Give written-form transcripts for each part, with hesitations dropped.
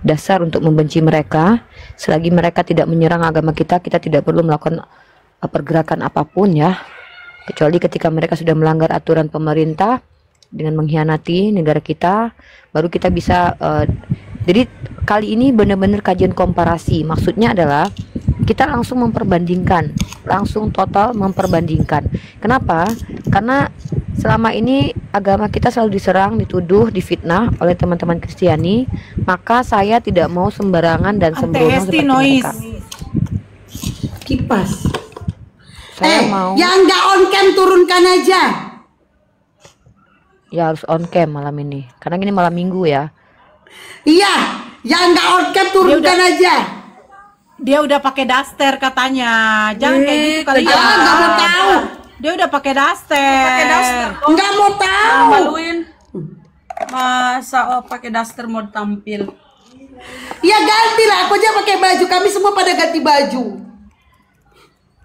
dasar untuk membenci mereka. Selagi mereka tidak menyerang agama kita, kita tidak perlu melakukan pergerakan apapun ya. Kecuali ketika mereka sudah melanggar aturan pemerintah dengan mengkhianati negara kita, baru kita bisa jadi kali ini benar-benar kajian komparasi. Maksudnya adalah kita langsung memperbandingkan, langsung total memperbandingkan. Kenapa? Karena selama ini agama kita selalu diserang, dituduh, difitnah oleh teman-teman Kristiani, maka saya tidak mau sembarangan dan sembrono seperti mereka. Kipas. Saya mau yang nggak on cam turunkan aja. Ya harus on cam malam ini, karena ini malam minggu ya. Iya, yang nggak on cam turunkan aja. Dia udah pakai daster katanya. Jangan kayak gitu kali ya. Nggak mau tahu. Dia udah pakai daster. Nggak mau tahu. Maluin. Masa pakai daster mau tampil? Ya gantilah, aku aja pakai baju. Kami semua pada ganti baju.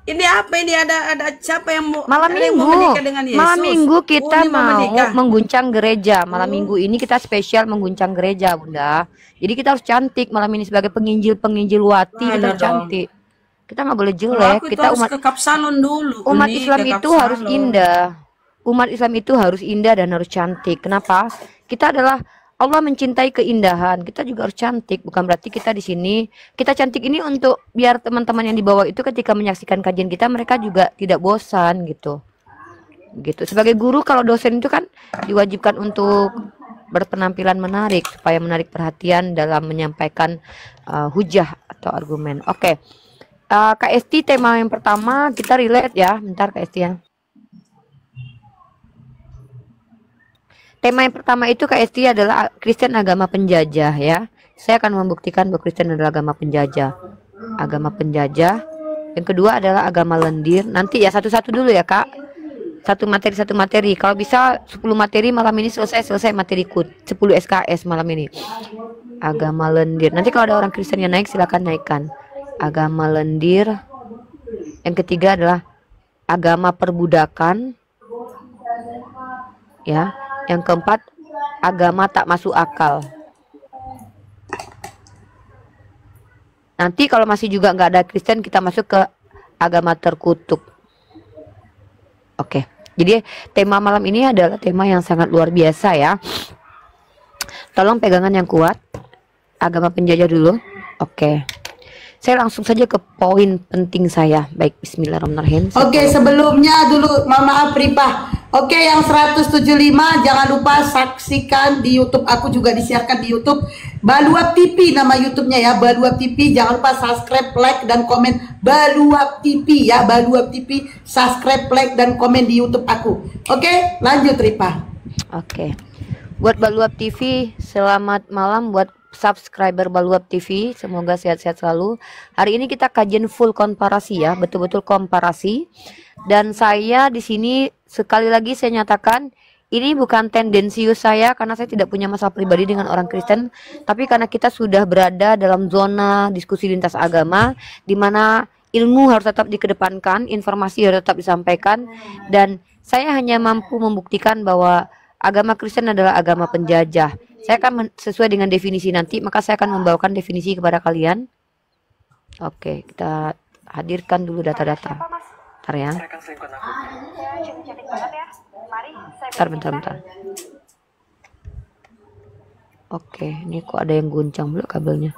Ini apa ini, ada siapa yang mau Malam minggu, menikah dengan Yesus? malam minggu kita ini mau menikah. mengguncang gereja. Malam minggu ini kita spesial mengguncang gereja, Bunda. Jadi kita harus cantik malam ini sebagai penginjil wati, kita harus cantik. Kita nggak boleh jelek. Aku Kita harus umat ke Kapsalon dulu. umat Uni, Islam ke itu Kapsalon. harus indah. Umat Islam itu harus indah dan harus cantik. Kenapa? Kita adalah Allah mencintai keindahan. Kita juga harus cantik. Bukan berarti kita di sini kita cantik ini untuk biar teman-teman yang di bawah itu ketika menyaksikan kajian kita mereka juga tidak bosan gitu. Gitu. Sebagai guru kalau dosen itu kan diwajibkan untuk berpenampilan menarik supaya menarik perhatian dalam menyampaikan hujah atau argumen. Oke. Kak Esti, tema yang pertama kita relate ya. Bentar Kak Esti ya. Tema yang pertama itu Kak Esti adalah Kristen agama penjajah ya. Saya akan membuktikan bahwa Kristen adalah agama penjajah. Agama penjajah. Yang kedua adalah agama lendir. Nanti ya satu-satu dulu ya Kak. Satu materi. Kalau bisa 10 materi malam ini selesai materi KUT. 10 SKS malam ini. Agama lendir. Nanti kalau ada orang Kristen yang naik silakan naikkan. Agama lendir. Yang ketiga adalah agama perbudakan. Ya. Yang keempat, agama tak masuk akal. Nanti kalau masih juga nggak ada Kristen, kita masuk ke agama terkutuk. Oke, jadi tema malam ini adalah tema yang sangat luar biasa ya. Tolong pegangan yang kuat. Agama penjajah dulu. Oke. Saya langsung saja ke poin penting saya. Baik, bismillahirrahmanirrahim. Oke, sebelumnya dulu, maaf Ripah. Oke, yang 175 jangan lupa saksikan di YouTube. Aku juga disiarkan di YouTube Baluap TV, nama YouTube-nya ya, Baluap TV. Jangan lupa subscribe, like dan komen Baluap TV ya, Baluap TV. Subscribe, like dan komen di YouTube aku. Oke, lanjut Ripah. Oke. Buat Baluap TV, selamat malam buat subscriber Baluap TV, semoga sehat-sehat selalu. Hari ini kita kajian full komparasi ya, betul-betul komparasi. Dan saya di sini sekali lagi saya nyatakan ini bukan tendensius saya karena saya tidak punya masalah pribadi dengan orang Kristen, tapi karena kita sudah berada dalam zona diskusi lintas agama di mana ilmu harus tetap dikedepankan, informasi harus tetap disampaikan, dan saya hanya mampu membuktikan bahwa agama Kristen adalah agama penjajah. Saya akan sesuai dengan definisi nanti, maka saya akan membawakan definisi kepada kalian. Oke, kita hadirkan dulu data-data. Bentar ya. Bentar. Oke, ini kok ada yang guncang pula kabelnya.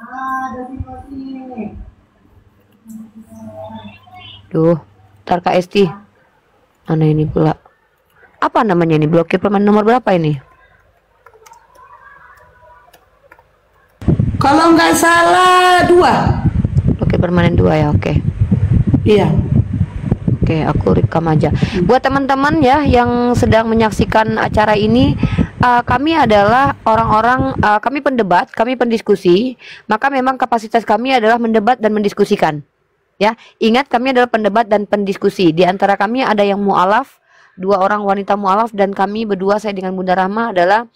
Duh, bentar Kak Esti. Mana ini pula? Apa namanya ini? Blokir permanen nomor berapa ini? Kalau nggak salah 2. Blokir permanen 2 ya, oke. Iya. Oke, aku rekam aja. Buat teman-teman ya yang sedang menyaksikan acara ini, kami adalah orang-orang, kami pendebat, kami pendiskusi, maka memang kapasitas kami adalah mendebat dan mendiskusikan. Ya, ingat kami adalah pendebat dan pendiskusi. Di antara kami ada yang mu'alaf, 2 orang wanita mu'alaf, dan kami berdua, saya dengan Bunda Rahma adalah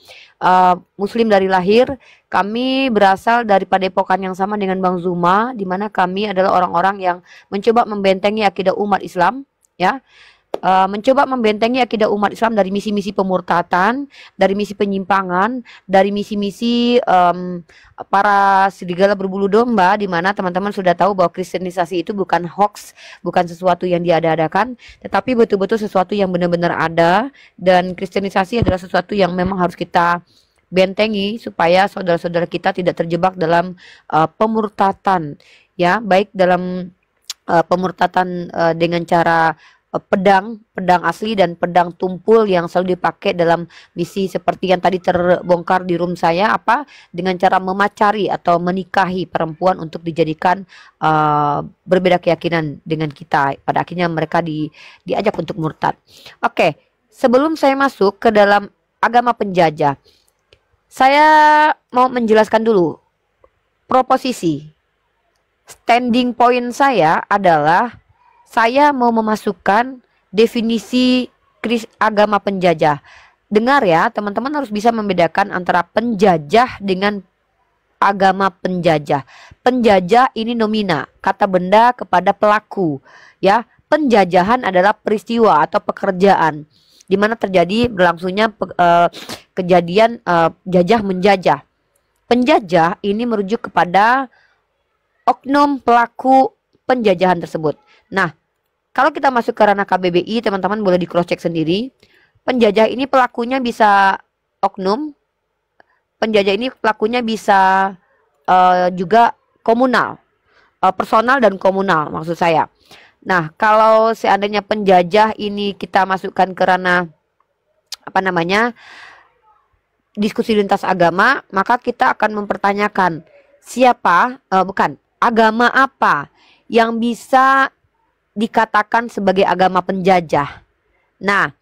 Muslim dari lahir. Kami berasal dari padepokan yang sama dengan Bang Zuma, di mana kami adalah orang-orang yang mencoba membentengi akidah umat Islam. Ya, mencoba membentengi akidah umat Islam dari misi-misi pemurtatan, dari misi penyimpangan, dari misi-misi para serigala berbulu domba, di mana teman-teman sudah tahu bahwa kristenisasi itu bukan hoax, bukan sesuatu yang diada-adakan, tetapi betul-betul sesuatu yang benar-benar ada, dan kristenisasi adalah sesuatu yang memang harus kita bentengi supaya saudara-saudara kita tidak terjebak dalam pemurtatan, ya, baik dalam pemurtatan dengan cara pedang asli dan pedang tumpul yang selalu dipakai dalam misi seperti yang tadi terbongkar di room saya, apa dengan cara memacari atau menikahi perempuan untuk dijadikan berbeda keyakinan dengan kita. Pada akhirnya mereka diajak untuk murtad. Oke, sebelum saya masuk ke dalam agama penjajah, saya mau menjelaskan dulu proposisi. Standing point saya adalah saya mau memasukkan definisi agama penjajah. Dengar ya, teman-teman harus bisa membedakan antara penjajah dengan agama penjajah. Penjajah ini nomina, kata benda kepada pelaku, ya. Penjajahan adalah peristiwa atau pekerjaan di mana terjadi berlangsungnya kejadian jajah menjajah. Penjajah ini merujuk kepada oknum pelaku penjajahan tersebut. Nah, kalau kita masuk ke ranah KBBI, teman-teman boleh di cross check sendiri. Penjajah ini pelakunya bisa oknum. Penjajah ini pelakunya bisa juga komunal, personal dan komunal maksud saya. Nah, kalau seandainya penjajah ini kita masukkan ke ranah diskusi lintas agama, maka kita akan mempertanyakan agama apa yang bisa dikatakan sebagai agama penjajah. Nah,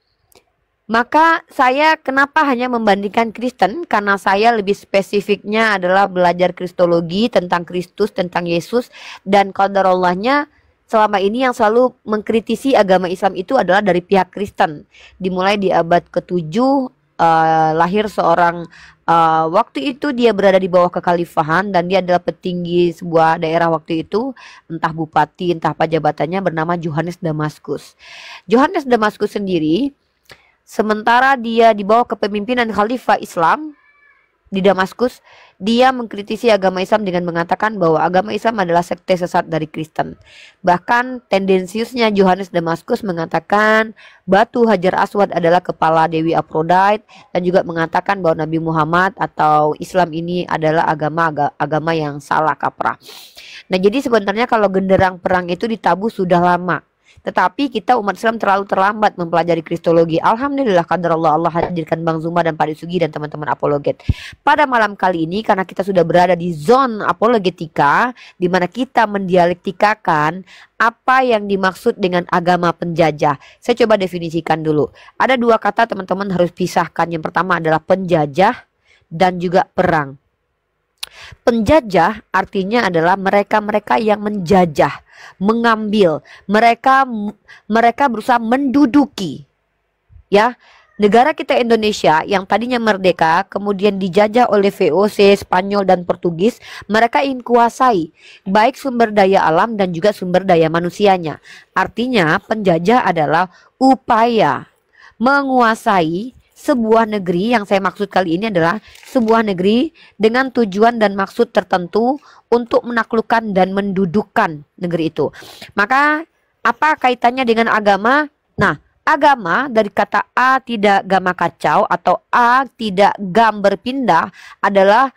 maka saya kenapa hanya membandingkan Kristen? Karena saya lebih spesifiknya adalah belajar kristologi tentang Kristus, tentang Yesus, dan qadarallahnya selama ini yang selalu mengkritisi agama Islam itu adalah dari pihak Kristen. Dimulai di abad ke-7 lahir seorang waktu itu dia berada di bawah kekhalifahan dan dia adalah petinggi sebuah daerah waktu itu, entah bupati entah apa jabatannya, bernama Yohanes Damaskus. Yohanes Damaskus sendiri, sementara dia di bawah kepemimpinan khalifah Islam di Damaskus, dia mengkritisi agama Islam dengan mengatakan bahwa agama Islam adalah sekte sesat dari Kristen. Bahkan tendensiusnya Yohanes Damaskus mengatakan batu Hajar Aswad adalah kepala Dewi Aphrodite, dan juga mengatakan bahwa Nabi Muhammad atau Islam ini adalah agama yang salah kaprah. Nah, jadi sebenarnya kalau genderang perang itu ditabuh sudah lama. Tetapi kita umat Islam terlalu terlambat mempelajari kristologi. Alhamdulillah qadarullah, Allah hadirkan Bang Zuma dan Pak Sugi dan teman-teman apologet. Pada malam kali ini, karena kita sudah berada di zone apologetika, di mana kita mendialektikakan apa yang dimaksud dengan agama penjajah. Saya coba definisikan dulu. Ada dua kata teman-teman harus pisahkan. Yang pertama adalah penjajah dan juga perang. Penjajah artinya adalah mereka-mereka yang menjajah, mengambil, mereka berusaha menduduki, ya, negara kita Indonesia yang tadinya merdeka kemudian dijajah oleh VOC, Spanyol dan Portugis. Mereka ingin kuasai baik sumber daya alam dan juga sumber daya manusianya. Artinya penjajah adalah upaya menguasai sebuah negeri. Yang saya maksud kali ini adalah sebuah negeri dengan tujuan dan maksud tertentu untuk menaklukkan dan mendudukkan negeri itu. Maka apa kaitannya dengan agama? Nah, agama dari kata a tidak gamma kacau atau a tidak gam berpindah adalah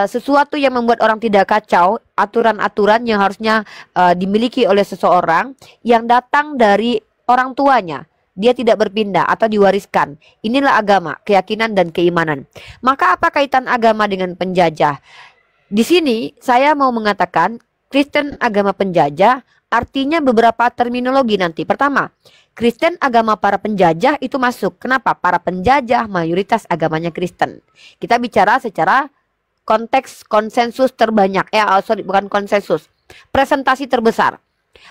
sesuatu yang membuat orang tidak kacau, aturan-aturan yang harusnya dimiliki oleh seseorang yang datang dari orang tuanya. Dia tidak berpindah atau diwariskan. Inilah agama, keyakinan dan keimanan. Maka apa kaitan agama dengan penjajah? Di sini saya mau mengatakan Kristen agama penjajah artinya beberapa terminologi nanti. Pertama, Kristen agama para penjajah itu masuk. Kenapa? Para penjajah mayoritas agamanya Kristen. Kita bicara secara konteks konsensus terbanyak. Bukan konsensus. Presentasi terbesar.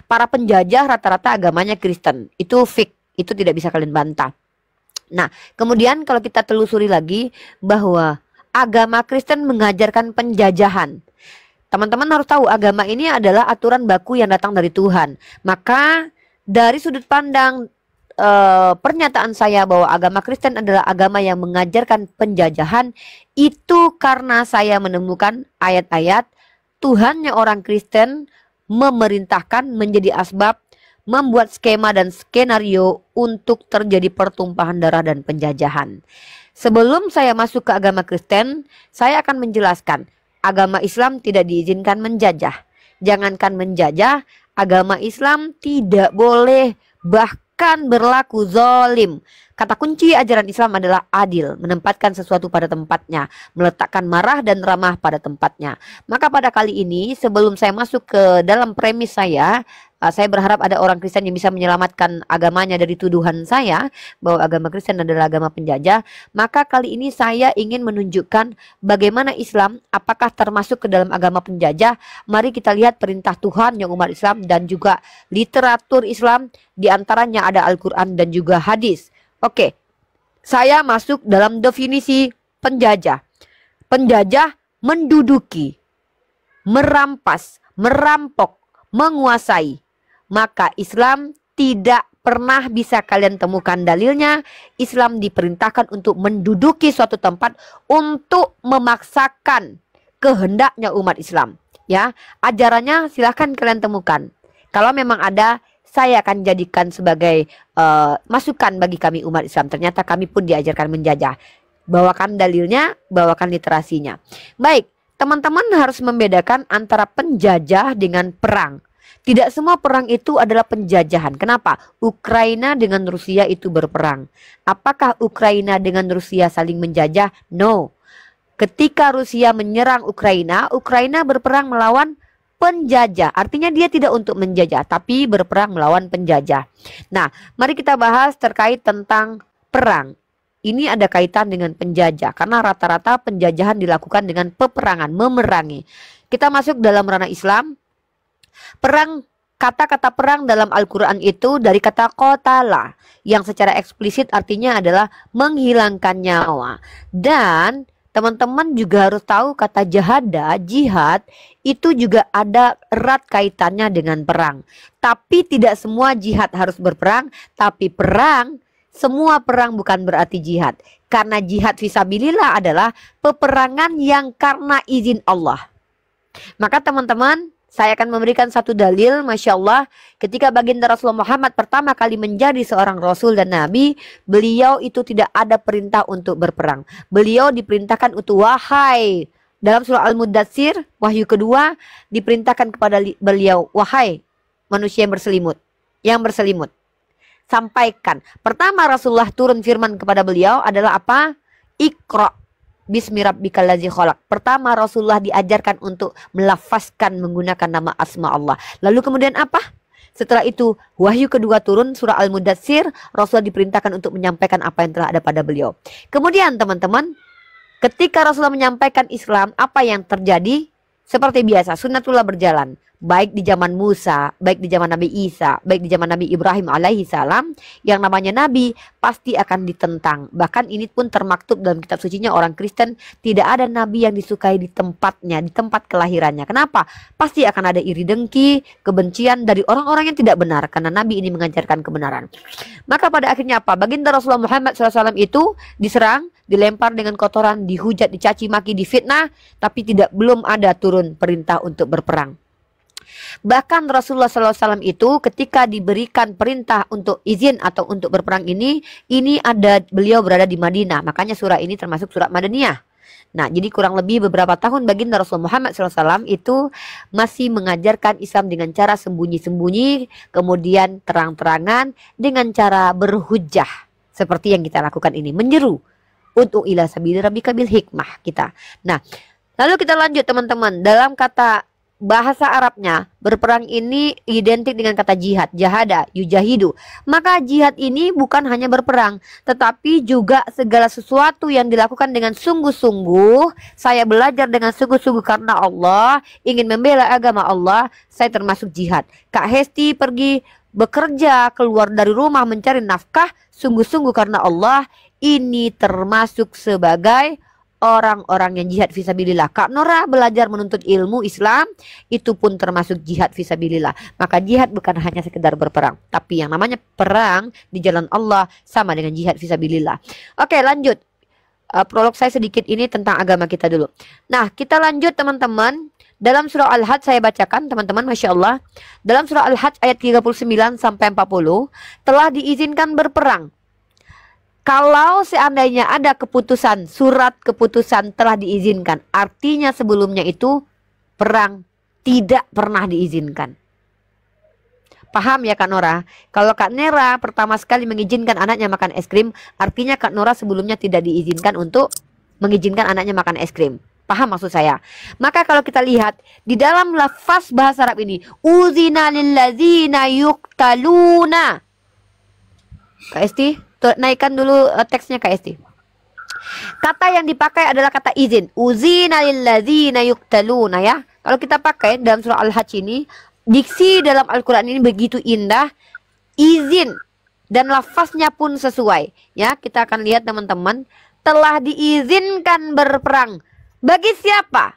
Para penjajah rata-rata agamanya Kristen. Itu fix. Itu tidak bisa kalian bantah. Nah, kemudian kalau kita telusuri lagi bahwa agama Kristen mengajarkan penjajahan. Teman-teman harus tahu agama ini adalah aturan baku yang datang dari Tuhan. Maka dari sudut pandang pernyataan saya bahwa agama Kristen adalah agama yang mengajarkan penjajahan, itu karena saya menemukan ayat-ayat Tuhannya orang Kristen memerintahkan menjadi asbab membuat skema dan skenario untuk terjadi pertumpahan darah dan penjajahan. Sebelum saya masuk ke agama Kristen, saya akan menjelaskan agama Islam tidak diizinkan menjajah. Jangankan menjajah, agama Islam tidak boleh bahkan berlaku zalim. Kata kunci ajaran Islam adalah adil, menempatkan sesuatu pada tempatnya, meletakkan marah dan ramah pada tempatnya. Maka pada kali ini, sebelum saya masuk ke dalam premis saya berharap ada orang Kristen yang bisa menyelamatkan agamanya dari tuduhan saya bahwa agama Kristen adalah agama penjajah. Maka kali ini saya ingin menunjukkan bagaimana Islam apakah termasuk ke dalam agama penjajah. Mari kita lihat perintah Tuhan yang umat Islam dan juga literatur Islam, diantaranya ada Al-Quran dan juga hadis. Oke, saya masuk dalam definisi penjajah. Penjajah menduduki, merampas, merampok, menguasai. Maka Islam tidak pernah bisa kalian temukan dalilnya Islam diperintahkan untuk menduduki suatu tempat untuk memaksakan kehendaknya umat Islam. Ya, ajarannya silahkan kalian temukan. Kalau memang ada, saya akan jadikan sebagai masukan bagi kami umat Islam. Ternyata kami pun diajarkan menjajah. Bawakan dalilnya, bawakan literasinya. Baik, teman-teman harus membedakan antara penjajah dengan perang. Tidak semua perang itu adalah penjajahan. Kenapa? Ukraina dengan Rusia itu berperang. Apakah Ukraina dengan Rusia saling menjajah? No. Ketika Rusia menyerang Ukraina, Ukraina berperang melawan penjajah. Artinya dia tidak untuk menjajah, tapi berperang melawan penjajah. Nah, mari kita bahas terkait tentang perang. Ini ada kaitan dengan penjajah, karena rata-rata penjajahan dilakukan dengan peperangan, memerangi. Kita masuk dalam ranah Islam. Perang, kata-kata perang dalam Al-Quran itu dari kata qatala, yang secara eksplisit artinya adalah menghilangkan nyawa. Dan teman-teman juga harus tahu kata jahada, jihad, itu juga ada erat kaitannya dengan perang. Tapi tidak semua jihad harus berperang, tapi perang, semua perang bukan berarti jihad. Karena jihad fisabilillah adalah peperangan yang karena izin Allah. Maka teman-teman, saya akan memberikan satu dalil, Masya Allah, ketika baginda Rasulullah Muhammad pertama kali menjadi seorang Rasul dan Nabi, beliau itu tidak ada perintah untuk berperang. Beliau diperintahkan untuk wahai, dalam surah Al-Muddatsir, wahyu kedua, diperintahkan kepada beliau, wahai manusia yang berselimut, sampaikan. Pertama Rasulullah turun firman kepada beliau adalah apa? Iqra bismi rabbikal ladzi khalaq. Pertama Rasulullah diajarkan untuk melafazkan menggunakan nama asma Allah. Lalu kemudian apa? Setelah itu wahyu kedua turun surah Al-Muddatsir, Rasulullah diperintahkan untuk menyampaikan apa yang telah ada pada beliau. Kemudian teman-teman, ketika Rasulullah menyampaikan Islam, apa yang terjadi? Seperti biasa, sunnatullah berjalan. Baik di zaman Musa, baik di zaman Nabi Isa, baik di zaman Nabi Ibrahim alaihi salam, yang namanya Nabi pasti akan ditentang. Bahkan ini pun termaktub dalam kitab sucinya orang Kristen, tidak ada Nabi yang disukai di tempatnya, di tempat kelahirannya. Kenapa? Pasti akan ada iri dengki, kebencian dari orang-orang yang tidak benar, karena Nabi ini mengajarkan kebenaran. Maka pada akhirnya apa? Baginda Rasulullah Muhammad SAW itu diserang, dilempar dengan kotoran, dihujat, dicaci maki, difitnah, tapi belum ada turun perintah untuk berperang. Bahkan Rasulullah SAW itu ketika diberikan perintah untuk izin atau untuk berperang ini ada beliau berada di Madinah. Makanya surah ini termasuk surah Madaniyah. Nah, jadi kurang lebih beberapa tahun baginda Rasulullah Muhammad SAW itu masih mengajarkan Islam dengan cara sembunyi-sembunyi, kemudian terang-terangan dengan cara berhujjah. Seperti yang kita lakukan ini, menyeru untuk ila sabili rabbika bil hikmah kita. Nah, lalu kita lanjut teman-teman. Dalam kata bahasa Arabnya, berperang ini identik dengan kata jihad, jahada, yujahidu. Maka jihad ini bukan hanya berperang, tetapi juga segala sesuatu yang dilakukan dengan sungguh-sungguh. Saya belajar dengan sungguh-sungguh karena Allah, ingin membela agama Allah, saya termasuk jihad. Kak Hesti pergi bekerja, keluar dari rumah mencari nafkah, sungguh-sungguh karena Allah, ini termasuk sebagai orang-orang yang jihad fisabilillah. Kak Nora belajar menuntut ilmu Islam itu pun termasuk jihad fisabilillah. Maka jihad bukan hanya sekedar berperang, tapi yang namanya perang di jalan Allah sama dengan jihad fisabilillah. Oke, lanjut. Prolog saya sedikit ini tentang agama kita dulu. Nah, kita lanjut teman-teman. Dalam surah Al-Hajj saya bacakan teman-teman, Masya Allah. Dalam surah Al-Hajj ayat 39 sampai 40 telah diizinkan berperang. Kalau seandainya ada keputusan, surat keputusan telah diizinkan. Artinya sebelumnya itu perang tidak pernah diizinkan. Paham ya Kak Nora? Kalau Kak Nera pertama sekali mengizinkan anaknya makan es krim, artinya Kak Nora sebelumnya tidak diizinkan untuk mengizinkan anaknya makan es krim. Paham maksud saya? Maka kalau kita lihat di dalam lafaz bahasa Arab ini, uzina lilladzina yuqtaluna. Kak Esti, naikkan dulu teksnya Kak Esti. Kata yang dipakai adalah kata izin. Uzina lilladzina yuqtaluna ya. Kalau kita pakai dalam surah Al-Hajj ini, diksi dalam Al-Quran ini begitu indah, izin dan lafaznya pun sesuai. Ya, kita akan lihat teman-teman, telah diizinkan berperang. Bagi siapa?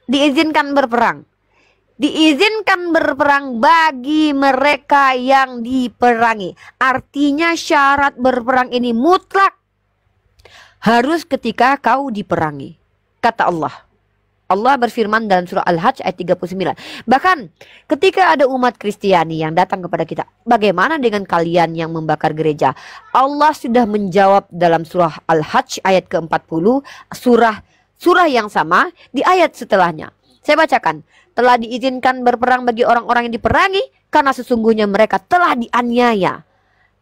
Diizinkan berperang. Diizinkan berperang bagi mereka yang diperangi. Artinya syarat berperang ini mutlak. Harus ketika kau diperangi. Kata Allah. Allah berfirman dalam surah Al-Hajj ayat 39. Bahkan ketika ada umat Kristiani yang datang kepada kita, bagaimana dengan kalian yang membakar gereja? Allah sudah menjawab dalam surah Al-Hajj ayat ke-40, surah yang sama di ayat setelahnya. Saya bacakan. Telah diizinkan berperang bagi orang-orang yang diperangi karena sesungguhnya mereka telah dianiaya.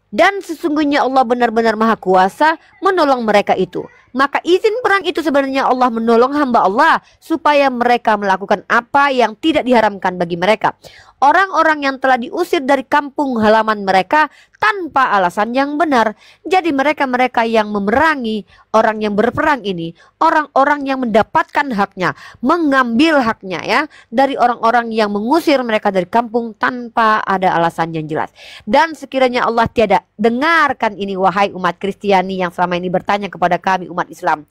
Dan sesungguhnya Allah benar-benar maha kuasa menolong mereka itu. Maka izin perang itu sebenarnya Allah menolong hamba Allah supaya mereka melakukan apa yang tidak diharamkan bagi mereka. Orang-orang yang telah diusir dari kampung halaman mereka tanpa alasan yang benar. Jadi mereka-mereka yang memerangi orang yang berperang ini, orang-orang yang mendapatkan haknya, mengambil haknya ya dari orang-orang yang mengusir mereka dari kampung tanpa ada alasan yang jelas. Dan sekiranya Allah tiada, dengarkan ini wahai umat Kristiani yang selama ini bertanya kepada kami umat Islam,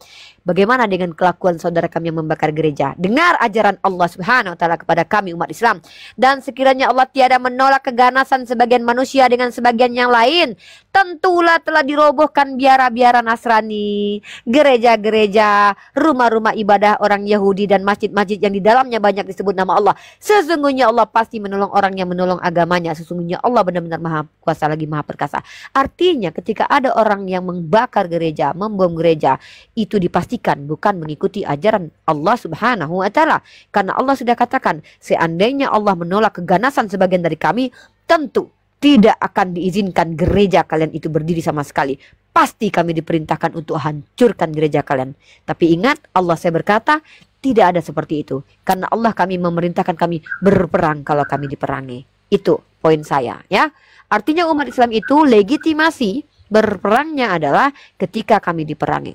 bagaimana dengan kelakuan saudara kami yang membakar gereja? Dengar ajaran Allah Subhanahu wa taala kepada kami umat Islam. Dan sekiranya Allah tiada menolak keganasan sebagian manusia dengan sebagian yang lain, tentulah telah dirobohkan biara-biara Nasrani, gereja-gereja, rumah-rumah ibadah orang Yahudi dan masjid-masjid yang di dalamnya banyak disebut nama Allah. Sesungguhnya Allah pasti menolong orang yang menolong agamanya. Sesungguhnya Allah benar-benar maha kuasa lagi maha perkasa. Artinya ketika ada orang yang membakar gereja, membom gereja, itu dipastikan bukan mengikuti ajaran Allah Subhanahu wa taala. Karena Allah sudah katakan, seandainya Allah menolak keganasan sebagian dari kami, tentu tidak akan diizinkan gereja kalian itu berdiri sama sekali. Pasti kami diperintahkan untuk hancurkan gereja kalian. Tapi ingat, Allah saya berkata, tidak ada seperti itu. Karena Allah kami memerintahkan kami berperang kalau kami diperangi. Itu poin saya ya. Artinya umat Islam itu legitimasi berperangnya adalah ketika kami diperangi.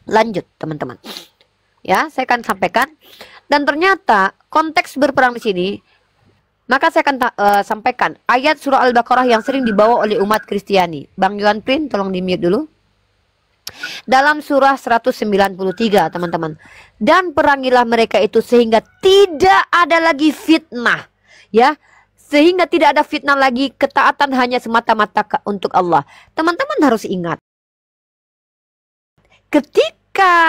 Lanjut teman-teman. Ya, saya akan sampaikan. Dan ternyata konteks berperang di sini, maka saya akan sampaikan ayat surah Al-Baqarah yang sering dibawa oleh umat Kristiani. Bang Yuan Print, tolong di-mute dulu. Dalam surah 193 teman-teman. Dan perangilah mereka itu sehingga tidak ada lagi fitnah. Ya, sehingga tidak ada fitnah lagi, ketaatan hanya semata-mata untuk Allah. Teman-teman harus ingat, ketika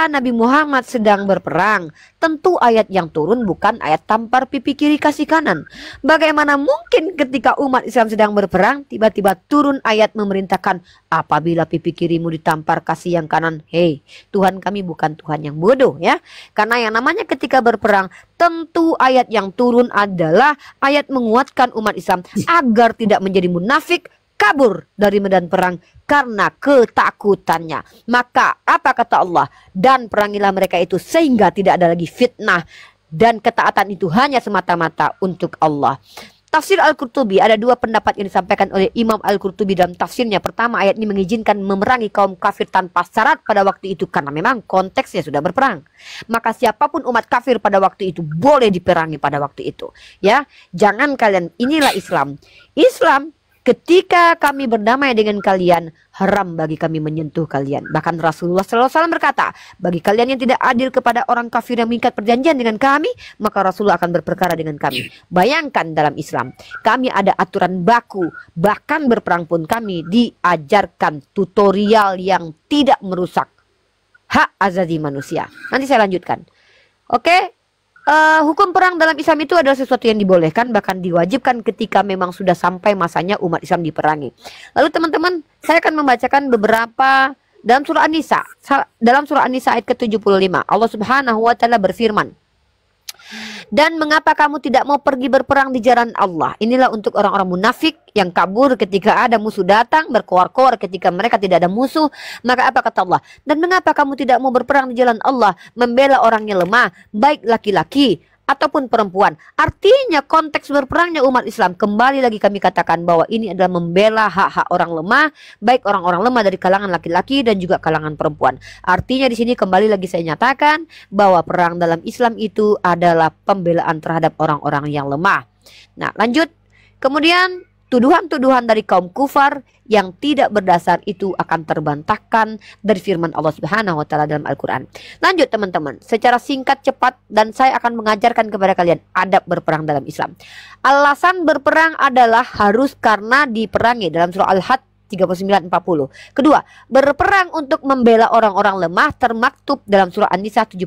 Nabi Muhammad sedang berperang, tentu ayat yang turun bukan ayat tampar pipi kiri kasih kanan. Bagaimana mungkin ketika umat Islam sedang berperang, tiba-tiba turun ayat memerintahkan apabila pipi kirimu ditampar kasih yang kanan. Hei, Tuhan kami bukan Tuhan yang bodoh ya. Karena yang namanya ketika berperang, tentu ayat yang turun adalah ayat menguatkan umat Islam agar tidak menjadi munafik, kabur dari medan perang karena ketakutannya. Maka apa kata Allah? Dan perangilah mereka itu sehingga tidak ada lagi fitnah, dan ketaatan itu hanya semata-mata untuk Allah. Tafsir Al-Qurtubi, ada dua pendapat yang disampaikan oleh Imam Al-Qurtubi dalam tafsirnya. Pertama, ayat ini mengizinkan memerangi kaum kafir tanpa syarat pada waktu itu karena memang konteksnya sudah berperang. Maka siapapun umat kafir pada waktu itu boleh diperangi pada waktu itu. Ya, jangan kalian, inilah Islam. Islam, ketika kami berdamai dengan kalian, haram bagi kami menyentuh kalian. Bahkan Rasulullah SAW berkata, bagi kalian yang tidak adil kepada orang kafir yang mengikat perjanjian dengan kami, maka Rasulullah akan berperkara dengan kami. Bayangkan dalam Islam, kami ada aturan baku, bahkan berperang pun kami diajarkan tutorial yang tidak merusak hak asasi manusia. Nanti saya lanjutkan. Oke. Hukum perang dalam Islam itu adalah sesuatu yang dibolehkan, bahkan diwajibkan ketika memang sudah sampai masanya umat Islam diperangi. Lalu teman-teman, saya akan membacakan beberapa dalam surah An-Nisa. Dalam surah An-Nisa ayat ke-75, Allah Subhanahu wa taala berfirman, dan mengapa kamu tidak mau pergi berperang di jalan Allah? Inilah untuk orang-orang munafik yang kabur ketika ada musuh datang, berkoar-koar ketika mereka tidak ada musuh. Maka apa kata Allah? Dan mengapa kamu tidak mau berperang di jalan Allah, membela orang yang lemah, baik laki-laki ataupun perempuan? Artinya konteks berperangnya umat Islam, kembali lagi kami katakan bahwa ini adalah membela hak-hak orang lemah, baik orang-orang lemah dari kalangan laki-laki dan juga kalangan perempuan. Artinya di sini kembali lagi saya nyatakan bahwa perang dalam Islam itu adalah pembelaan terhadap orang-orang yang lemah. Nah, lanjut. Kemudian tuduhan-tuduhan dari kaum kufar yang tidak berdasar itu akan terbantahkan dari firman Allah Subhanahu wa taala dalam Al-Qur'an. Lanjut teman-teman, secara singkat cepat dan saya akan mengajarkan kepada kalian adab berperang dalam Islam. Alasan berperang adalah harus karena diperangi dalam surah Al-Had 39-40. Kedua, berperang untuk membela orang-orang lemah termaktub dalam surah An-Nisa 75.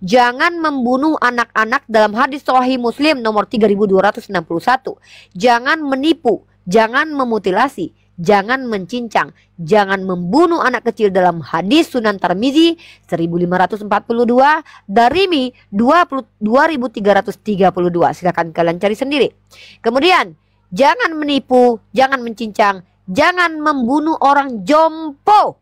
Jangan membunuh anak-anak dalam hadis Sahih Muslim nomor 3261. Jangan menipu, jangan memutilasi, jangan mencincang, jangan membunuh anak kecil dalam hadis Sunan Tirmizi 1542, Darimi 2332. Silakan kalian cari sendiri. Kemudian, jangan menipu, jangan mencincang, jangan membunuh orang jompo.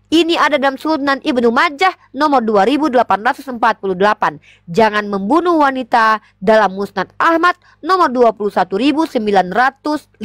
Ini ada dalam Sunan Ibnu Majah nomor 2848. Jangan membunuh wanita dalam Musnad Ahmad nomor 21952.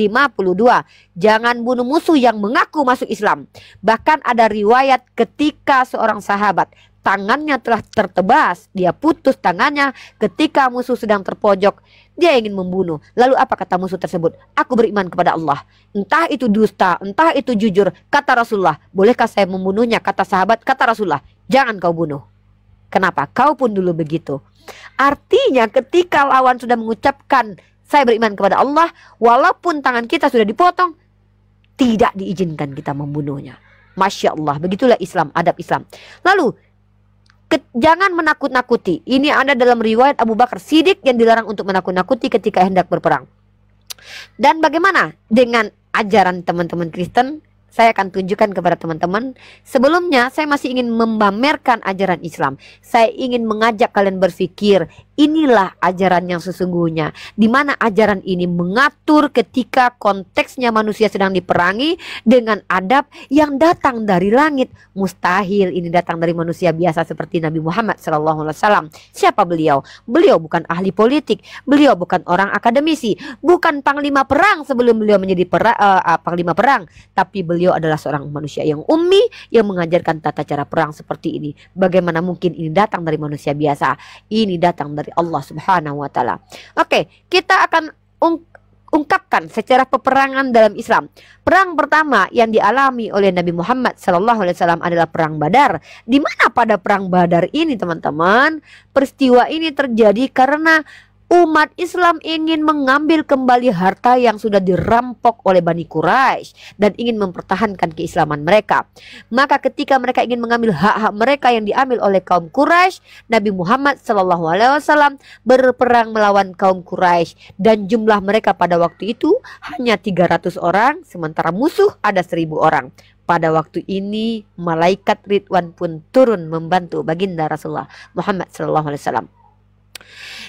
Jangan bunuh musuh yang mengaku masuk Islam. Bahkan ada riwayat ketika seorang sahabat tangannya telah tertebas, dia putus tangannya ketika musuh sedang terpojok, dia ingin membunuh. Lalu apa kata musuh tersebut? Aku beriman kepada Allah. Entah itu dusta, entah itu jujur. Kata Rasulullah, bolehkah saya membunuhnya? Kata sahabat, kata Rasulullah, jangan kau bunuh. Kenapa? Kau pun dulu begitu. Artinya ketika lawan sudah mengucapkan saya beriman kepada Allah, walaupun tangan kita sudah dipotong, tidak diizinkan kita membunuhnya. Masya Allah, begitulah Islam, adab Islam. Lalu jangan menakut-nakuti. Ini ada dalam riwayat Abu Bakar Siddiq yang dilarang untuk menakut-nakuti ketika hendak berperang. Dan bagaimana dengan ajaran teman-teman Kristen? Saya akan tunjukkan kepada teman-teman. Sebelumnya saya masih ingin memamerkan ajaran Islam. Saya ingin mengajak kalian berpikir, inilah ajaran yang sesungguhnya, di mana ajaran ini mengatur ketika konteksnya manusia sedang diperangi dengan adab yang datang dari langit. Mustahil ini datang dari manusia biasa seperti Nabi Muhammad SAW. Siapa beliau? Beliau bukan ahli politik, beliau bukan orang akademisi, bukan panglima perang sebelum beliau menjadi panglima perang, tapi beliau adalah seorang manusia yang ummi yang mengajarkan tata cara perang seperti ini. Bagaimana mungkin ini datang dari manusia biasa? Ini datang dari Allah Subhanahu wa taala. Oke, kita akan ungkapkan secara peperangan dalam Islam. Perang pertama yang dialami oleh Nabi Muhammad SAW adalah perang Badar. Di mana pada perang Badar ini teman-teman, peristiwa ini terjadi karena umat Islam ingin mengambil kembali harta yang sudah dirampok oleh Bani Quraisy dan ingin mempertahankan keislaman mereka. Maka ketika mereka ingin mengambil hak-hak mereka yang diambil oleh kaum Quraisy, Nabi Muhammad SAW berperang melawan kaum Quraisy dan jumlah mereka pada waktu itu hanya 300 orang, sementara musuh ada 1000 orang. Pada waktu ini malaikat Ridwan pun turun membantu baginda Rasulullah Muhammad SAW.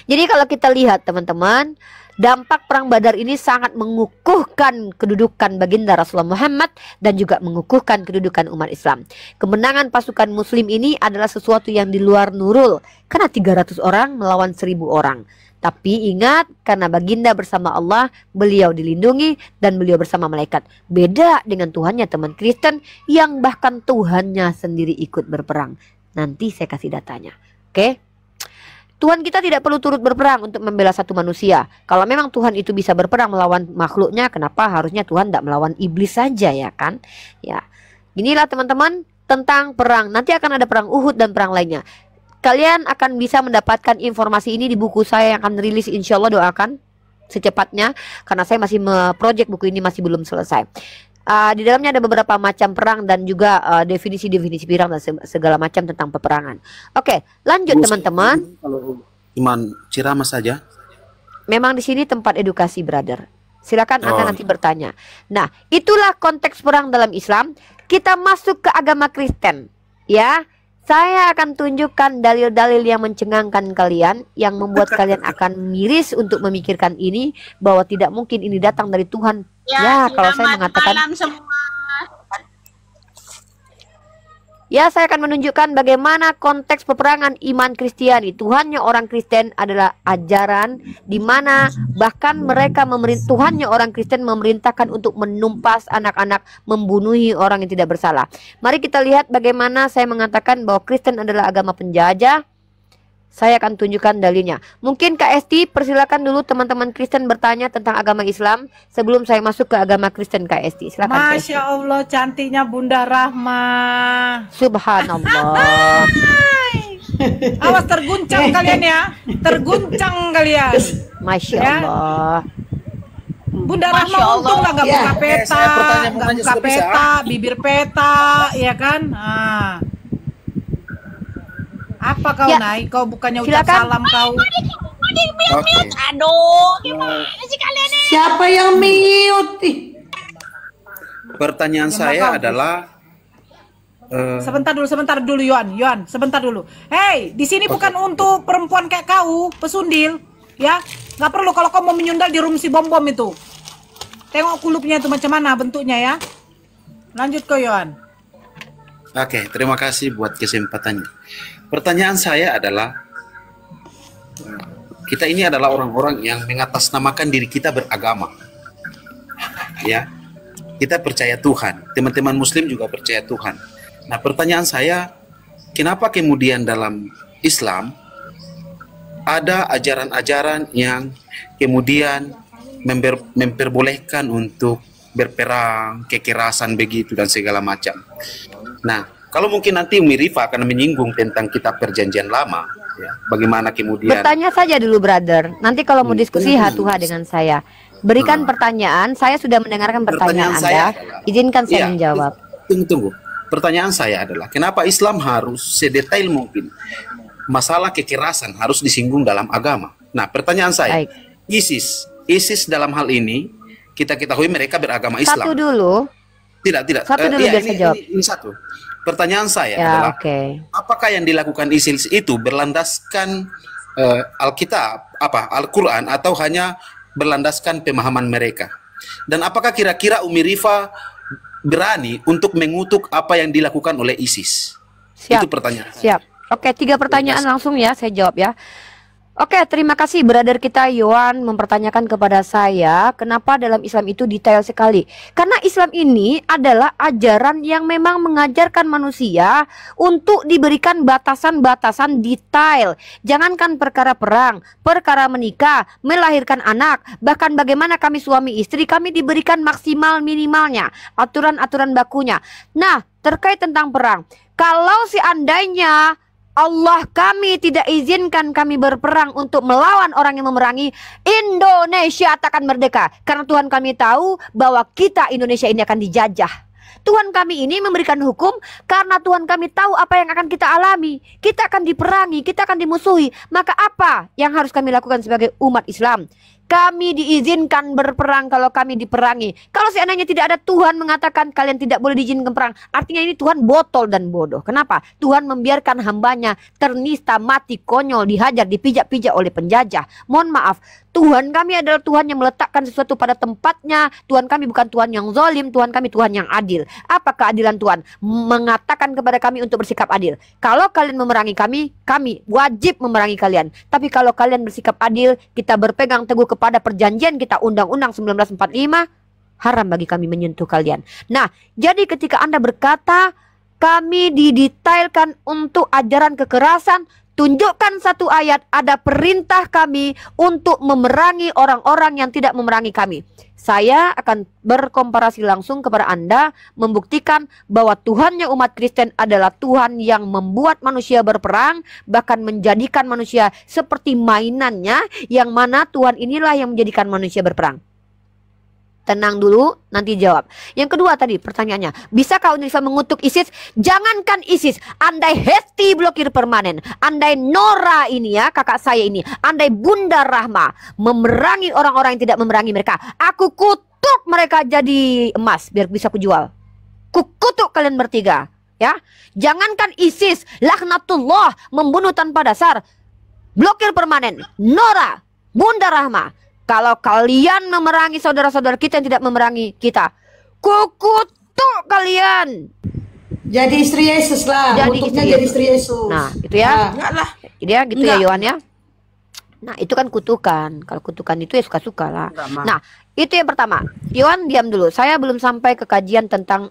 Jadi kalau kita lihat teman-teman, dampak perang Badar ini sangat mengukuhkan kedudukan baginda Rasulullah Muhammad dan juga mengukuhkan kedudukan umat Islam. Kemenangan pasukan muslim ini adalah sesuatu yang di luar nurul, karena 300 orang melawan 1000 orang. Tapi ingat, karena baginda bersama Allah, beliau dilindungi dan beliau bersama malaikat. Beda dengan Tuhannya teman Kristen yang bahkan Tuhannya sendiri ikut berperang. Nanti saya kasih datanya. Oke? Tuhan kita tidak perlu turut berperang untuk membela satu manusia. Kalau memang Tuhan itu bisa berperang melawan makhluknya, kenapa harusnya Tuhan tidak melawan iblis saja, ya kan? Ya, inilah teman-teman tentang perang. Nanti akan ada perang Uhud dan perang lainnya. Kalian akan bisa mendapatkan informasi ini di buku saya yang akan rilis, insya Allah, doakan secepatnya. Karena saya masih project buku ini masih belum selesai. Di dalamnya ada beberapa macam perang dan juga definisi-definisi perang dan segala macam tentang peperangan. Oke, lanjut teman-teman. Kalau cuman ceramah saja. Memang di sini tempat edukasi, brother. Silakan Anda Oh. nanti bertanya. Nah, itulah konteks perang dalam Islam. Kita masuk ke agama Kristen, ya. Saya akan tunjukkan dalil-dalil yang mencengangkan kalian, yang membuat kalian akan miris untuk memikirkan ini, bahwa tidak mungkin ini datang dari Tuhan. Ya, kalau saya mengatakan, ya, saya akan menunjukkan bagaimana konteks peperangan iman Kristiani. Tuhannya orang Kristen adalah ajaran di mana bahkan mereka Tuhannya orang Kristen memerintahkan untuk menumpas anak-anak, membunuhi orang yang tidak bersalah. Mari kita lihat bagaimana saya mengatakan bahwa Kristen adalah agama penjajah. Saya akan tunjukkan dalilnya. Mungkin Kak Esti, persilakan dulu teman-teman Kristen bertanya tentang agama Islam sebelum saya masuk ke agama Kristen, Kak Esti. Silakan, Kak Esti. Masya Allah, cantiknya Bunda Rahma. Subhanallah. Awas terguncang kalian ya, terguncang kalian. Masya Ya. Allah. Bunda Rahma Masya Allah. untung lah nggak Ya. buka peta, saya bertanya nggak aja buka sudah bisa. peta, bibir peta, ya kan? Apa kau Ya. naik? Kau bukannya ucap Silakan. salam kau? Oke. Aduh, gimana sih kalian ini? Siapa yang mute? Ih, Pertanyaan saya adalah Sebentar dulu, Yohan, sebentar dulu. Hei, di sini bukan untuk perempuan kayak kau, pesundil, ya. Nggak perlu kalau kau mau menyundal di room si bom-bom itu. Tengok kulupnya itu macam mana bentuknya ya. Lanjut kau, Yohan. Oke, terima kasih buat kesempatannya. Pertanyaan saya adalah, kita ini adalah orang-orang yang mengatasnamakan diri kita beragama. Ya, kita percaya Tuhan. Teman-teman Muslim juga percaya Tuhan. Nah, pertanyaan saya, kenapa kemudian dalam Islam ada ajaran-ajaran yang kemudian memperbolehkan untuk berperang, kekerasan begitu dan segala macam. Nah, kalau mungkin nanti Umi Rifa akan menyinggung tentang kitab perjanjian lama, ya, bagaimana kemudian Bertanya saja dulu, brother. Nanti kalau mau diskusi hatuha dengan saya. Berikan pertanyaan. Saya sudah mendengarkan pertanyaan saya Anda. adalah- Izinkan saya Iya, menjawab. Tunggu. Pertanyaan saya adalah, kenapa Islam harus sedetail mungkin masalah kekerasan harus disinggung dalam agama? Nah, pertanyaan saya, Baik. ISIS dalam hal ini kita ketahui mereka beragama Islam. Satu dulu. Tidak. Satu dulu Iya, biar saya jawab. Ini satu. Pertanyaan saya Ya, adalah, oke. apakah yang dilakukan ISIS itu berlandaskan Alkitab, Al-Quran, atau hanya berlandaskan pemahaman mereka? Dan apakah kira-kira Umi Rifa berani untuk mengutuk apa yang dilakukan oleh ISIS? Siap. Itu pertanyaan. Siap. Oke, 3 pertanyaan langsung ya, saya jawab ya. Oke, terima kasih brother kita Yohan mempertanyakan kepada saya, kenapa dalam Islam itu detail sekali? Karena Islam ini adalah ajaran yang memang mengajarkan manusia untuk diberikan batasan-batasan detail. Jangankan perkara perang, perkara menikah, melahirkan anak, bahkan bagaimana kami suami istri, kami diberikan maksimal minimalnya, aturan-aturan bakunya. Nah, terkait tentang perang, kalau seandainya Allah kami tidak izinkan kami berperang untuk melawan orang yang memerangi, Indonesia akan merdeka. Karena Tuhan kami tahu bahwa kita Indonesia ini akan dijajah. Tuhan kami ini memberikan hukum karena Tuhan kami tahu apa yang akan kita alami. Kita akan diperangi, kita akan dimusuhi. Maka apa yang harus kami lakukan sebagai umat Islam? Kami diizinkan berperang kalau kami diperangi. Kalau seandainya tidak ada Tuhan mengatakan kalian tidak boleh diizinkan perang, artinya ini Tuhan botol dan bodoh. Kenapa? Tuhan membiarkan hambanya ternista, mati, konyol, dihajar, dipijak-pijak oleh penjajah. Mohon maaf, Tuhan kami adalah Tuhan yang meletakkan sesuatu pada tempatnya. Tuhan kami bukan Tuhan yang zalim, Tuhan kami Tuhan yang adil. Apa keadilan Tuhan? Mengatakan kepada kami untuk bersikap adil. Kalau kalian memerangi kami, kami wajib memerangi kalian. Tapi kalau kalian bersikap adil, kita berpegang teguh kepada perjanjian kita, Undang-Undang 1945, haram bagi kami menyentuh kalian. Nah, jadi ketika Anda berkata kami didetailkan untuk ajaran kekerasan, Tunjukkan satu ayat ada perintah kami untuk memerangi orang-orang yang tidak memerangi kami. Saya akan berkomparasi langsung kepada Anda, membuktikan bahwa Tuhannya umat Kristen adalah Tuhan yang membuat manusia berperang, bahkan menjadikan manusia seperti mainannya, yang mana Tuhan inilah yang menjadikan manusia berperang. Tenang dulu, nanti jawab. Yang kedua tadi pertanyaannya, bisakah UNIFA mengutuk ISIS? Jangankan ISIS, andai Hesti blokir permanen, andai Nora ini ya, kakak saya ini, andai Bunda Rahma memerangi orang-orang yang tidak memerangi mereka, aku kutuk mereka jadi emas biar bisa kujual. Kukutuk kalian bertiga, ya. Jangankan ISIS, laknatullah, membunuh tanpa dasar, blokir permanen, Nora, Bunda Rahma. Kalau kalian memerangi saudara-saudara kita yang tidak memerangi kita, kukutuk kalian. Jadi istri Yesus lah. Jadi istri Yesus. Nah, itu ya. Enggak lah. Jadi ya gitu ya Yohan ya. Nah, itu kan kutukan. Kalau kutukan itu ya suka-suka lah. Nah, itu yang pertama. Yohan, diam dulu. Saya belum sampai ke kajian tentang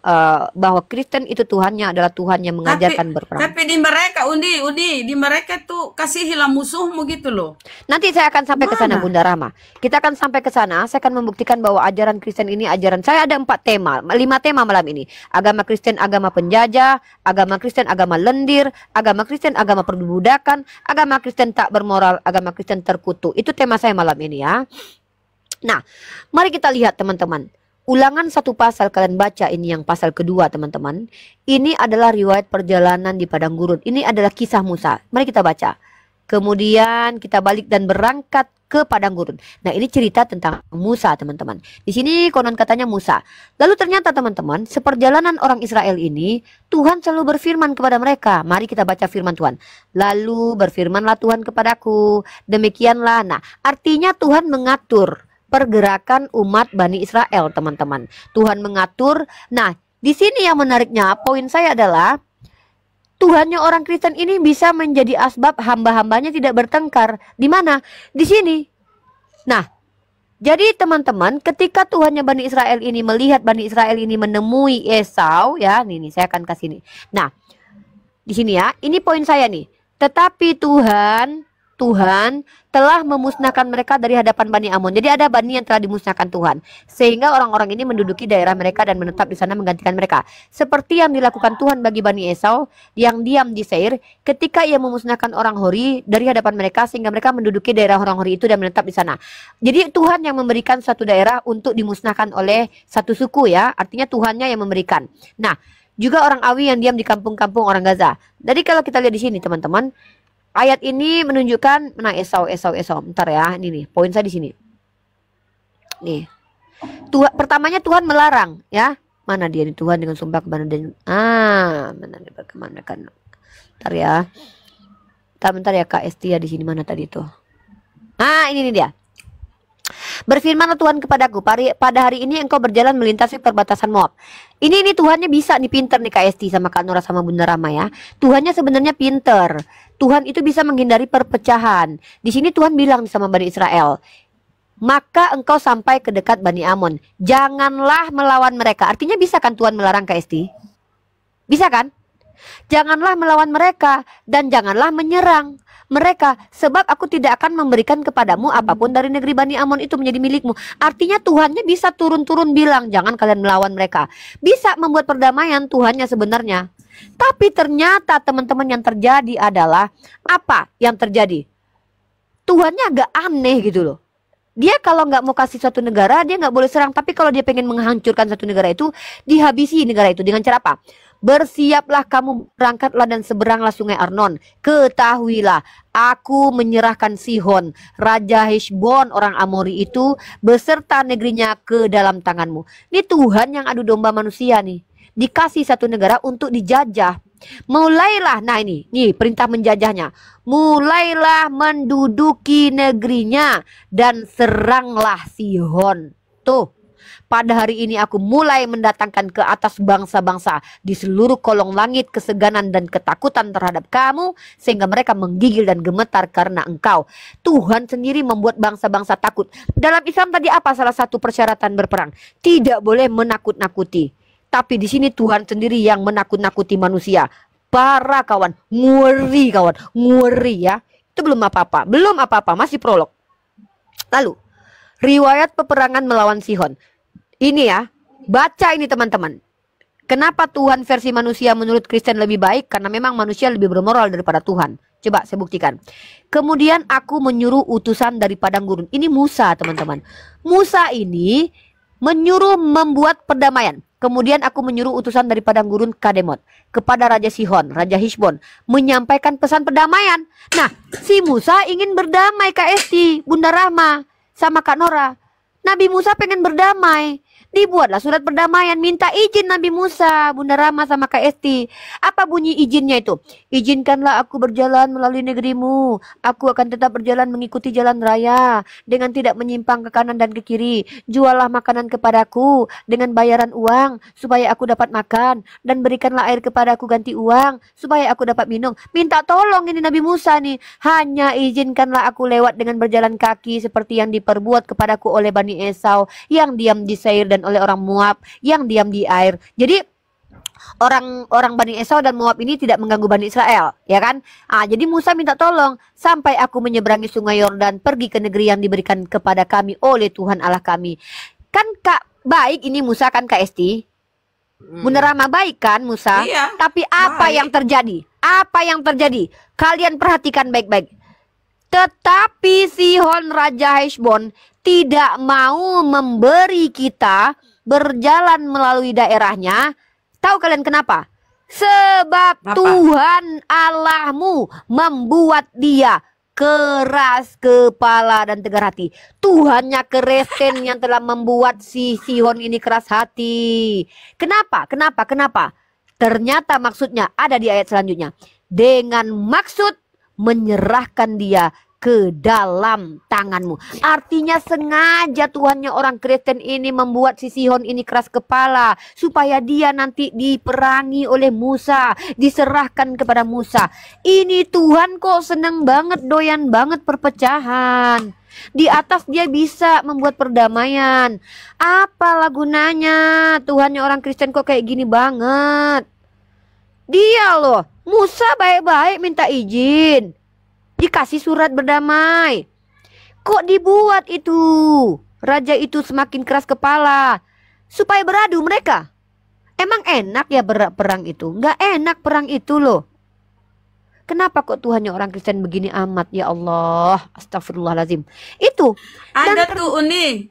bahwa Kristen itu Tuhannya adalah Tuhan yang mengajarkan berperang. Tapi di mereka, Undi, di mereka tuh kasihilah musuhmu gitu loh. Nanti saya akan sampai ke sana, Bunda Rama. Kita akan sampai ke sana. Saya akan membuktikan bahwa ajaran Kristen ini ajaran. Saya ada 5 tema malam ini. Agama Kristen, agama penjajah. Agama Kristen, agama lendir. Agama Kristen, agama perbudakan. Agama Kristen tak bermoral. Agama Kristen terkutuk. Itu tema saya malam ini ya. Nah, mari kita lihat teman-teman. Ulangan 1 pasal, kalian baca ini yang pasal kedua teman-teman. Ini adalah riwayat perjalanan di padang gurun. Ini adalah kisah Musa. Mari kita baca. Kemudian kita balik dan berangkat ke padang gurun. Nah, ini cerita tentang Musa teman-teman. Di sini konon katanya Musa. Lalu ternyata teman-teman, seperjalanan orang Israel ini, Tuhan selalu berfirman kepada mereka. Mari kita baca firman Tuhan. Lalu berfirmanlah Tuhan kepadaku. Demikianlah. Nah, artinya Tuhan mengatur pergerakan umat Bani Israel, teman-teman. Tuhan mengatur. Nah, di sini yang menariknya, poin saya adalah Tuhannya orang Kristen ini bisa menjadi asbab hamba-hambanya tidak bertengkar. Di mana? Di sini. Nah, jadi teman-teman, ketika Tuhannya Bani Israel ini melihat Bani Israel ini menemui Esau, ya, nih saya akan kasih nih. Nah, di sini ya, ini poin saya nih. Tetapi Tuhan telah memusnahkan mereka dari hadapan Bani Amon. Jadi ada Bani yang telah dimusnahkan Tuhan, sehingga orang-orang ini menduduki daerah mereka dan menetap di sana menggantikan mereka. Seperti yang dilakukan Tuhan bagi Bani Esau yang diam di Seir ketika ia memusnahkan orang Hori dari hadapan mereka, sehingga mereka menduduki daerah orang Hori itu dan menetap di sana. Jadi Tuhan yang memberikan satu daerah untuk dimusnahkan oleh satu suku ya. Artinya Tuhannya yang memberikan. Nah, juga orang Awi yang diam di kampung-kampung orang Gaza. Jadi kalau kita lihat di sini teman-teman, ayat ini menunjukkan Esau. Bentar ya, ini nih poin saya di sini. Nih, pertamanya Tuhan melarang, ya. Mana dia nih, Tuhan dengan sumpah kepada dan mana nih berkemanakan? Bentar ya, bentar ya Kak Estia di sini mana tadi tuh? Ini nih dia. Berfirmanlah Tuhan kepadaku, pada hari ini engkau berjalan melintasi perbatasan Moab. Ini Tuhannya bisa nih, pinter nih Kak Esti sama Kak Nora sama Bunda Rama ya. Tuhannya sebenarnya pinter. Tuhan itu bisa menghindari perpecahan. Di sini Tuhan bilang sama Bani Israel, maka engkau sampai ke dekat Bani Amon, janganlah melawan mereka. Artinya bisa kan Tuhan melarang Kak Esti? Bisa kan? Janganlah melawan mereka dan janganlah menyerang mereka, sebab aku tidak akan memberikan kepadamu apapun dari negeri Bani Amon itu menjadi milikmu. Artinya Tuhannya bisa turun-turun bilang jangan kalian melawan mereka. Bisa membuat perdamaian Tuhannya sebenarnya. Tapi ternyata teman-teman yang terjadi adalah apa yang terjadi? Tuhannya agak aneh gitu loh. Dia kalau nggak mau kasih suatu negara, dia nggak boleh serang. Tapi kalau dia pengen menghancurkan satu negara itu, dihabisi negara itu. Dengan cara apa? Bersiaplah kamu, berangkatlah dan seberanglah sungai Arnon. Ketahuilah, aku menyerahkan Sihon, Raja Heshbon orang Amori itu, beserta negerinya ke dalam tanganmu. Ini Tuhan yang adu domba manusia nih. Dikasih satu negara untuk dijajah. Mulailah, nah ini perintah menjajahnya. Mulailah menduduki negerinya dan seranglah Sihon. Tuh, pada hari ini aku mulai mendatangkan ke atas bangsa-bangsa di seluruh kolong langit keseganan dan ketakutan terhadap kamu, sehingga mereka menggigil dan gemetar karena engkau. Tuhan sendiri membuat bangsa-bangsa takut. Dalam Islam tadi apa salah satu persyaratan berperang? Tidak boleh menakut-nakuti. Tapi di sini Tuhan sendiri yang menakut-nakuti manusia. Parah kawan, ngeri kawan, ngeri ya. Itu belum apa-apa, masih prolog. Lalu, riwayat peperangan melawan Sihon. Ini ya, baca ini teman-teman. Kenapa Tuhan versi manusia menurut Kristen lebih baik? Karena memang manusia lebih bermoral daripada Tuhan. Coba saya buktikan. Kemudian aku menyuruh utusan dari padang gurun. Ini Musa teman-teman. Musa ini menyuruh membuat perdamaian. Kemudian aku menyuruh utusan dari padang gurun Kademot kepada Raja Sihon, Raja Heshbon, menyampaikan pesan perdamaian. Nah, si Musa ingin berdamai Kak Esti, Bunda Rahma, sama Kak Nora. Nabi Musa pengen berdamai. Dibuatlah surat perdamaian, minta izin Nabi Musa, Bunda Rama sama Kak Esti. Apa bunyi izinnya itu? Izinkanlah aku berjalan melalui negerimu. Aku akan tetap berjalan mengikuti jalan raya dengan tidak menyimpang ke kanan dan ke kiri. Juallah makanan kepadaku dengan bayaran uang supaya aku dapat makan, dan berikanlah air kepadaku ganti uang supaya aku dapat minum. Minta tolong ini Nabi Musa nih. Hanya izinkanlah aku lewat dengan berjalan kaki seperti yang diperbuat kepadaku oleh Bani Esau yang diam di Seir, dan oleh orang Moab yang diam di air. Jadi orang Bani Esau dan Moab ini tidak mengganggu Bani Israel, ya kan? Jadi Musa minta tolong sampai aku menyeberangi sungai Yordan, pergi ke negeri yang diberikan kepada kami oleh Tuhan Allah kami. Kan Kak baik ini Musa kan Kak Esti? Bunda Rama baik kan Musa? Iya, tapi apa baik. yang terjadi? Apa yang terjadi? Kalian perhatikan baik-baik. Tetapi Sihon Raja Heshbon tidak mau memberi kita berjalan melalui daerahnya. Tahu kalian kenapa? Sebab Kenapa? Tuhan Allahmu membuat dia keras kepala dan tegar hati. Tuhannya Kristen yang telah membuat si Sihon ini keras hati. Kenapa? Ternyata maksudnya ada di ayat selanjutnya. Dengan maksud menyerahkan dia ke dalam tanganmu. Artinya sengaja Tuhannya orang Kristen ini membuat si Sihon ini keras kepala supaya dia nanti diperangi oleh Musa, diserahkan kepada Musa. Ini Tuhan kok seneng banget, doyan banget perpecahan. Di atas dia bisa membuat perdamaian. Apalah gunanya Tuhannya orang Kristen kok kayak gini banget? Dia loh, Musa baik-baik minta izin, dikasih surat berdamai. Kok dibuat itu? Raja itu semakin keras kepala supaya beradu mereka. Emang enak ya perang itu? Nggak enak perang itu loh. Kenapa kok Tuhannya orang Kristen begini amat? Ya Allah, astagfirullahaladzim. Itu Ada tuh Uni,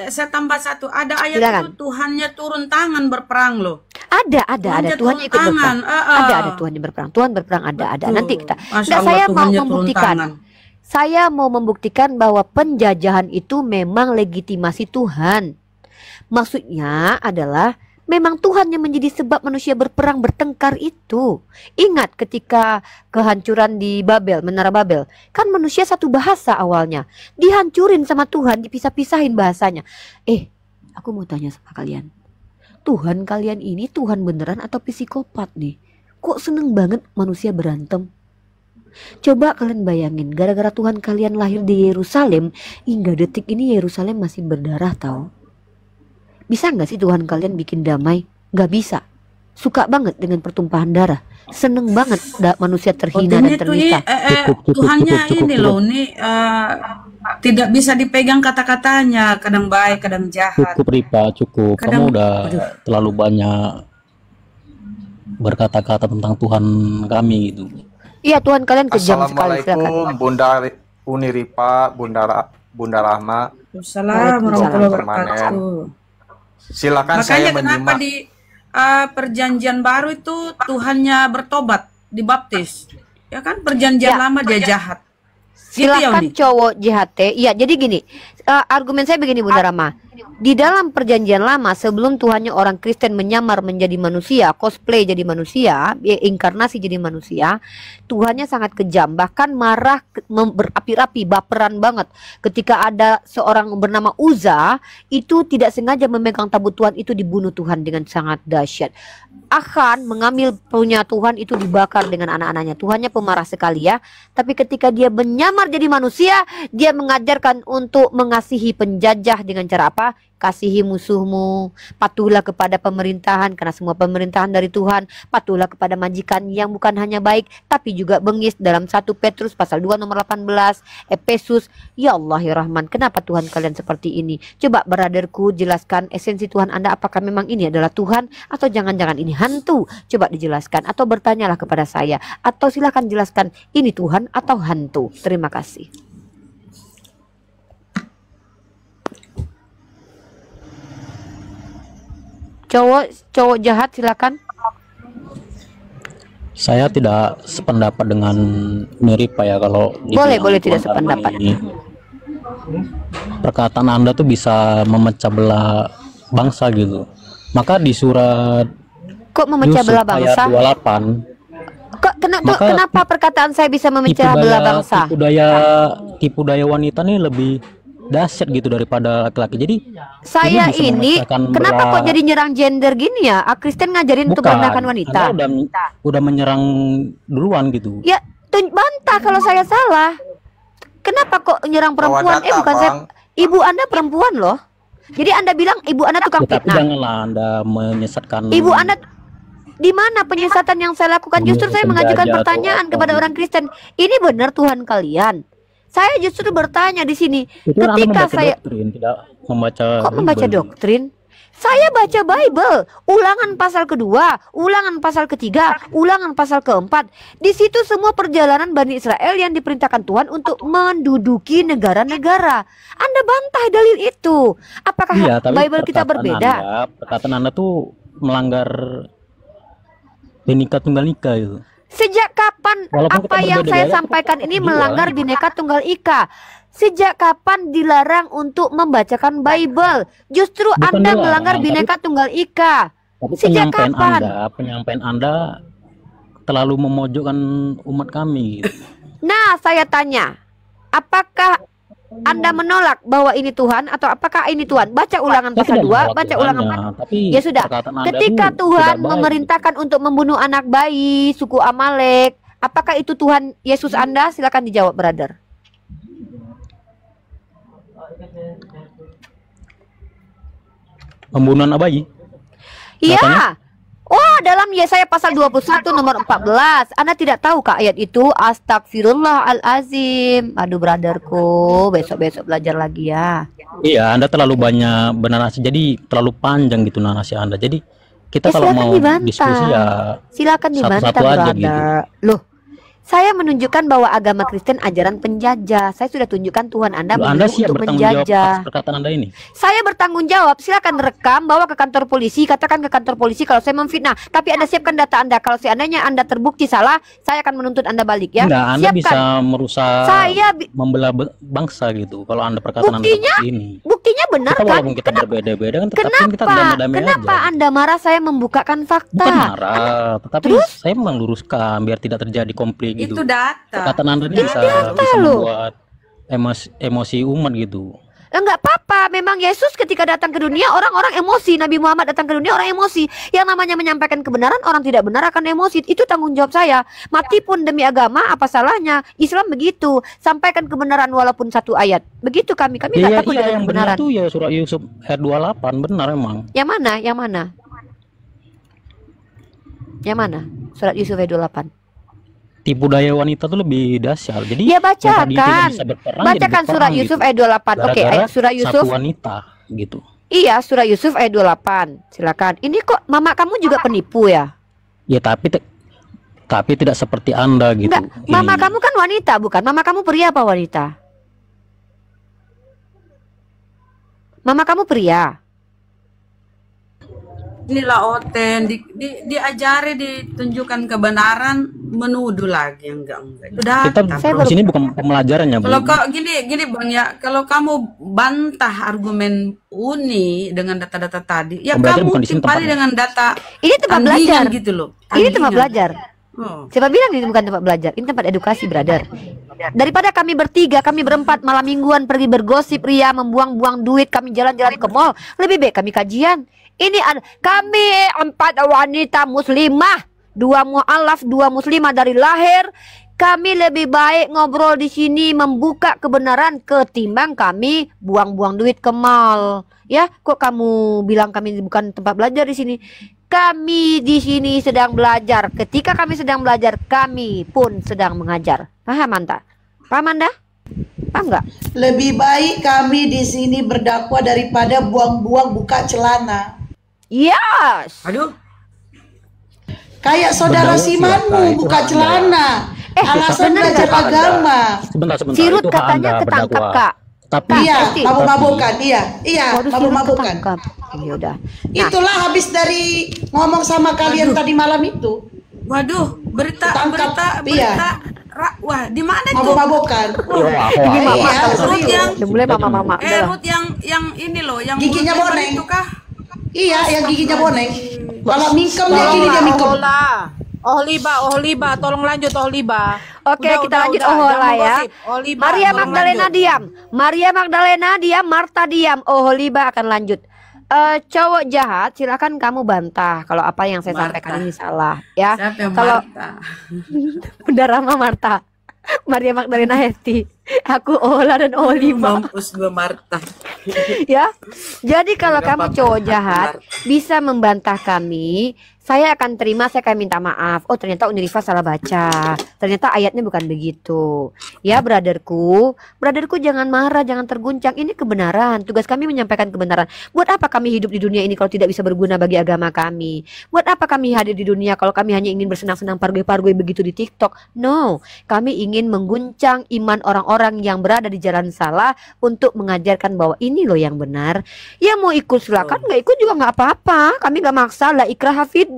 saya tambah satu. Ada ayat Silakan. itu Tuhannya turun tangan berperang loh. ada Tuhannya Tuhannya ikut turun berperang. tangan, Ada Tuhannya berperang. Tuhan berperang ada. Betul. Nanti kita. Masya Nggak, Allah, saya mau Tuhannya turun membuktikan. tangan. Saya mau membuktikan bahwa penjajahan itu memang legitimasi Tuhan. Maksudnya adalah memang Tuhan yang menjadi sebab manusia berperang bertengkar itu. Ingat ketika kehancuran di Babel, Menara Babel, kan manusia satu bahasa awalnya, dihancurin sama Tuhan, dipisah-pisahin bahasanya. Aku mau tanya sama kalian, Tuhan kalian ini Tuhan beneran atau psikopat nih? Kok seneng banget manusia berantem? Coba kalian bayangin, gara-gara Tuhan kalian lahir di Yerusalem, hingga detik ini Yerusalem masih berdarah tahu. Bisa nggak sih Tuhan kalian bikin damai? Nggak bisa. Suka banget dengan pertumpahan darah. Seneng banget manusia terhina dan ternikah. Tuhannya ini loh, ini tidak bisa dipegang kata-katanya, kadang baik, kadang jahat. Cukup Ripa, cukup. Kadang- Kamu udah terlalu banyak berkata-kata tentang Tuhan kami gitu. Iya, Tuhan kalian kejam sekali. Silakan. Assalamualaikum Bunda Uni Ripa, Bunda Rahma. Assalamualaikum warahmatullahi wabarakatuh. Silakan Makanya saya kenapa menyimak. di perjanjian baru itu Tuhannya bertobat, dibaptis. Ya kan perjanjian Ya. lama dia jahat. Gitu ya, Silakan Uni? cowok JHT. Iya, jadi gini, argumen saya begini Bunda Rama. Di dalam perjanjian lama, sebelum Tuhannya orang Kristen menyamar menjadi manusia, cosplay jadi manusia, inkarnasi jadi manusia, Tuhannya sangat kejam, bahkan marah, berapi-api, baperan banget. Ketika ada seorang bernama Uza, itu tidak sengaja memegang tabut Tuhan, itu dibunuh Tuhan dengan sangat dahsyat. Akan mengambil punya Tuhan itu dibakar dengan anak-anaknya. Tuhannya pemarah sekali ya. Tapi ketika dia menyamar jadi manusia, dia mengajarkan untuk mengasihi penjajah dengan cara apa? Kasihi musuhmu, patuhlah kepada pemerintahan karena semua pemerintahan dari Tuhan, patuhlah kepada majikan yang bukan hanya baik tapi juga bengis dalam 1 Petrus pasal 2 nomor 18, Efesus. Ya Allah ya Rahman, kenapa Tuhan kalian seperti ini? Coba brotherku jelaskan esensi Tuhan Anda, apakah memang ini adalah Tuhan atau jangan-jangan ini hantu? Coba dijelaskan atau bertanyalah kepada saya atau silahkan jelaskan ini Tuhan atau hantu. Terima kasih. Cowok jahat silakan. Saya tidak sependapat dengan mirip Pak ya kalau Boleh tidak sependapat. Perkataan Anda tuh bisa memecah belah bangsa gitu. Maka di surat Kok memecah belah bangsa? Ayat 28. Kenapa perkataan saya bisa memecah belah bangsa? Tipu daya wanita nih lebih dahsyat gitu daripada laki-laki. Jadi saya ini kenapa kok jadi nyerang gender gini ya? Kristen ngajarin untuk merendahkan wanita. Anda udah menyerang duluan gitu. Ya, bantah kalau saya salah. Kenapa kok nyerang perempuan? Bukan saya. Ibu Anda perempuan loh. Jadi Anda bilang ibu Anda tukang Tapi fitnah. janganlah Anda menyesatkan. Ibu Anda di mana penyesatan yang saya lakukan? Justru saya mengajukan pertanyaan kepada orang Kristen. Ini benar Tuhan kalian? Saya justru bertanya di sini. Ketika saya tidak membaca. Kok membaca doktrin? Saya baca Bible, Ulangan pasal kedua, Ulangan pasal ketiga, Ulangan pasal keempat. Di situ semua perjalanan Bani Israel yang diperintahkan Tuhan untuk menduduki negara-negara. Anda bantah dalil itu. Apakah Bible kita berbeda? Perkataan Anda tuh melanggar Bhinneka Tunggal Ika itu. Sejak kapan apa yang saya sampaikan ini melanggar Bhinneka Tunggal Ika? Sejak kapan dilarang untuk membacakan Bible? Justru Anda melanggar Bhinneka Tunggal Ika. Sejak kapan? Penyampaian Anda terlalu memojokkan umat kami. Nah, saya tanya, apakah Anda menolak bahwa ini Tuhan atau apakah ini Tuhan? Baca Ulangan pasal 2, baca Ulangan pasal. Ya sudah. Ketika Tuhan memerintahkan untuk membunuh anak bayi suku Amalek, apakah itu Tuhan Yesus Anda? Silakan dijawab, brother. Pembunuhan anak bayi? Iya. Oh, dalam Yesaya pasal 21 nomor 14. Anda tidak tahu kak ayat itu? Astagfirullahalazim. Aduh brotherku, besok-besok belajar lagi ya. Iya, Anda terlalu banyak bernarasi. Jadi terlalu panjang gitu narasi Anda. Jadi kita kalau mau diskusi ya silakan dibantah, brother. Gitu. Loh, saya menunjukkan bahwa agama Kristen ajaran penjajah. Saya sudah tunjukkan Tuhan Anda untuk menjajah. Perkataan Anda ini. Saya bertanggung jawab. Silakan rekam, bawa ke kantor polisi. Katakan ke kantor polisi kalau saya memfitnah. Tapi Anda siapkan data Anda. Kalau seandainya Anda terbukti salah, saya akan menuntut Anda balik ya. Enggak, Anda bisa merusak, membelah bangsa gitu. Kalau Anda perkataan Anda seperti ini. Buktinya benar kita, kan? Walaupun kita berbeda-beda kan, tetap kita damai-damai aja. Kenapa Anda marah saya membukakan fakta? Bukan marah, tetapi saya meluruskan biar tidak terjadi konflik. Gitu. Itu data. Perkataan Anda ini bisa membuat emosi umat gitu. Enggak apa-apa, memang Yesus ketika datang ke dunia orang-orang emosi. Nabi Muhammad datang ke dunia orang emosi. Yang namanya menyampaikan kebenaran, orang tidak benar akan emosi. Itu tanggung jawab saya. Mati pun demi agama, apa salahnya? Islam begitu, sampaikan kebenaran walaupun satu ayat. Begitu kami nggak takut dengan kebenaran. Itu ya surat Yusuf ayat 28 benar emang. Yang mana? Yang mana? Yang mana? Surat Yusuf ayat 28. Tipu daya wanita tuh lebih dahsyat. Jadi ya bacakan surat Yusuf ayat 28. Oke, surat Yusuf wanita gitu. Iya, surat Yusuf ayat 28. Silakan. Ini kok mama kamu juga penipu ya? Ya tapi tidak seperti Anda gitu. Enggak, mama kamu kan wanita bukan? Mama kamu pria apa wanita? Mama kamu pria. Inilah Oten diajari, ditunjukkan kebenaran, menuduh lagi enggak. Kita di sini bukan pembelajarannya, Bu. Kalau kok gini Bang ya, kalau kamu bantah argumen Uni dengan data-data tadi, ya kamu timpali dengan data. Ini tempat belajar gitu loh. Ini tempat belajar. Siapa bilang ini bukan tempat belajar? Ini tempat edukasi, brother. Daripada kami bertiga, kami berempat malam mingguan pergi bergosip ria, membuang-buang duit, kami jalan-jalan ke mall, lebih baik kami kajian. Ini kami 4 wanita muslimah, 2 mu'alaf, 2 muslimah dari lahir. Kami lebih baik ngobrol di sini membuka kebenaran ketimbang kami buang-buang duit ke mall. Ya, kok kamu bilang kami bukan tempat belajar di sini? Kami di sini sedang belajar. Ketika kami sedang belajar, kami pun sedang mengajar. Paham Anda? Paham Anda? Paham nggak? Lebih baik kami di sini berdakwah daripada buang-buang buka celana. Yes. Aduh. Kayak saudara Berdakwah Simanmu silakan, itu buka hak celana. Alasan benar belajar nggak? agama. Sebentar, Sirut itu hak katanya Anda ketangkap berdakwah. Kak. Tapi Iya, pasti. mabuk-mabukan. Iya, Waduh, Sirut mabuk-mabukan. ketangkap. Ya udah. Nah, Itulah habis dari ngomong sama kalian tadi malam itu. Waduh, berita Ketangkap, wah, di mana itu? Mabuk-mabukan. ini mama Iya, tahu Ruth serius. yang udah mulai mama. Udah lah. Ruth yang ini loh, yang Giginya mulut lebar boneng. itu kah? Iya, yang giginya boneng. Kalau mingkemnya gini dia mingkem. Oh liba, tolong lanjut oh liba. Oke, kita lanjut Ohola ya. Maria Magdalena diam. Maria Magdalena diam, Marta diam. Oholiba akan lanjut. Cowok jahat, silakan kamu bantah kalau apa yang saya sampaikan ini salah ya. Siapa yang Kalau Marta? Bunda Rama Marta, Maria Magdalena Hesti, aku Ohola dan Oholiba. Mampus gue Marta. Ya. Jadi kalau Nggak kamu apa-apa, cowok aku jahat Marta. bisa membantah kami, saya akan terima, saya akan minta maaf. Oh, ternyata Unirifa salah baca. Ternyata ayatnya bukan begitu. Ya, braderku jangan marah, jangan terguncang. Ini kebenaran. Tugas kami menyampaikan kebenaran. Buat apa kami hidup di dunia ini kalau tidak bisa berguna bagi agama kami? Buat apa kami hadir di dunia kalau kami hanya ingin bersenang-senang pargoy-pargoy begitu di TikTok? No, kami ingin mengguncang iman orang-orang yang berada di jalan salah untuk mengajarkan bahwa ini loh yang benar. Ya mau ikut silakan, nggak ikut juga nggak apa-apa. Kami nggak maksa, la ikrah hafidin.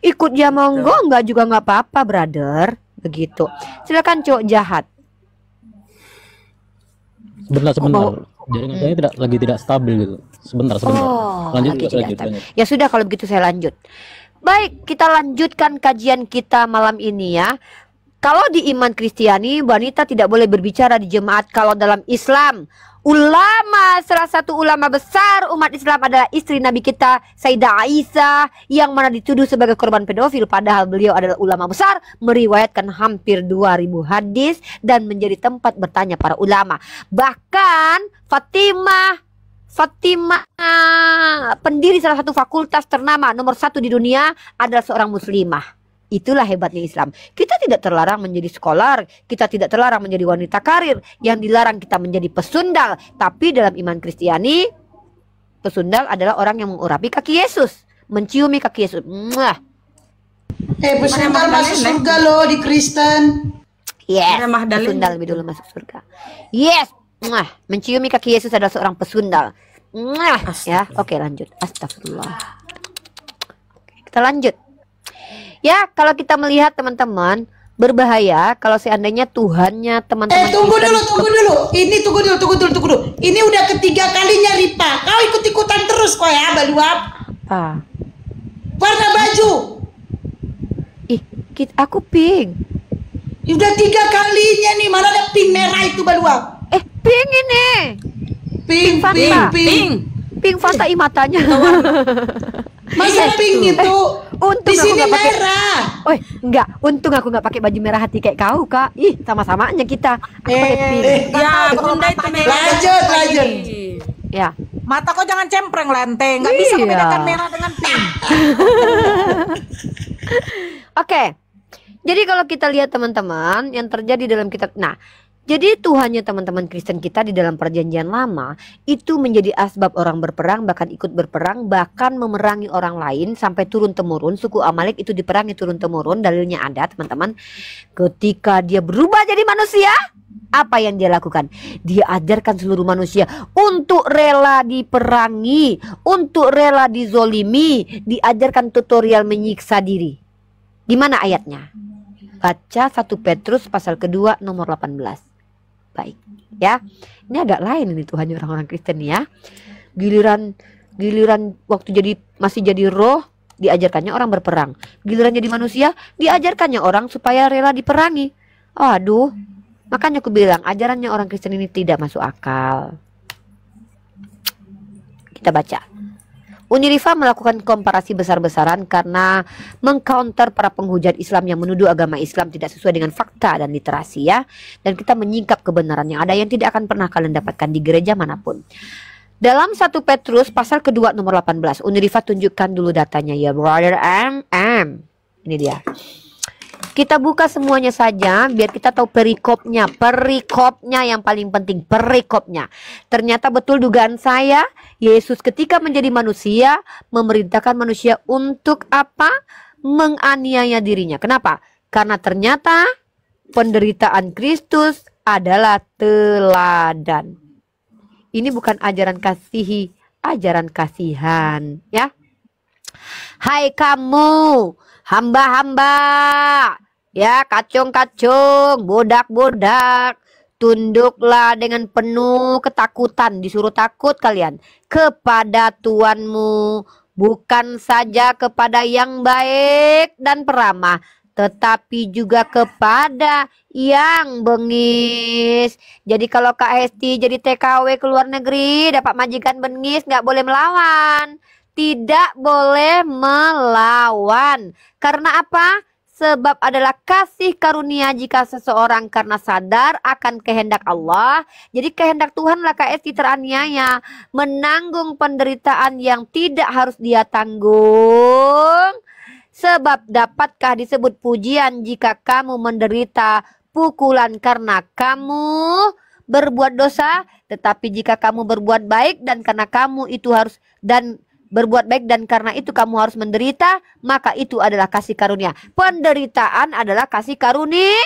Ikut ya monggo, nggak juga nggak apa-apa, brother. Begitu. Silakan cowok jahat. sebentar. Jaringan saya tidak stabil gitu. Sebentar. Oh, Lanjut. lagi tidak stabil. Ya sudah kalau begitu saya lanjut. Baik, kita lanjutkan kajian kita malam ini ya. Kalau di iman Kristiani, wanita tidak boleh berbicara di jemaat. Kalau dalam Islam, salah satu ulama besar umat Islam adalah istri Nabi kita Sayyidah Aisyah, yang mana dituduh sebagai korban pedofil, padahal beliau adalah ulama besar, meriwayatkan hampir 2000 hadis dan menjadi tempat bertanya para ulama. Bahkan Fatimah, pendiri salah satu fakultas ternama nomor 1 di dunia, adalah seorang muslimah. Itulah hebatnya Islam. Kita tidak terlarang menjadi scholar, kita tidak terlarang menjadi wanita karir. Yang dilarang kita menjadi pesundal. Tapi dalam iman Kristiani, pesundal adalah orang yang mengurapi kaki Yesus, menciumi kaki Yesus. Mwah. Pesundal masuk surga loh di Kristen. Yes, Maria Magdalena. pesundal lebih dulu masuk surga. Yes, mwah. Menciumi kaki Yesus adalah seorang pesundal. Mwah. Ya, oke lanjut. Astagfirullah. Oke, kita lanjut. Ya, kalau kita melihat teman-teman, berbahaya kalau seandainya Tuhannya teman-teman. Tunggu dulu. Tunggu dulu. Ini udah ketiga kalinya Ripa. Kau ikut-ikutan terus kok ya, Baluap. Apa? Warna baju. Ih, aku pink. Udah 3 kalinya nih, mana ada pink merah itu Baluap. Pink ini. Pink. Pink Fanta matanya. Masa pink itu? Untung Di aku sini nggak pakai- merah. Enggak. Untung aku nggak pakai baju merah hati kayak kau, Kak. Ih, sama-samanya kita. Aku pakai pink. Ya, Bunda itu merah. Lanjut. Ya. Mata kau jangan cempreng lente, nggak bisa Iya. membedakan merah dengan pink. Oke. Jadi kalau kita lihat teman-teman yang terjadi dalam kitab. Nah, jadi Tuhannya teman-teman Kristen kita di dalam perjanjian lama itu menjadi asbab orang berperang, bahkan ikut berperang, bahkan memerangi orang lain sampai turun-temurun. Suku Amalek itu diperangi turun-temurun, dalilnya ada teman-teman. Ketika dia berubah jadi manusia, apa yang dia lakukan? Dia ajarkan seluruh manusia untuk rela diperangi, untuk rela dizolimi, diajarkan tutorial menyiksa diri. Di mana ayatnya? Baca 1 Petrus pasal kedua nomor 18. Baik, ya. Ini agak lain ini Tuhannya orang-orang Kristen ya. Giliran waktu masih jadi roh, diajarkannya orang berperang. Giliran jadi manusia, diajarkannya orang supaya rela diperangi. Aduh, makanya aku bilang ajarannya orang Kristen ini tidak masuk akal. Kita baca. Unirifa melakukan komparasi besar-besaran karena mengcounter para penghujat Islam yang menuduh agama Islam tidak sesuai dengan fakta dan literasi ya. Dan kita menyingkap kebenaran yang ada yang tidak akan pernah kalian dapatkan di gereja manapun. Dalam 1 Petrus pasal kedua nomor 18, Unirifa tunjukkan dulu datanya ya, brother Ini dia. Kita buka semuanya saja biar kita tahu perikopnya. Perikopnya yang paling penting, perikopnya. Ternyata betul dugaan saya, Yesus ketika menjadi manusia memerintahkan manusia untuk apa? Menganiaya dirinya. Kenapa? Karena ternyata penderitaan Kristus adalah teladan. Ini bukan ajaran kasihi, ajaran kasihan, ya. Hai kamu, hamba-hamba, ya, kacung-kacung, bodak-bodak, tunduklah dengan penuh ketakutan, disuruh takut kalian kepada Tuanmu, bukan saja kepada yang baik dan peramah, tetapi juga kepada yang bengis. Jadi kalau Kak Hesti jadi TKW ke luar negeri, dapat majikan bengis, nggak boleh melawan. Tidak boleh melawan. Karena apa? Sebab adalah kasih karunia jika seseorang karena sadar akan kehendak Allah. Jadi kehendak Tuhanlah Kak Esti teraniaya, menanggung penderitaan yang tidak harus dia tanggung. Sebab dapatkah disebut pujian jika kamu menderita pukulan karena kamu berbuat dosa? Tetapi jika kamu berbuat baik dan karena kamu itu harus berbuat baik dan karena itu kamu harus menderita, maka itu adalah kasih karunia. Penderitaan adalah kasih karunia.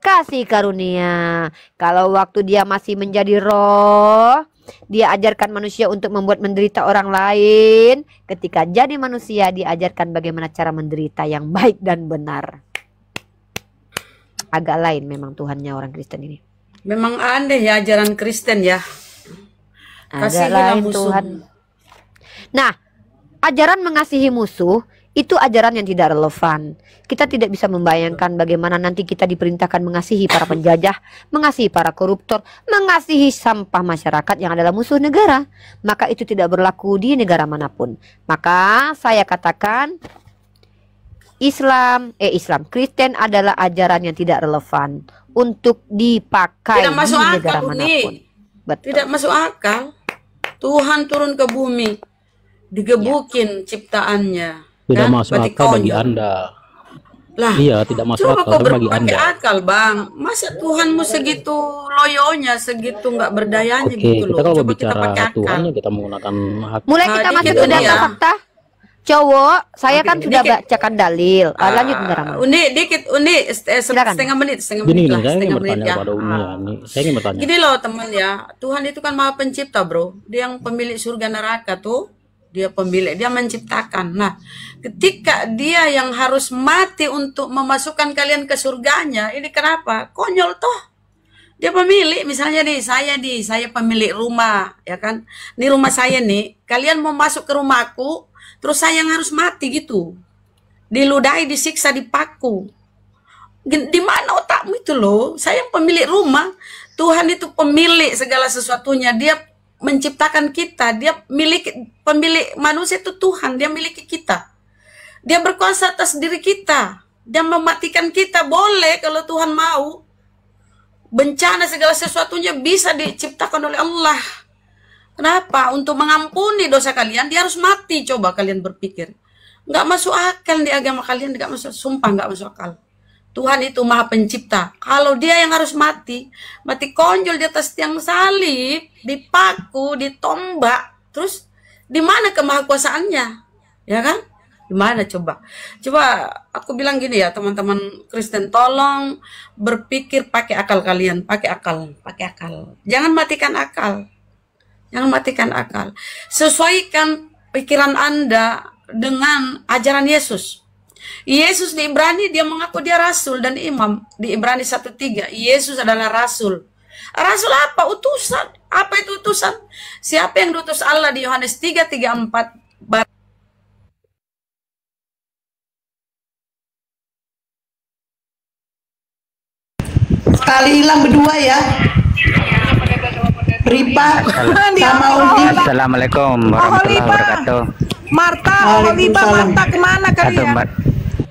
Kasih karunia. Kalau waktu dia masih menjadi roh, dia ajarkan manusia untuk membuat menderita orang lain. Ketika jadi manusia, diajarkan bagaimana cara menderita yang baik dan benar. Agak lain memang Tuhannya orang Kristen ini. Memang aneh ya ajaran Kristen ya. Agak lain Tuhan. Nah, ajaran mengasihi musuh itu ajaran yang tidak relevan. Kita tidak bisa membayangkan bagaimana nanti kita diperintahkan mengasihi para penjajah, mengasihi para koruptor, mengasihi sampah masyarakat yang adalah musuh negara. Maka itu tidak berlaku di negara manapun. Maka saya katakan Kristen adalah ajaran yang tidak relevan untuk dipakai di negara manapun. Betul. Tidak masuk akal. Tuhan turun ke bumi, digebukin ciptaannya. Tidak kan? masuk akal bagi Anda. Lah, iya, tidak masuk akal bagi Anda. Akal, Bang. Masa Tuhanmu segitu loyonya, segitu nggak berdayanya gitu loh. Kita kalau coba bicara Tuhan, kita menggunakan hak. Mulai kita masuk ke data fakta. Cowok, saya kan sudah bacakan dalil. Lanjut bentar, Rama. Setengah menit Gini, lah. saya ingin bertanya pada Uni ya. Saya ingin bertanya. Gini loh teman ya, Tuhan itu kan Maha Pencipta, bro. Dia yang pemilik surga neraka tuh. Dia pemilik, dia menciptakan. Nah, ketika dia yang harus mati untuk memasukkan kalian ke surganya, ini kenapa? Konyol toh. Dia pemilik, misalnya nih, saya pemilik rumah, ya kan? Ini rumah saya nih, kalian mau masuk ke rumahku, terus saya yang harus mati gitu. Diludahi, disiksa, dipaku. Di mana otakmu itu loh? Saya yang pemilik rumah. Tuhan itu pemilik segala sesuatunya. Dia menciptakan kita, dia pemilik manusia itu Tuhan, dia miliki kita. Dia berkuasa atas diri kita. Dia mematikan kita boleh kalau Tuhan mau. Bencana segala sesuatunya bisa diciptakan oleh Allah. Kenapa? Untuk mengampuni dosa kalian, dia harus mati. Coba kalian berpikir. Nggak masuk akal di agama kalian, nggak masuk, sumpah nggak masuk akal. Tuhan itu Maha Pencipta. Kalau dia yang harus mati konjol di atas tiang salib, dipaku, ditombak, terus di mana kemahakuasaannya? Ya kan? Di mana coba? Coba aku bilang gini ya, teman-teman Kristen, tolong berpikir pakai akal kalian, pakai akal. Jangan matikan akal. Jangan matikan akal. Sesuaikan pikiran Anda dengan ajaran Yesus. Yesus di Ibrani dia mengaku dia rasul dan imam. Di Ibrani 1:3 Yesus adalah rasul. Rasul apa? Utusan. Apa itu utusan? Siapa yang diutus Allah di Yohanes 3:34? Sekali hilang berdua ya. Holipa sama Udi. Assalamualaikum warahmatullahi wabarakatuh. Marta, Holipa, Marta kemana kalian?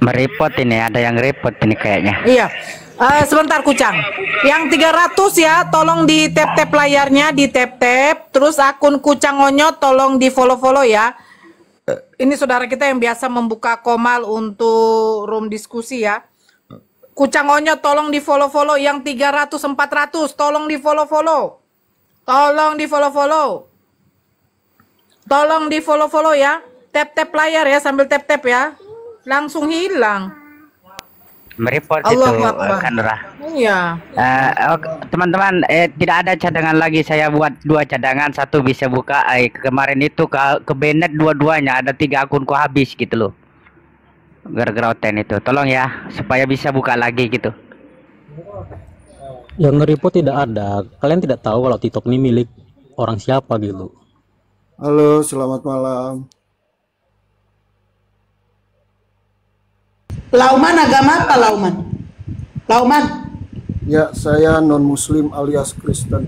Merepot ini, ada yang repot ini kayaknya. Iya. Sebentar Kucang. Yang 300 ya, tolong di tap-tap layarnya, di tap-tap. Terus akun Kucang Onyo tolong di follow-follow ya. Ini saudara kita yang biasa membuka komal untuk room diskusi ya. Kucang Onyo tolong di follow-follow. Yang 300-400 tolong di follow-follow. Tolong di follow-follow. Tolong di follow-follow ya. Tap-tap layar ya, sambil tap-tap ya. Langsung hilang. Merepot Allah itu Akbar. Kandra. Iya. Teman-teman, tidak ada cadangan lagi. Saya buat 2 cadangan, 1 bisa buka. Kemarin itu ke Bennett dua-duanya ada 3 akunku habis gitu loh. Gara-gara oten itu. Tolong ya supaya bisa buka lagi gitu. Yang nge-report tidak ada. Kalian tidak tahu kalau TikTok ini milik orang siapa gitu. Halo, selamat malam. Lauman agama apa Lauman? Lauman? Ya, saya non-muslim alias Kristen.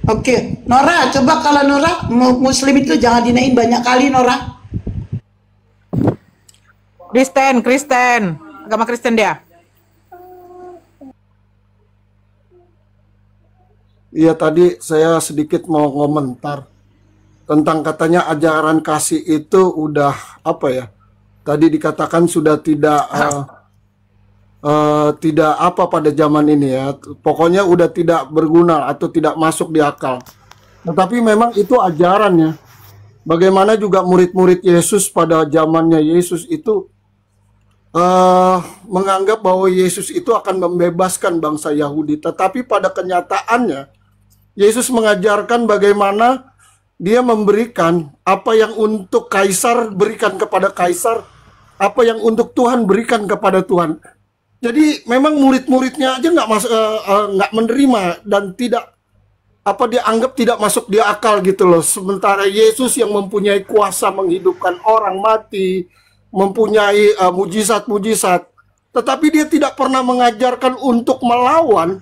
Oke, Nora, coba kalau Nora muslim itu jangan dinain banyak kali Nora. Kristen, agama Kristen dia. Iya, tadi saya sedikit mau komentar tentang katanya ajaran kasih itu udah apa ya? Tadi dikatakan sudah tidak tidak apa pada zaman ini ya. Pokoknya udah tidak berguna atau tidak masuk di akal. Tetapi memang itu ajarannya. Bagaimana juga murid-murid Yesus pada zamannya Yesus itu menganggap bahwa Yesus itu akan membebaskan bangsa Yahudi. Tetapi pada kenyataannya Yesus mengajarkan bagaimana dia memberikan apa yang untuk Kaisar berikan kepada Kaisar, apa yang untuk Tuhan berikan kepada Tuhan. Jadi memang murid-muridnya aja nggak menerima dan tidak dia anggap tidak masuk di akal gitu loh. Sementara Yesus yang mempunyai kuasa menghidupkan orang mati, mempunyai mujizat-mujizat, tetapi dia tidak pernah mengajarkan untuk melawan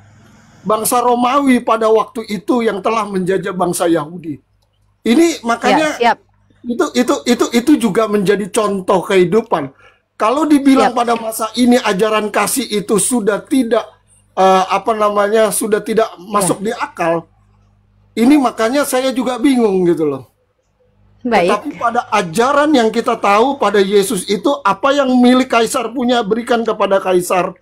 bangsa Romawi pada waktu itu yang telah menjajah bangsa Yahudi. Ini makanya Ya, siap. itu juga menjadi contoh kehidupan. Kalau dibilang pada masa ini ajaran kasih itu sudah tidak sudah tidak masuk di akal. Ini makanya saya juga bingung gitu loh. Baik. Tetapi pada ajaran yang kita tahu pada Yesus itu apa yang milik Kaisar punya berikan kepada Kaisar,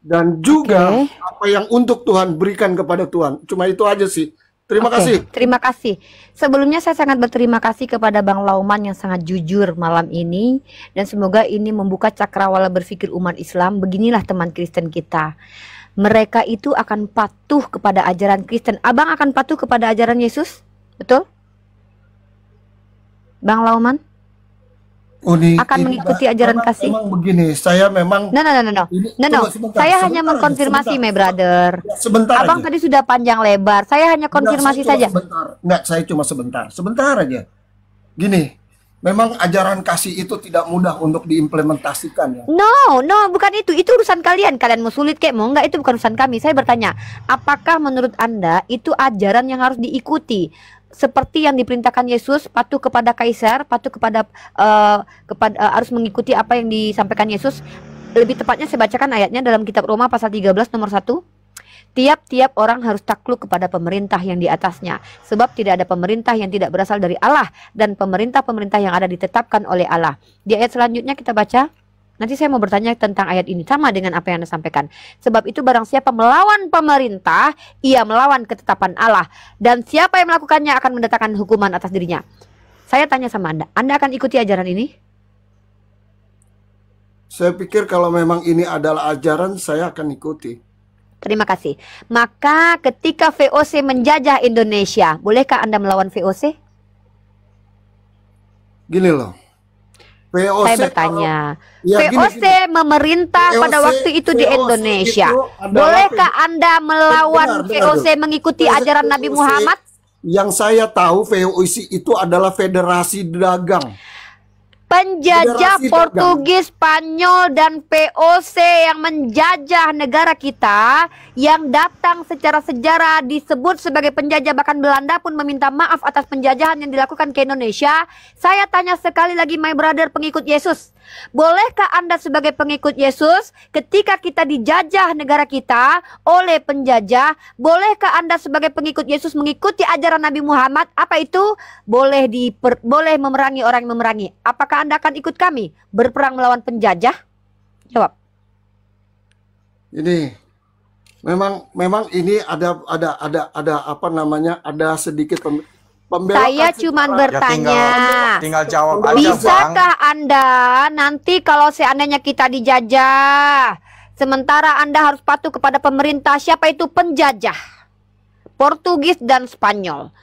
dan juga apa yang untuk Tuhan berikan kepada Tuhan. Cuma itu aja sih. Terima kasih. Terima kasih. Sebelumnya saya sangat berterima kasih kepada Bang Lauman yang sangat jujur malam ini, dan semoga ini membuka cakrawala berpikir umat Islam. Beginilah teman Kristen kita. Mereka itu akan patuh kepada ajaran Kristen. Abang akan patuh kepada ajaran Yesus? Betul? Bang Lauman? Akan mengikuti ajaran kasih. Memang begini, saya memang No. Saya hanya mengkonfirmasi, my brother. Sebentar Abang aja. tadi sudah panjang lebar. Saya hanya konfirmasi saja. Saya cuma sebentar aja. Gini, memang ajaran kasih itu tidak mudah untuk diimplementasikan ya. No, bukan itu. Itu urusan kalian. Kalian mau sulit kayak mau enggak, itu bukan urusan kami. Saya bertanya, apakah menurut Anda itu ajaran yang harus diikuti? Seperti yang diperintahkan Yesus, patuh kepada Kaisar, patuh kepada harus mengikuti apa yang disampaikan Yesus. Lebih tepatnya saya bacakan ayatnya dalam kitab Roma pasal 13 nomor 1. Tiap-tiap orang harus takluk kepada pemerintah yang di atasnya, sebab tidak ada pemerintah yang tidak berasal dari Allah, dan pemerintah-pemerintah yang ada ditetapkan oleh Allah. Di ayat selanjutnya kita baca. Nanti saya mau bertanya tentang ayat ini, sama dengan apa yang Anda sampaikan. Sebab itu barang siapa melawan pemerintah, ia melawan ketetapan Allah. Dan siapa yang melakukannya akan mendatangkan hukuman atas dirinya. Saya tanya sama Anda akan ikuti ajaran ini? Saya pikir kalau memang ini adalah ajaran, saya akan ikuti. Terima kasih. Maka ketika VOC menjajah Indonesia, bolehkah Anda melawan VOC? Gini loh. VOC, saya bertanya, ya, VOC memerintah VOC, pada waktu itu di VOC Indonesia. itu adalah Bolehkah Anda melawan Benar. VOC mengikuti ajaran Nabi Muhammad? Yang saya tahu VOC itu adalah Federasi Dagang. Penjajah Federasi Portugis, Spanyol, dan VOC yang menjajah negara kita, yang datang secara sejarah disebut sebagai penjajah, bahkan Belanda pun meminta maaf atas penjajahan yang dilakukan ke Indonesia. Saya tanya sekali lagi, my brother pengikut Yesus, bolehkah Anda sebagai pengikut Yesus ketika kita dijajah negara kita oleh penjajah, bolehkah Anda sebagai pengikut Yesus mengikuti ajaran Nabi Muhammad? Apa itu? Boleh memerangi orang yang memerangi. Apakah Anda akan ikut kami berperang melawan penjajah? Jawab. Ini memang ini ada apa namanya? Ada sedikit pembelaan. Saya cuma bertanya. Tinggal jawab aja, Bang. Bisakah Anda nanti kalau seandainya kita dijajah, sementara Anda harus patuh kepada pemerintah, siapa itu penjajah? Portugis dan Spanyol,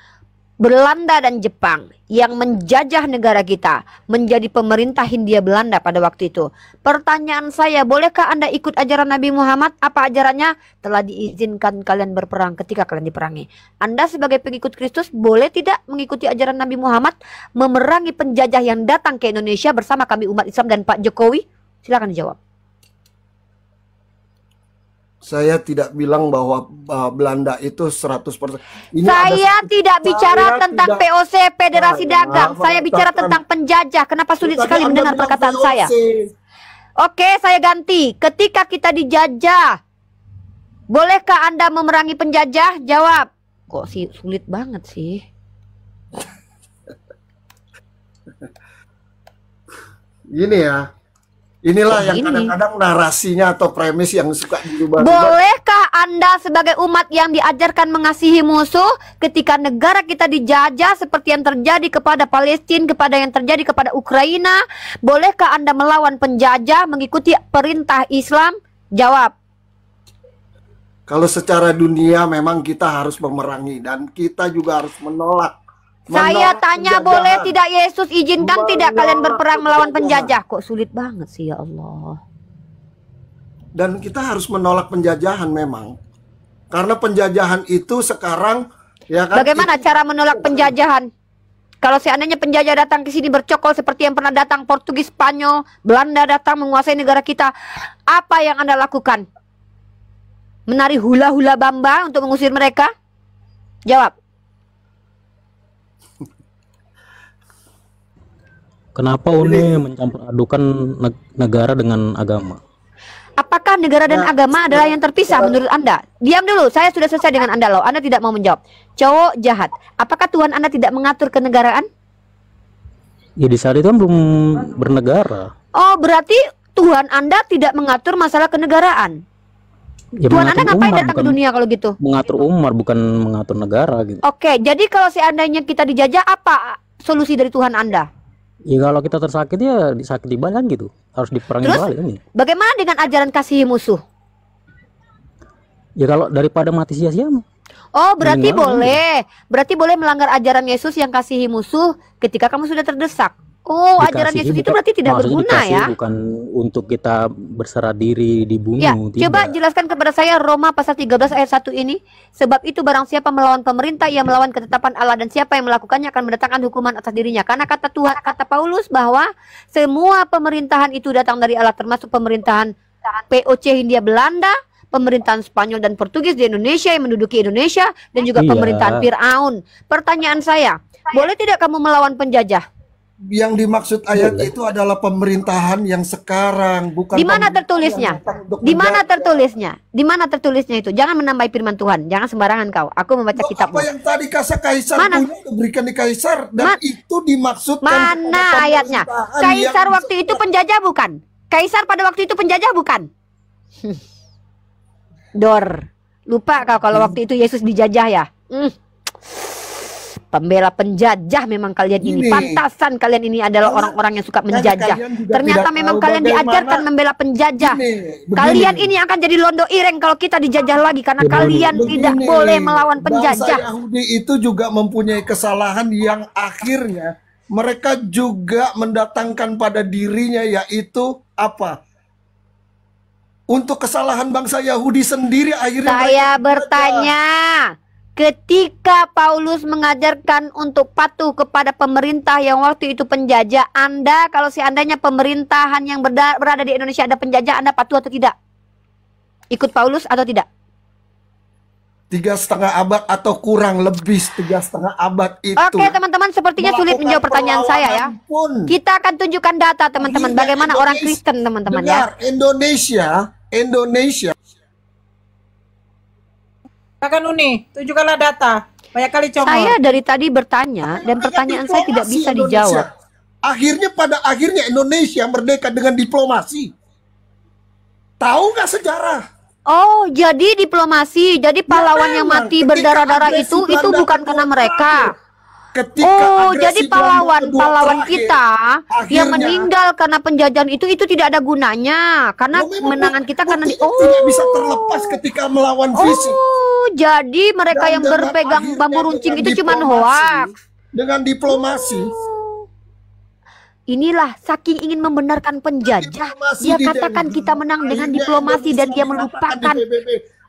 Belanda dan Jepang yang menjajah negara kita, menjadi pemerintah Hindia Belanda pada waktu itu. Pertanyaan saya, bolehkah Anda ikut ajaran Nabi Muhammad? Apa ajarannya? Telah diizinkan kalian berperang ketika kalian diperangi. Anda sebagai pengikut Kristus boleh tidak mengikuti ajaran Nabi Muhammad, memerangi penjajah yang datang ke Indonesia bersama kami umat Islam dan Pak Jokowi? Silakan dijawab. Saya tidak bilang bahwa Belanda itu 100%. Saya tidak bicara tentang tidak- POC, Federasi Dagang. Saya bicara mengatakan- tentang penjajah. Kenapa sulit Tadi sekali Anda mendengar bilang perkataan VOC. saya? Oke, saya ganti. Ketika kita dijajah, bolehkah Anda memerangi penjajah? Jawab. Kok sih sulit banget sih? Gini ya. Inilah Kok yang gini? kadang-kadang narasinya atau premis yang suka dirubah. Bolehkah Anda sebagai umat yang diajarkan mengasihi musuh ketika negara kita dijajah seperti yang terjadi kepada Palestina, kepada yang terjadi kepada Ukraina? Bolehkah Anda melawan penjajah mengikuti perintah Islam? Jawab. Kalau secara dunia memang kita harus memerangi dan kita juga harus menolak. Saya Menolak tanya, penjajahan. boleh tidak Yesus izinkan tidak kalian Menolak berperang melawan penjajahan. penjajah? Kok sulit banget sih, ya Allah. Dan kita harus menolak penjajahan memang. Karena penjajahan itu sekarang ya kan. Bagaimana cara menolak penjajahan? Kalau seandainya penjajah datang ke sini bercokol seperti yang pernah datang Portugis, Spanyol, Belanda datang menguasai negara kita, apa yang Anda lakukan? Menari hula-hula bamba untuk mengusir mereka? Jawab. Kenapa UNI mencampur adukan negara dengan agama? Apakah negara dan agama adalah yang terpisah menurut Anda? Diam dulu, saya sudah selesai dengan Anda loh. Anda tidak mau menjawab. Cowok jahat. Apakah Tuhan Anda tidak mengatur kenegaraan? Ya di saat itu kan belum bernegara. Oh, berarti Tuhan Anda tidak mengatur masalah kenegaraan. Ya, Tuhan Anda mengatur ngapain umat, datang ke bukan dunia kalau gitu? mengatur umat, bukan mengatur negara gitu. Oke, jadi kalau seandainya kita dijajah, apa solusi dari Tuhan Anda? Ya kalau kita tersakiti ya disakiti balik kan gitu. Harus diperangi Terus? balik kan ya. Bagaimana dengan ajaran kasihi musuh? Ya kalau daripada mati sia-sia mah. Oh, berarti Mendingan. boleh. Berarti boleh melanggar ajaran Yesus yang kasihi musuh ketika kamu sudah terdesak. Oh, ajaran Dikasihi Yesus itu bukan- berarti tidak maksudnya berguna dikasihi ya? bukan untuk kita berserah diri dibunuh. Ya, tidak. coba jelaskan kepada saya Roma pasal 13 ayat 1 ini. Sebab itu barang siapa melawan pemerintah, ia melawan ketetapan Allah, dan siapa yang melakukannya akan mendatangkan hukuman atas dirinya. Karena kata Tuhan, kata Paulus bahwa semua pemerintahan itu datang dari Allah, termasuk pemerintahan POC Hindia Belanda, pemerintahan Spanyol dan Portugis di Indonesia yang menduduki Indonesia, dan juga Iya. pemerintahan Fir'aun. Pertanyaan saya, boleh tidak kamu melawan penjajah? Yang dimaksud ayat itu adalah pemerintahan yang sekarang, bukan Di mana pemerintahan tertulisnya? yang datang untuk Di mana menjajah. tertulisnya? Di mana tertulisnya itu? Jangan menambahi firman Tuhan. Jangan sembarangan kau. Aku membaca Loh, kitabmu. apa yang tadi Kaisar Mana? punya diberikan di Kaisar dan itu dimaksudkan Mana kepada ayatnya? pemerintahan Kaisar yang waktu itu penjajah bukan? Kaisar pada waktu itu penjajah bukan? Dor. Lupa kau kalau waktu itu Yesus dijajah ya? Pembela penjajah memang kalian ini. Ini. Pantasan kalian ini adalah orang-orang yang suka menjajah. kalian juga Ternyata tidak memang tahu kalian bagaimana- diajarkan membela penjajah. Begini. Kalian ini akan jadi londo ireng kalau kita dijajah lagi karena Begini. kalian tidak Begini, boleh melawan Bangsa penjajah. Yahudi itu juga mempunyai kesalahan yang akhirnya mereka juga mendatangkan pada dirinya, yaitu apa? Untuk kesalahan bangsa Yahudi sendiri akhirnya Saya mereka bertanya, Ketika Paulus mengajarkan untuk patuh kepada pemerintah yang waktu itu penjajah, Anda kalau seandainya pemerintahan yang berada di Indonesia ada penjajah, Anda patuh atau tidak? Ikut Paulus atau tidak? 3,5 abad atau kurang lebih 3,5 abad itu. Oke teman-teman, sepertinya sulit menjawab pertanyaan saya ya. Kita akan tunjukkan data teman-teman, bagaimana orang Kristen teman-teman ya. Indonesia. Silakan Uni, tunjukkanlah data. Banyak kali congol. Saya dari tadi bertanya dan pertanyaan saya tidak bisa dijawab. Pada akhirnya Indonesia merdeka dengan diplomasi. Tahu nggak sejarah? Oh, jadi diplomasi. Jadi pahlawan yang mati berdarah-darah itu bukan karena mereka. Jadi pahlawan kita yang meninggal karena penjajahan itu tidak ada gunanya karena kemenangan kita karena tidak bisa terlepas ketika melawan fisik. Jadi mereka yang berpegang bambu runcing itu cuma hoaks. Dengan diplomasi. Inilah saking ingin membenarkan penjajah, dia katakan kita menang dengan diplomasi dan dia melupakan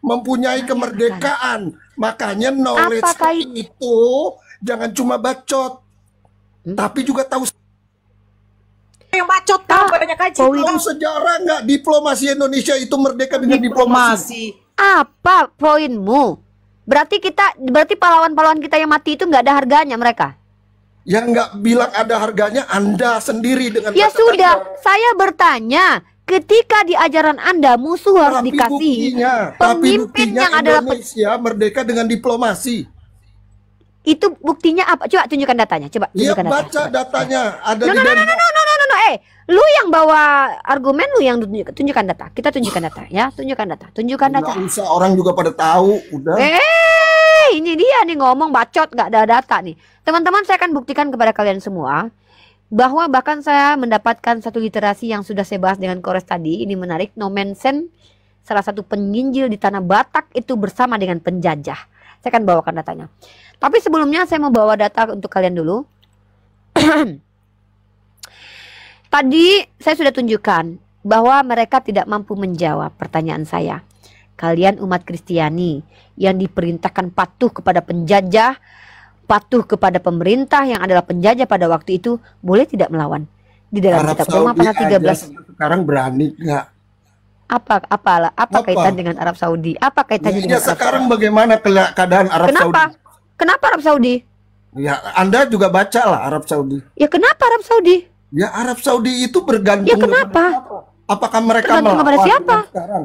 mempunyai kemerdekaan. Makanya knowledge itu jangan cuma bacot, tapi juga tahu yang bacot tahu banyak aja. Tahu sejarah nggak diplomasi Indonesia itu merdeka dengan diplomasi. Apa poinmu? Berarti pahlawan-pahlawan kita yang mati itu nggak ada harganya mereka? Yang nggak bilang ada harganya Anda sendiri dengan ya sudah, saya bertanya, ketika di ajaran Anda musuh harus dikasihi, pemimpin yang adalah Indonesia merdeka dengan diplomasi. Itu buktinya apa? Coba tunjukkan datanya. Coba tunjukkan baca datanya. Ada no, lu yang bawa argumen, lu yang tunjukkan data. Kita tunjukkan data ya, tunjukkan data. Nggak usah, orang juga pada tahu, udah. Ini dia nih ngomong bacot, nggak ada data nih. Teman-teman, saya akan buktikan kepada kalian semua bahwa bahkan saya mendapatkan satu literasi yang sudah saya bahas dengan Kores tadi. Ini menarik. Nomensen, salah satu penginjil di tanah Batak itu bersama dengan penjajah. Saya akan bawakan datanya. Tapi sebelumnya saya mau bawa data untuk kalian dulu. Tadi saya sudah tunjukkan bahwa mereka tidak mampu menjawab pertanyaan saya. Kalian umat Kristiani yang diperintahkan patuh kepada penjajah, patuh kepada pemerintah yang adalah penjajah pada waktu itu, boleh tidak melawan? Di dalam kitab Roma pasal 13. Sekarang berani nggak? Apa kaitan dengan Arab Saudi? Apa kaitannya dengan Arab sekarang Saudi? Bagaimana keadaan Arab Saudi? Kenapa Arab Saudi? Ya, Anda juga baca lah Arab Saudi. Ya kenapa Arab Saudi? Ya Arab Saudi itu bergantung. Ya kenapa? Apakah mereka tergantung kepada siapa? Sekarang?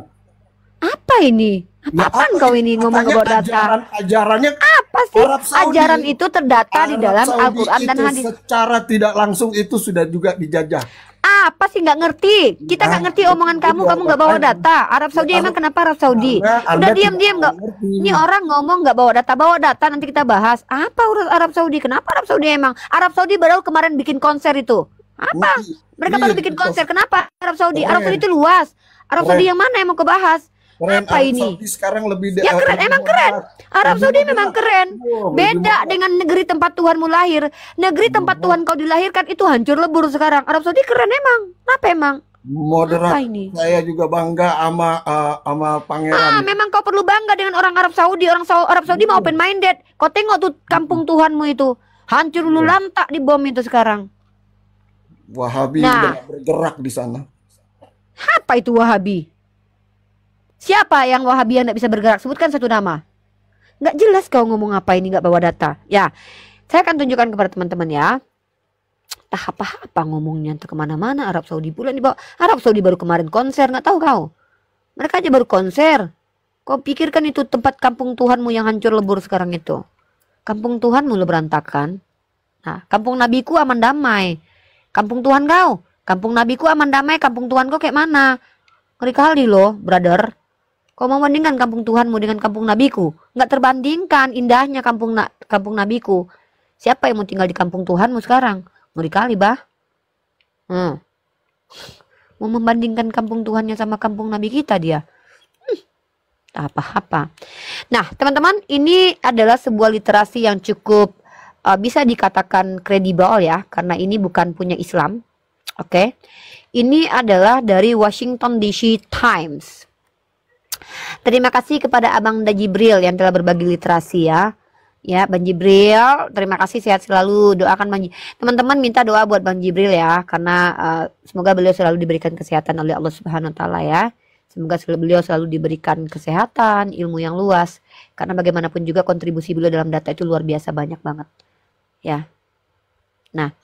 Apa ini? Apaan kau ini ngomong bawa data? Ajarannya apa sih? Ajaran itu terdata di dalam Al-Quran dan hadis. Secara tidak langsung itu sudah juga dijajah. Apa sih nggak ngerti? Kita nggak ngerti omongan kamu nggak bawa data. Arab Saudi emang kenapa Arab Saudi? Udah diam nggak? Ini orang ngomong nggak bawa data nanti kita bahas. Apa urus Arab Saudi? Kenapa Arab Saudi emang? Arab Saudi baru kemarin bikin konser itu. Apa? Mereka baru bikin konser. Kenapa Arab Saudi? Arab Saudi itu luas. Arab Saudi yang mana yang mau kebahas? Apa ini? Sekarang lebih ya keren, emang keren. Arab Saudi memang keren. Beda dengan negeri tempat Tuhanmu lahir. Negeri tempat Tuhan kau dilahirkan itu hancur lebur sekarang. Arab Saudi keren emang. Kenapa emang? Moderat. Saya juga bangga sama pangeran. Memang kau perlu bangga dengan orang Arab Saudi. Orang Arab Saudi mau open minded. Kau tengok tuh kampung Tuhanmu itu hancur lulu lantak di bom itu sekarang. Wahabi udah bergerak di sana. Apa itu Wahabi? Siapa yang Wahabi yang tidak bisa bergerak? Sebutkan satu nama. Nggak jelas kau ngomong apa ini, nggak bawa data. Ya, saya akan tunjukkan kepada teman-teman ya. Apa ngomongnya entah kemana-mana. Arab Saudi pula dibawa. Arab Saudi baru kemarin konser, nggak tahu kau. Mereka aja baru konser. Kau pikirkan itu tempat kampung Tuhanmu yang hancur lebur sekarang itu. Kampung Tuhanmu lo berantakan. Nah, kampung Nabiku aman damai. Kampung Tuhan kau. Kampung Nabiku aman damai. Kampung Tuhan kau kayak mana? Ngeri kali loh, brother. Kau mau bandingkan kampung Tuhanmu dengan kampung Nabiku? Nggak terbandingkan indahnya kampung Nabiku. Siapa yang mau tinggal di kampung Tuhanmu sekarang? Ngeri kali, bah. Mau membandingkan kampung Tuhannya sama kampung Nabi kita dia. Apa-apa. Nah, teman-teman, ini adalah sebuah literasi yang cukup bisa dikatakan kredibel ya. Karena ini bukan punya Islam. Oke. Ini adalah dari Washington DC Times. Terima kasih kepada Abang Da Jibril yang telah berbagi literasi ya. Ya, Bang Jibril, terima kasih, sehat selalu. Doakan teman-teman, minta doa buat Bang Jibril ya, karena semoga beliau selalu diberikan kesehatan oleh Allah Subhanahu wa taala ya. Semoga beliau selalu diberikan kesehatan, ilmu yang luas, karena bagaimanapun juga kontribusi beliau dalam data itu luar biasa banyak banget. Ya. Nah,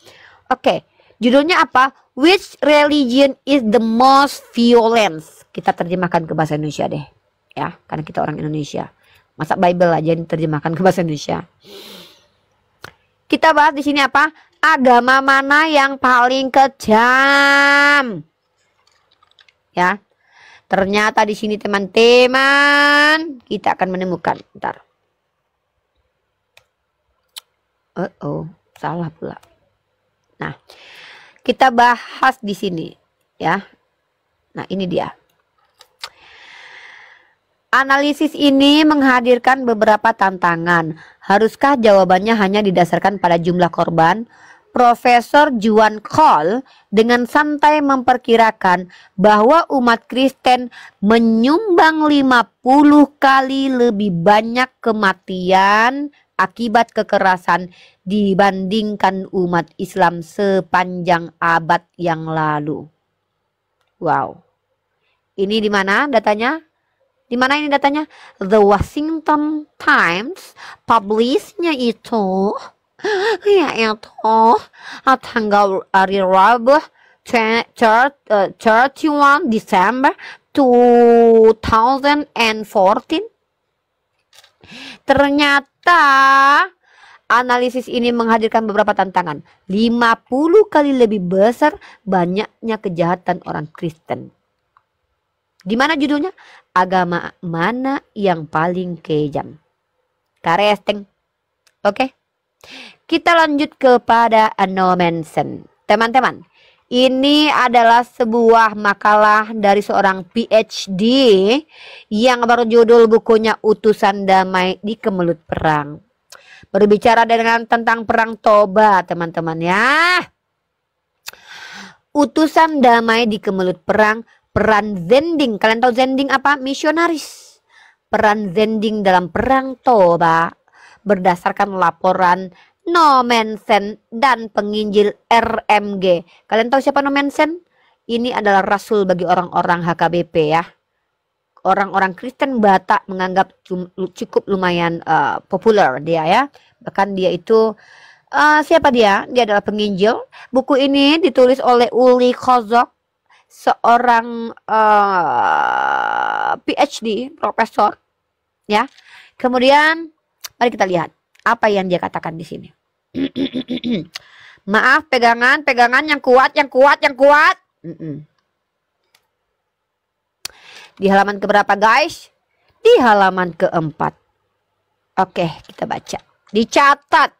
oke. Judulnya apa? Which religion is the most violent? Kita terjemahkan ke bahasa Indonesia deh. Ya, karena kita orang Indonesia. Masa Bible aja diterjemahkan ke bahasa Indonesia. Kita bahas di sini apa? Agama mana yang paling kejam? Ya. Ternyata di sini teman-teman kita akan menemukan. Bentar. Salah pula. Nah, kita bahas di sini ya. Nah, ini dia. Analisis ini menghadirkan beberapa tantangan. Haruskah jawabannya hanya didasarkan pada jumlah korban? Profesor Juan Cole dengan santai memperkirakan bahwa umat Kristen menyumbang 50 kali lebih banyak kematian akibat kekerasan dibandingkan umat Islam sepanjang abad yang lalu. Wow. Ini di mana datanya? Di mana ini datanya? The Washington Times publishnya itu tanggal hari Rabu 31 Desember 2014. Ternyata analisis ini menghadirkan beberapa tantangan. 50 kali lebih besar banyaknya kejahatan orang Kristen. Di mana judulnya? Agama mana yang paling kejam? Karesteng. Oke. Kita lanjut kepada Anomensen. Teman-teman, ini adalah sebuah makalah dari seorang PhD yang berjudul bukunya Utusan Damai di Kemelut Perang. Berbicara tentang perang Toba, teman-teman ya. Utusan Damai di Kemelut Perang. Peran Zending, kalian tahu Zending apa? Misionaris. Peran Zending dalam perang Toba berdasarkan laporan Nomensen dan penginjil RMG. Kalian tahu siapa Nomensen? Ini adalah rasul bagi orang-orang HKBP ya. Orang-orang Kristen Batak menganggap cukup lumayan populer dia ya. Bahkan dia itu siapa dia? Dia adalah penginjil. Buku ini ditulis oleh Uli Kozok, seorang PhD, profesor, ya. Kemudian mari kita lihat apa yang dia katakan di sini. Maaf, pegangan yang kuat. Di halaman keberapa guys? Di halaman keempat. Oke, kita baca. Dicatat.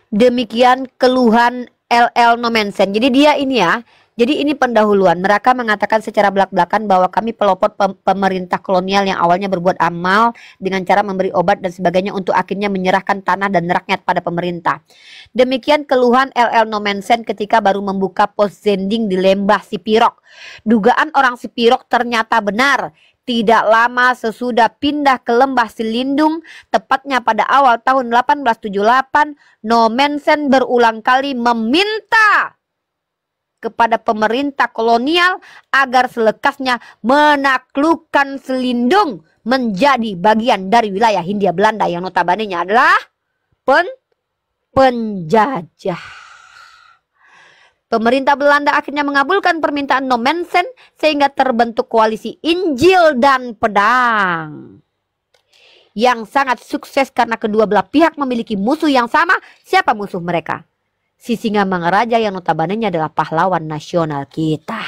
Demikian keluhan LL Nomensen. Jadi dia ini ya. Jadi ini pendahuluan. Mereka mengatakan secara belak-belakan bahwa kami pelopor pemerintah kolonial yang awalnya berbuat amal dengan cara memberi obat dan sebagainya untuk akhirnya menyerahkan tanah dan rakyat pada pemerintah. Demikian keluhan LL Nomensen ketika baru membuka pos Zending di lembah Sipirok. Dugaan orang Sipirok ternyata benar. Tidak lama sesudah pindah ke lembah Silindung, tepatnya pada awal tahun 1878, Nomensen berulang kali meminta kepada pemerintah kolonial agar selekasnya menaklukkan Silindung menjadi bagian dari wilayah Hindia Belanda yang notabene-nya adalah penjajah. Pemerintah Belanda akhirnya mengabulkan permintaan Nomensen sehingga terbentuk koalisi Injil dan Pedang yang sangat sukses karena kedua belah pihak memiliki musuh yang sama. Siapa musuh mereka? Sisingamangaraja yang notabene-nya adalah pahlawan nasional kita.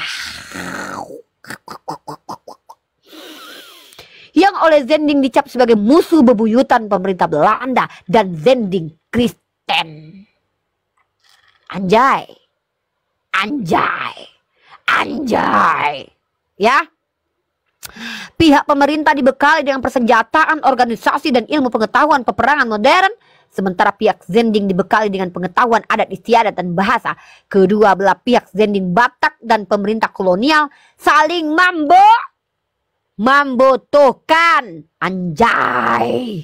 Yang oleh Zending dicap sebagai musuh bebuyutan pemerintah Belanda dan Zending Kristen. Anjay. Ya. Pihak pemerintah dibekali dengan persenjataan, organisasi dan ilmu pengetahuan peperangan modern, sementara pihak Zending dibekali dengan pengetahuan adat istiadat dan bahasa. Kedua belah pihak Zending Batak dan pemerintah kolonial saling membutuhkan. Anjay.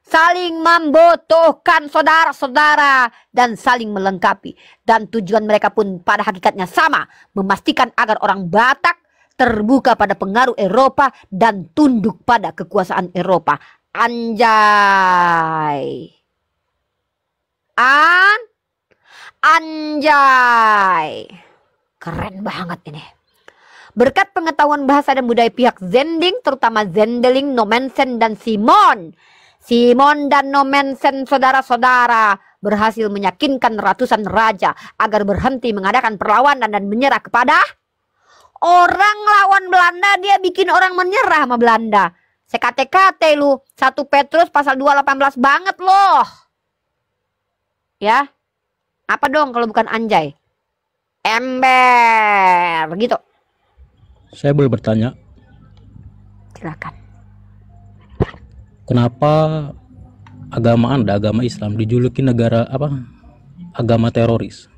saling membutuhkan saudara-saudara dan saling melengkapi. Dan tujuan mereka pun pada hakikatnya sama, memastikan agar orang Batak terbuka pada pengaruh Eropa dan tunduk pada kekuasaan Eropa. Anjay. Anjay. Keren banget ini. Berkat pengetahuan bahasa dan budaya pihak Zending, terutama Zendeling, Nommensen, dan Simon dan Nommensen saudara-saudara berhasil meyakinkan ratusan raja agar berhenti mengadakan perlawanan dan menyerah kepada orang lawan Belanda. Dia bikin orang menyerah sama Belanda. Sekate-kate lu, 1 Petrus pasal 2:18 banget loh. Ya. Apa dong kalau bukan anjay? Ember gitu. Saya boleh bertanya? Silakan. Kenapa agama Anda, agama Islam, dijuluki negara apa? Agama teroris?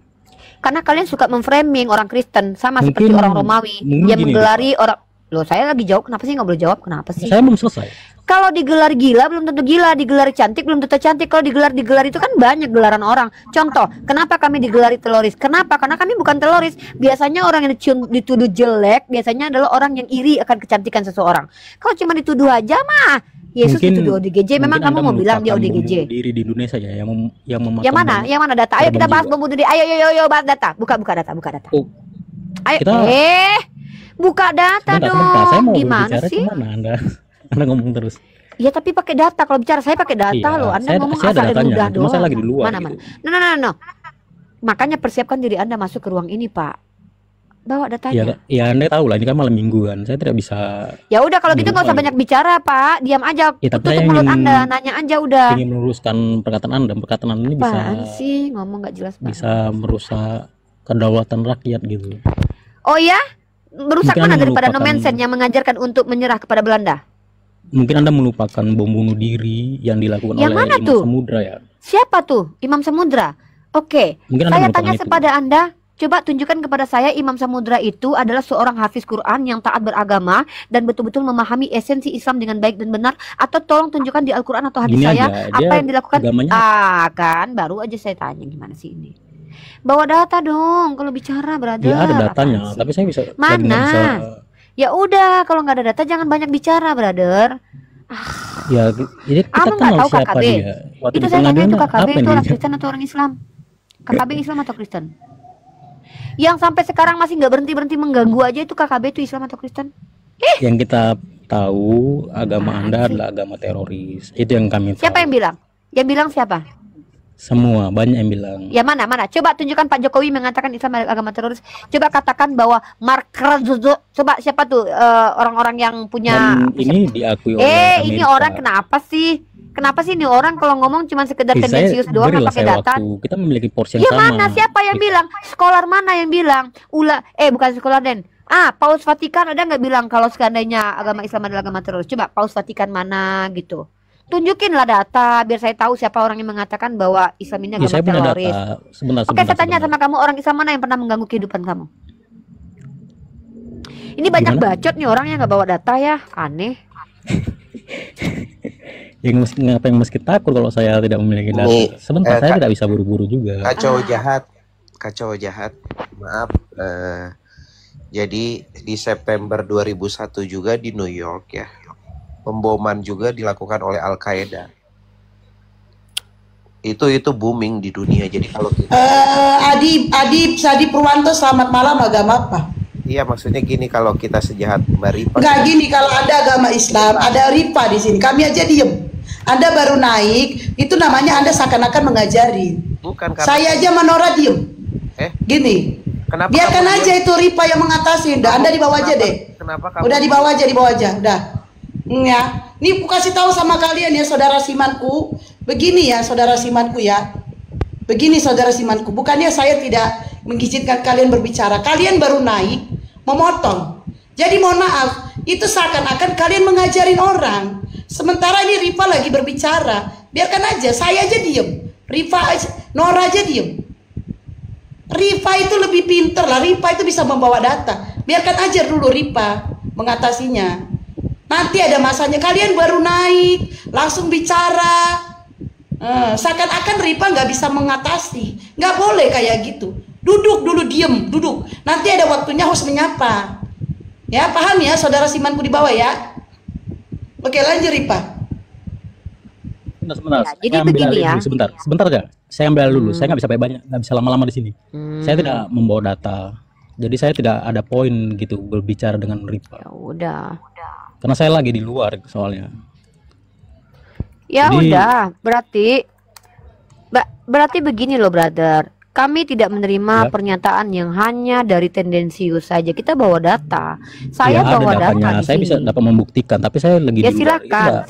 Karena kalian suka memframing orang Kristen sama seperti orang Romawi. Dia gini, menggelari orang. Loh, saya lagi jawab. Kenapa sih nggak boleh jawab? Kenapa sih? Saya belum selesai. Kalau digelar gila belum tentu gila, digelar cantik belum tentu cantik. Kalau digelar itu kan banyak gelaran orang. Contoh, kenapa kami digelari teroris? Kenapa? Karena kami bukan teroris. Biasanya orang yang dituduh jelek biasanya adalah orang yang iri akan kecantikan seseorang. Kalau cuma dituduh aja mah, Yesus dituduh ODGJ. Memang kamu mau bilang dia ODGJ? Diri di Indonesia ya yang yang mana? Yang mana data? Ayo kita bahas bom bunuh diri. Ayo bahas data. Buka data. Oh, Ayo. Buka data dong. Saya mau gimana sih? Anda ngomong terus. Ya tapi pakai data. Kalau bicara saya pakai data loh. Anda ngomong asal dan mudah doang. Saya lagi di luar. Mana? No. Makanya persiapkan diri Anda masuk ke ruang ini, Pak. Bawa datanya. Ya Anda tahu lah ini kan malam mingguan. Saya tidak bisa. Ya udah kalau gitu nggak usah banyak bicara, Pak. Diam aja. Ya, tutup mulut Anda. Nanya aja udah. Ingin meluruskan perkataan Anda. Perkataan Anda ini bisa. Apaan sih ngomong nggak jelas banget. Bisa merusak kedaulatan rakyat gitu. Oh ya? Merusak mana daripada Nommensen yang mengajarkan untuk menyerah kepada Belanda? Mungkin Anda melupakan bom bunuh diri yang dilakukan oleh Imam Samudra ya. Siapa tuh Imam Samudra? Oke, saya tanya kepada Anda, coba tunjukkan kepada saya Imam Samudra itu adalah seorang hafiz Quran yang taat beragama dan betul-betul memahami esensi Islam dengan baik dan benar, atau tolong tunjukkan di Al-Quran atau hadis saya apa yang dilakukan. Kan baru aja saya tanya gimana sih ini. Bawa data dong kalau bicara, brother. Ya ada datanya, tapi saya bisa. Mana? Ya udah, kalau nggak ada data jangan banyak bicara, brother. Ya, ini kita kenal siapa KKB. Dia. Itu saya tanya itu KKB itu orang Kristen atau orang Islam? KKB Islam atau Kristen? Yang sampai sekarang masih nggak berhenti mengganggu aja itu KKB itu Islam atau Kristen? Yang kita tahu agama Anda adalah agama teroris. Itu yang kami tahu. Siapa yang bilang? Yang bilang siapa? Semua, banyak yang bilang. Ya mana? Coba tunjukkan Pak Jokowi mengatakan Islam agama teroris. Coba katakan bahwa Mark Zuckerberg. Coba siapa tuh orang-orang yang punya. Dan ini diakui oleh Amerika. Ini orang kenapa sih? Kenapa sih ini orang kalau ngomong cuma sekedar tendensius doang nggak pakai data? Kita memiliki porsi yang Ya sama. mana? Siapa yang bilang? Skolar mana yang bilang? Bukan skolar Den. Paus Vatikan ada nggak bilang kalau seandainya agama Islam adalah agama teroris? Coba Paus Vatikan mana gitu? Tunjukinlah data biar saya tahu siapa orang yang mengatakan bahwa Islam ini agama teroris. Oke, saya tanya sama kamu, orang Islam mana yang pernah mengganggu kehidupan kamu? Ini banyak bacot nih orang yang nggak bawa data ya, aneh. Yang ngapain meski takut kalau saya tidak memiliki data? Sebentar, saya tidak bisa buru-buru juga. Kacau jahat. Maaf. Jadi di September 2001 juga di New York ya. Pemboman juga dilakukan oleh Al-Qaeda. Itu booming di dunia. Jadi kalau kita Sadi Purwanto, selamat malam. Agama apa? Iya, maksudnya gini, kalau kita sejahat Mbak Ripa. Enggak gini, kalau ada agama Islam, ada Ripa di sini. Kami aja diem. Anda baru naik, itu namanya Anda seakan-akan mengajari. Bukan karena saya aja Manora diem. Gini. Kenapa biarkan aja itu Ripa yang mengatasi. Udah, Anda dibawa aja deh. Udah dibawa aja, Udah. Ya, ini aku kasih tahu sama kalian ya, saudara simanku. Begini ya, saudara simanku ya. Begini saudara simanku, bukannya saya tidak mengizinkan kalian berbicara. Kalian baru naik, memotong. Jadi mohon maaf, itu seakan-akan kalian mengajarin orang. Sementara ini Rifa lagi berbicara. Biarkan aja, saya aja diem. Nora aja diem. Rifa itu lebih pinter lah, Rifa itu bisa membawa data. Biarkan aja dulu Rifa mengatasinya. Nanti ada masanya kalian baru naik, langsung bicara. Seakan-akan Ripa nggak bisa mengatasi. Nggak boleh kayak gitu. Duduk dulu, diem, duduk. Nanti ada waktunya host menyapa. Ya, paham ya saudara Simanku di bawah ya? Oke, lanjut Ripa. Sebentar. Ya, jadi begini ya. Sebentar aja. Saya ambil dulu. Saya nggak bisa banyak, nggak bisa lama-lama di sini. Saya tidak membawa data. Jadi saya tidak ada poin gitu berbicara dengan Ripa. Ya udah. Karena saya lagi di luar soalnya. Ya Jadi, udah, berarti begini loh, brother. Kami tidak menerima pernyataan yang hanya dari tendensius saja. Kita bawa data. Saya ya, bawa ada data di saya sini. bisa dapat membuktikan, tapi saya lagi Ya di luar.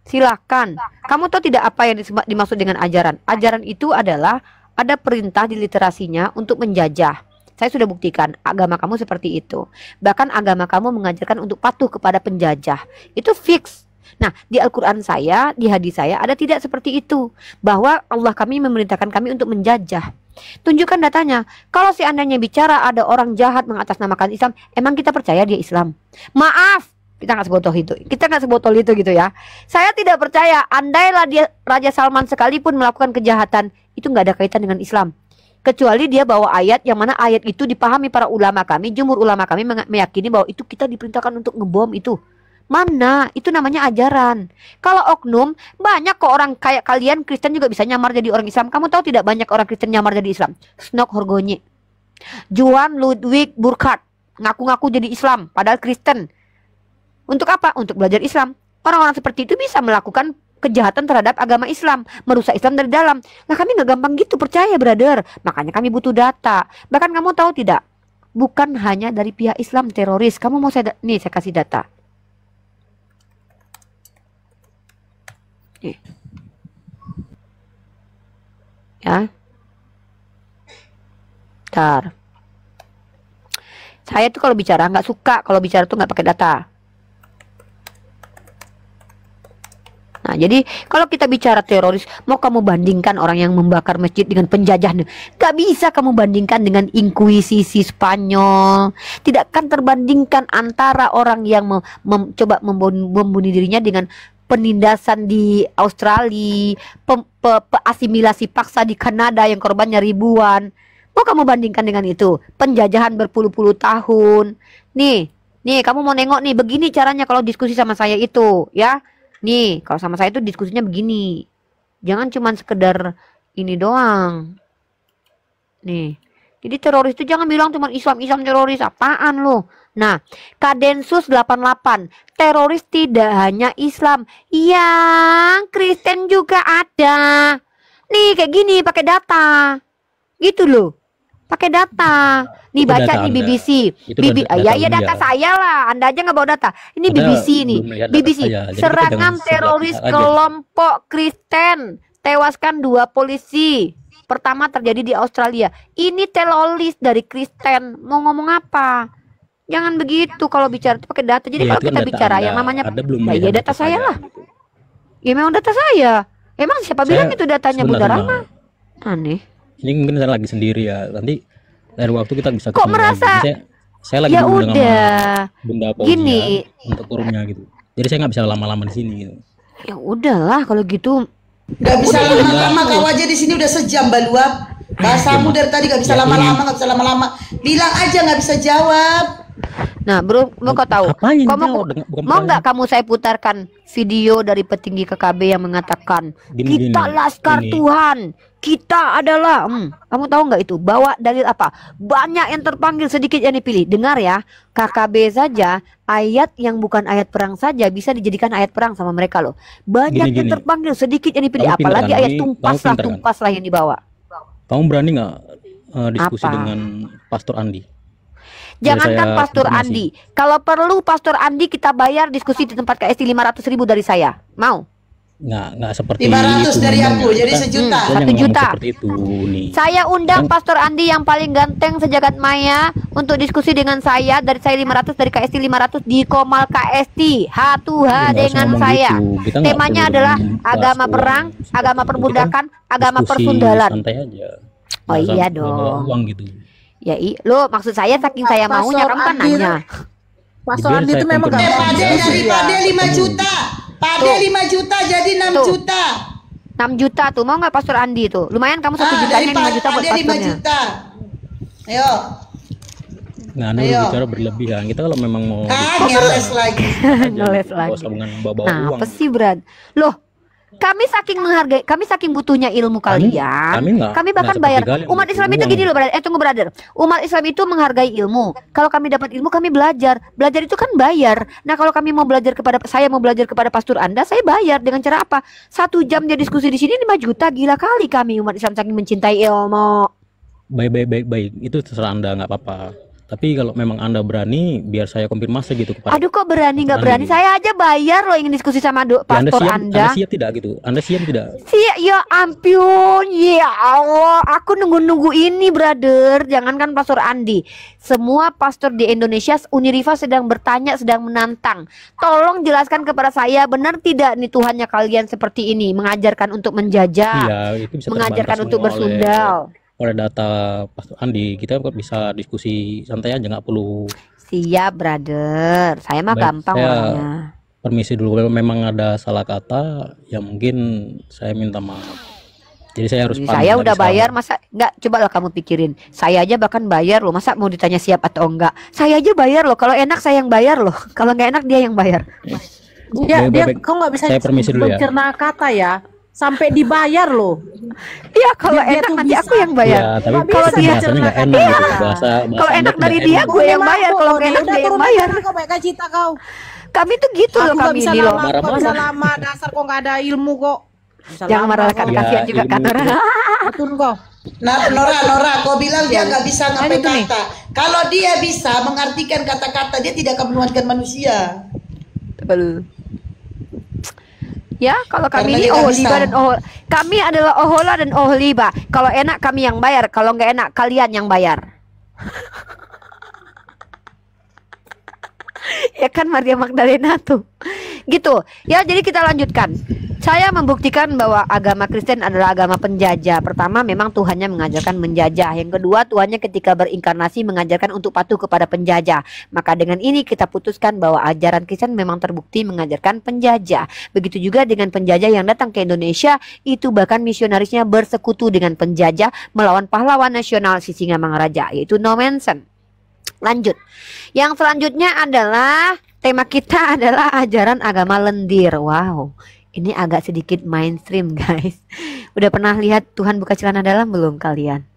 silakan. Kamu tahu tidak apa yang dimaksud dengan ajaran? Ajaran itu adalah ada perintah di literasinya untuk menjajah. Saya sudah buktikan agama kamu seperti itu. Bahkan agama kamu mengajarkan untuk patuh kepada penjajah. Itu fix. Nah, di Al-Quran saya, di hadis saya ada tidak seperti itu. Bahwa Allah kami memerintahkan kami untuk menjajah. Tunjukkan datanya. Kalau seandainya bicara ada orang jahat mengatasnamakan Islam, emang kita percaya dia Islam? Maaf, kita nggak sebotol itu. Kita nggak sebotol itu gitu ya. Saya tidak percaya. Andailah dia Raja Salman sekalipun melakukan kejahatan, itu nggak ada kaitan dengan Islam. Kecuali dia bawa ayat yang mana ayat itu dipahami para ulama kami, jumhur ulama kami meyakini bahwa itu kita diperintahkan untuk ngebom itu. Mana? Itu namanya ajaran. Kalau oknum, banyak kok orang kayak kalian Kristen juga bisa nyamar jadi orang Islam. Kamu tahu tidak banyak orang Kristen nyamar jadi Islam? Snok Horgonye, Johann Ludwig Burkhardt ngaku-ngaku jadi Islam padahal Kristen. Untuk apa? Untuk belajar Islam. Orang-orang seperti itu bisa melakukan kejahatan terhadap agama Islam, merusak Islam dari dalam. Nah, kami nggak gampang gitu percaya, brother. Makanya kami butuh data. Bahkan kamu tahu tidak? Bukan hanya dari pihak Islam teroris. Kamu mau saya nih saya kasih data. Nih. Ya. Bentar. Saya tuh kalau bicara nggak suka kalau bicara tuh nggak pakai data. Nah, jadi kalau kita bicara teroris, mau kamu bandingkan orang yang membakar masjid dengan penjajah, gak bisa kamu bandingkan dengan inkuisisi Spanyol. Tidak akan terbandingkan antara orang yang coba membunuh dirinya dengan penindasan di Australia, asimilasi paksa di Kanada yang korbannya ribuan. Mau kamu bandingkan dengan itu? Penjajahan berpuluh-puluh tahun. Nih, kamu mau nengok nih, begini caranya kalau diskusi sama saya itu, ya. Nih, kalau sama saya itu diskusinya begini. Jangan cuma sekedar ini doang. Nih. Jadi teroris itu jangan bilang cuma Islam teroris. Apaan lo? Nah, Kadensus 88. Teroris tidak hanya Islam. Yang Kristen juga ada. Nih, kayak gini pakai data. Gitu loh. Pakai data. Nih Itu baca data nih Anda. BBC. Itu data Ya data Anda. saya lah. Anda aja nggak bawa data. Ini Anda BBC nih. belum lihat data BBC. saya. Jadi kita Serangan jangan teroris sebelah aja. kelompok Kristen. Tewaskan 2 polisi. Pertama terjadi di Australia. Ini teroris dari Kristen. Mau ngomong apa? Jangan begitu kalau bicara itu pakai data. Jadi Ya, kalau itu kan kita data bicara Anda. yang namanya Anda belum ya melihat data saya lah. gitu. Ya memang data saya. Emang siapa bilang itu datanya Bunda sebentar. Rama? Aneh. Ini mungkin saya lagi sendiri ya. Nanti lain waktu kita bisa Kok ketemu merasa? lagi. Saya lagi Ya dulu dengan udah. Bunda Gini. Fauzia untuk kurungnya gitu. Jadi saya nggak bisa lama-lama di sini gitu. Ya udahlah kalau gitu. Gak bisa lama-lama, kau aja di sini udah sejam Baluap. Bahasamu dari tadi gak bisa Ya, lama-lama, gak bisa lama-lama. Bilang aja gak bisa jawab. Nah, bro, mau kau tahu? Apanya yang Kau jawab? Bukan mau pertanyaan. nggak kamu saya putarkan video dari petinggi KKB yang mengatakan Gini, kita laskar gini. Tuhan, kita adalah. Kamu tahu nggak itu? Bawa dalil apa? Banyak yang terpanggil, sedikit yang dipilih. Dengar ya, KKB saja ayat yang bukan ayat perang saja bisa dijadikan ayat perang sama mereka loh. Banyak Gini, yang gini. terpanggil, sedikit yang dipilih. Kamu pintar Apalagi kan? ayat Kamu pintar kan? tumpas lah yang dibawa. Kamu berani nggak diskusi Apa? dengan Pastor Andi? Jangankan saya Pastor konfirmasi. Andi, kalau perlu Pastor Andi kita bayar diskusi di tempat KST 500.000 dari saya. Mau? Nggak seperti 500 itu dari ngomongnya. aku, jadi Kita- 1 juta. kita 1 jangan ngomong juta. seperti itu nih. Saya undang Kan- Pastor Andi yang paling ganteng sejagat maya untuk diskusi dengan saya. Dari saya 500, dari KST 500 di Komal KST. Ya, H2H nggak usah dengan ngomong saya. gitu. Kita nggak Temanya perlu adalah membahas agama uang. perang, agama Kita perbudakan, agama diskusi persundalan. santai aja. Oh Nggak usah iya bawa dong. uang gitu. Ya lo maksud saya saking saya maunya kamu kan Pastor Andi nanya. Pastor Biar Andi saya itu memang gak konfirmasi. Pade bagus dari ya. Pade 5 Ketemu. juta. Pade Tuh. 5 juta jadi 6 Tuh. juta. 6 juta tuh, mau nggak Pastor Andi tuh? Lumayan kamu 1 jutanya, 5 juta buat Pade 5 pastornya. juta. Ayo. Nah, Anda Ayo. berbicara berlebihan. Kita kalau memang mau Ngeles lagi. Ngeles nggak lagi. usah dengan bawa Nah, uang. apa sih Brad? Loh, kami saking menghargai, kami saking butuhnya ilmu kalian, kami nggak- kami nggak bahkan seperti bayar. kalian Umat butuh Islam itu uang. gini loh, brother. Tunggu brother. Umat Islam itu menghargai ilmu. Kalau kami dapat ilmu, kami belajar. Belajar itu kan bayar. Nah, kalau kami mau belajar kepada saya mau belajar kepada pastor Anda, saya bayar dengan cara apa? 1 jam dia diskusi di sini 5 juta, gila kali kami umat Islam saking mencintai ilmu. Baik. Itu terserah Anda, nggak apa-apa. Tapi kalau memang Anda berani, biar saya konfirmasi gitu kepada. Aduh, kok berani nggak Pastor berani? Andi. Saya aja bayar loh ingin diskusi sama Ya, pastor Anda Anda. siap tidak gitu? Anda siap tidak? Ya ampun, ya Allah, aku nunggu-nunggu ini, brother. Jangankan Pastor Andi, semua pastor di Indonesia, Uniriva sedang bertanya, sedang menantang. Tolong jelaskan kepada saya, benar tidak nih Tuhannya kalian seperti ini, mengajarkan untuk menjajah, Iya, itu bisa mengajarkan terbantah untuk semua bersundal. oleh data Pastor Andi. Kita kok bisa diskusi santai aja, nggak perlu. Siap, brother. Saya mah Baik, gampang saya orangnya. permisi dulu. Kalau memang ada salah kata, ya mungkin saya minta maaf. Jadi saya harus pamit, Saya nggak udah bisa. bayar, masa nggak? Coba lah kamu pikirin. Saya aja bahkan bayar loh. Masa mau ditanya siap atau enggak? Saya aja bayar loh. Kalau enak saya yang bayar loh. Kalau nggak enak dia yang bayar. Baik. Kau nggak bisa Saya permisi dulu ya. mencerna kata ya. Sampai dibayar loh. Iya, kalau Dia enak tuh nanti bisa. aku yang bayar. Ya, tapi Nggak kalau bisa dia bahasanya nggak enak Iya. gitu. Bahasa Kalau Anda enak dari tidak dia, enak. gue yang bayar. Kalau nggak enak dia yang bayar. Kau baik cita kau. Kami tuh gitu loh Aku nggak kami bisa ini loh. lama, kau Marah-marah. bisa lama. Dasar kau nggak ada ilmu kok. Bisa Jangan lama marahkan, kau. Ya, kasihan juga kan ilmu Nora. Betul kau. Nah, Nora, kau bilang dia nggak bisa ngapain Lanjut nih. kata. Kalau dia bisa mengartikan kata-kata, dia tidak akan menuhankan manusia. Betul. Ya, kalau kami Karena ini dia nggak Oholiba bisa. dan kami adalah Ohola dan Oholiba. Kalau enak kami yang bayar, kalau nggak enak kalian yang bayar. Ya kan Maria Magdalena tuh. Gitu. Ya, jadi kita lanjutkan. Saya membuktikan bahwa agama Kristen adalah agama penjajah. Pertama, memang Tuhannya mengajarkan menjajah. Yang kedua, Tuhannya ketika berinkarnasi mengajarkan untuk patuh kepada penjajah. Maka dengan ini kita putuskan bahwa ajaran Kristen memang terbukti mengajarkan penjajah. Begitu juga dengan penjajah yang datang ke Indonesia, itu bahkan misionarisnya bersekutu dengan penjajah melawan pahlawan nasional Sisingamangaraja, yaitu Nomensen. Lanjut. Yang selanjutnya adalah tema kita adalah ajaran agama lendir. Wow. Ini agak sedikit mainstream, guys. Udah pernah lihat Tuhan buka celana dalam belum kalian?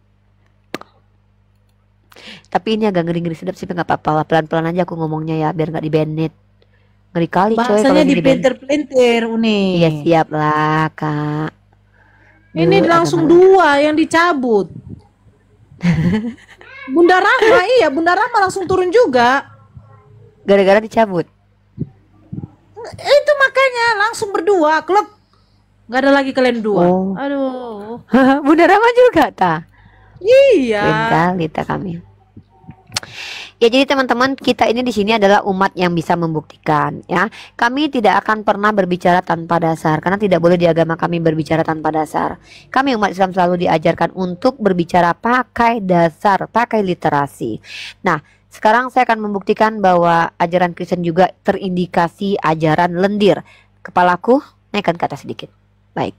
Tapi ini agak ngeri-ngeri sedap sih, nggak apa-apa lah. Pelan-pelan aja aku ngomongnya ya, biar nggak di-banned. Ngeri kali coy kalau Bahasanya ini di-banned. dipelintir-pelintir Uni. Iya siap lah kak. Ini Yuk, langsung agama- 2 yang dicabut. Bunda Rahma, iya Bunda Rahma langsung turun juga. Gara-gara dicabut. Itu makanya langsung berdua, klub. Nggak ada lagi kalian dua. Oh. Aduh. Bunda Rama juga ta. Iya. Keren kali ta kami. Ya jadi teman-teman, kita ini di sini adalah umat yang bisa membuktikan ya. Kami tidak akan pernah berbicara tanpa dasar karena tidak boleh di agama kami berbicara tanpa dasar. Kami umat Islam selalu diajarkan untuk berbicara pakai dasar, pakai literasi. Nah, sekarang saya akan membuktikan bahwa ajaran Kristen juga terindikasi ajaran lendir. Kepalaku naikkan ke atas sedikit. Baik.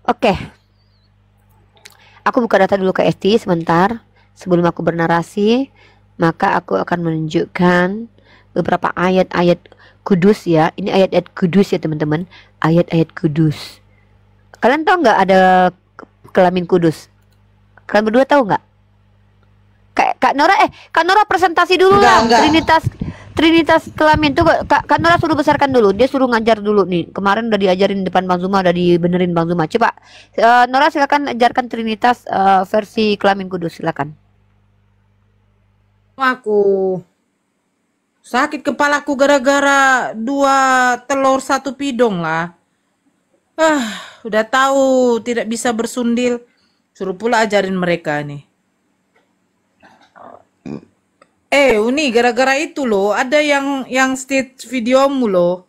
Oke. Aku buka data dulu ke ST sebentar. Sebelum aku bernarasi, maka aku akan menunjukkan beberapa ayat-ayat kudus ya. Ini ayat-ayat kudus ya teman-teman. Ayat-ayat kudus. Kalian tahu nggak ada kelamin kudus? Kalian berdua tahu nggak? Kak Nora, Kak Nora presentasi dulu lah. Trinitas kelamin tuh Kak Nora suruh besarkan dulu. Dia suruh ngajar dulu nih. Kemarin udah diajarin di depan Bang Zuma, udah dibenerin Bang Zuma. Coba Nora silakan ajarkan Trinitas versi kelamin kudus, silakan. Aku sakit kepalaku gara-gara 2 telur 1 pidong lah. Udah tahu tidak bisa bersundil. Suruh pula ajarin mereka nih. Uni gara-gara itu loh, ada yang state videomu loh.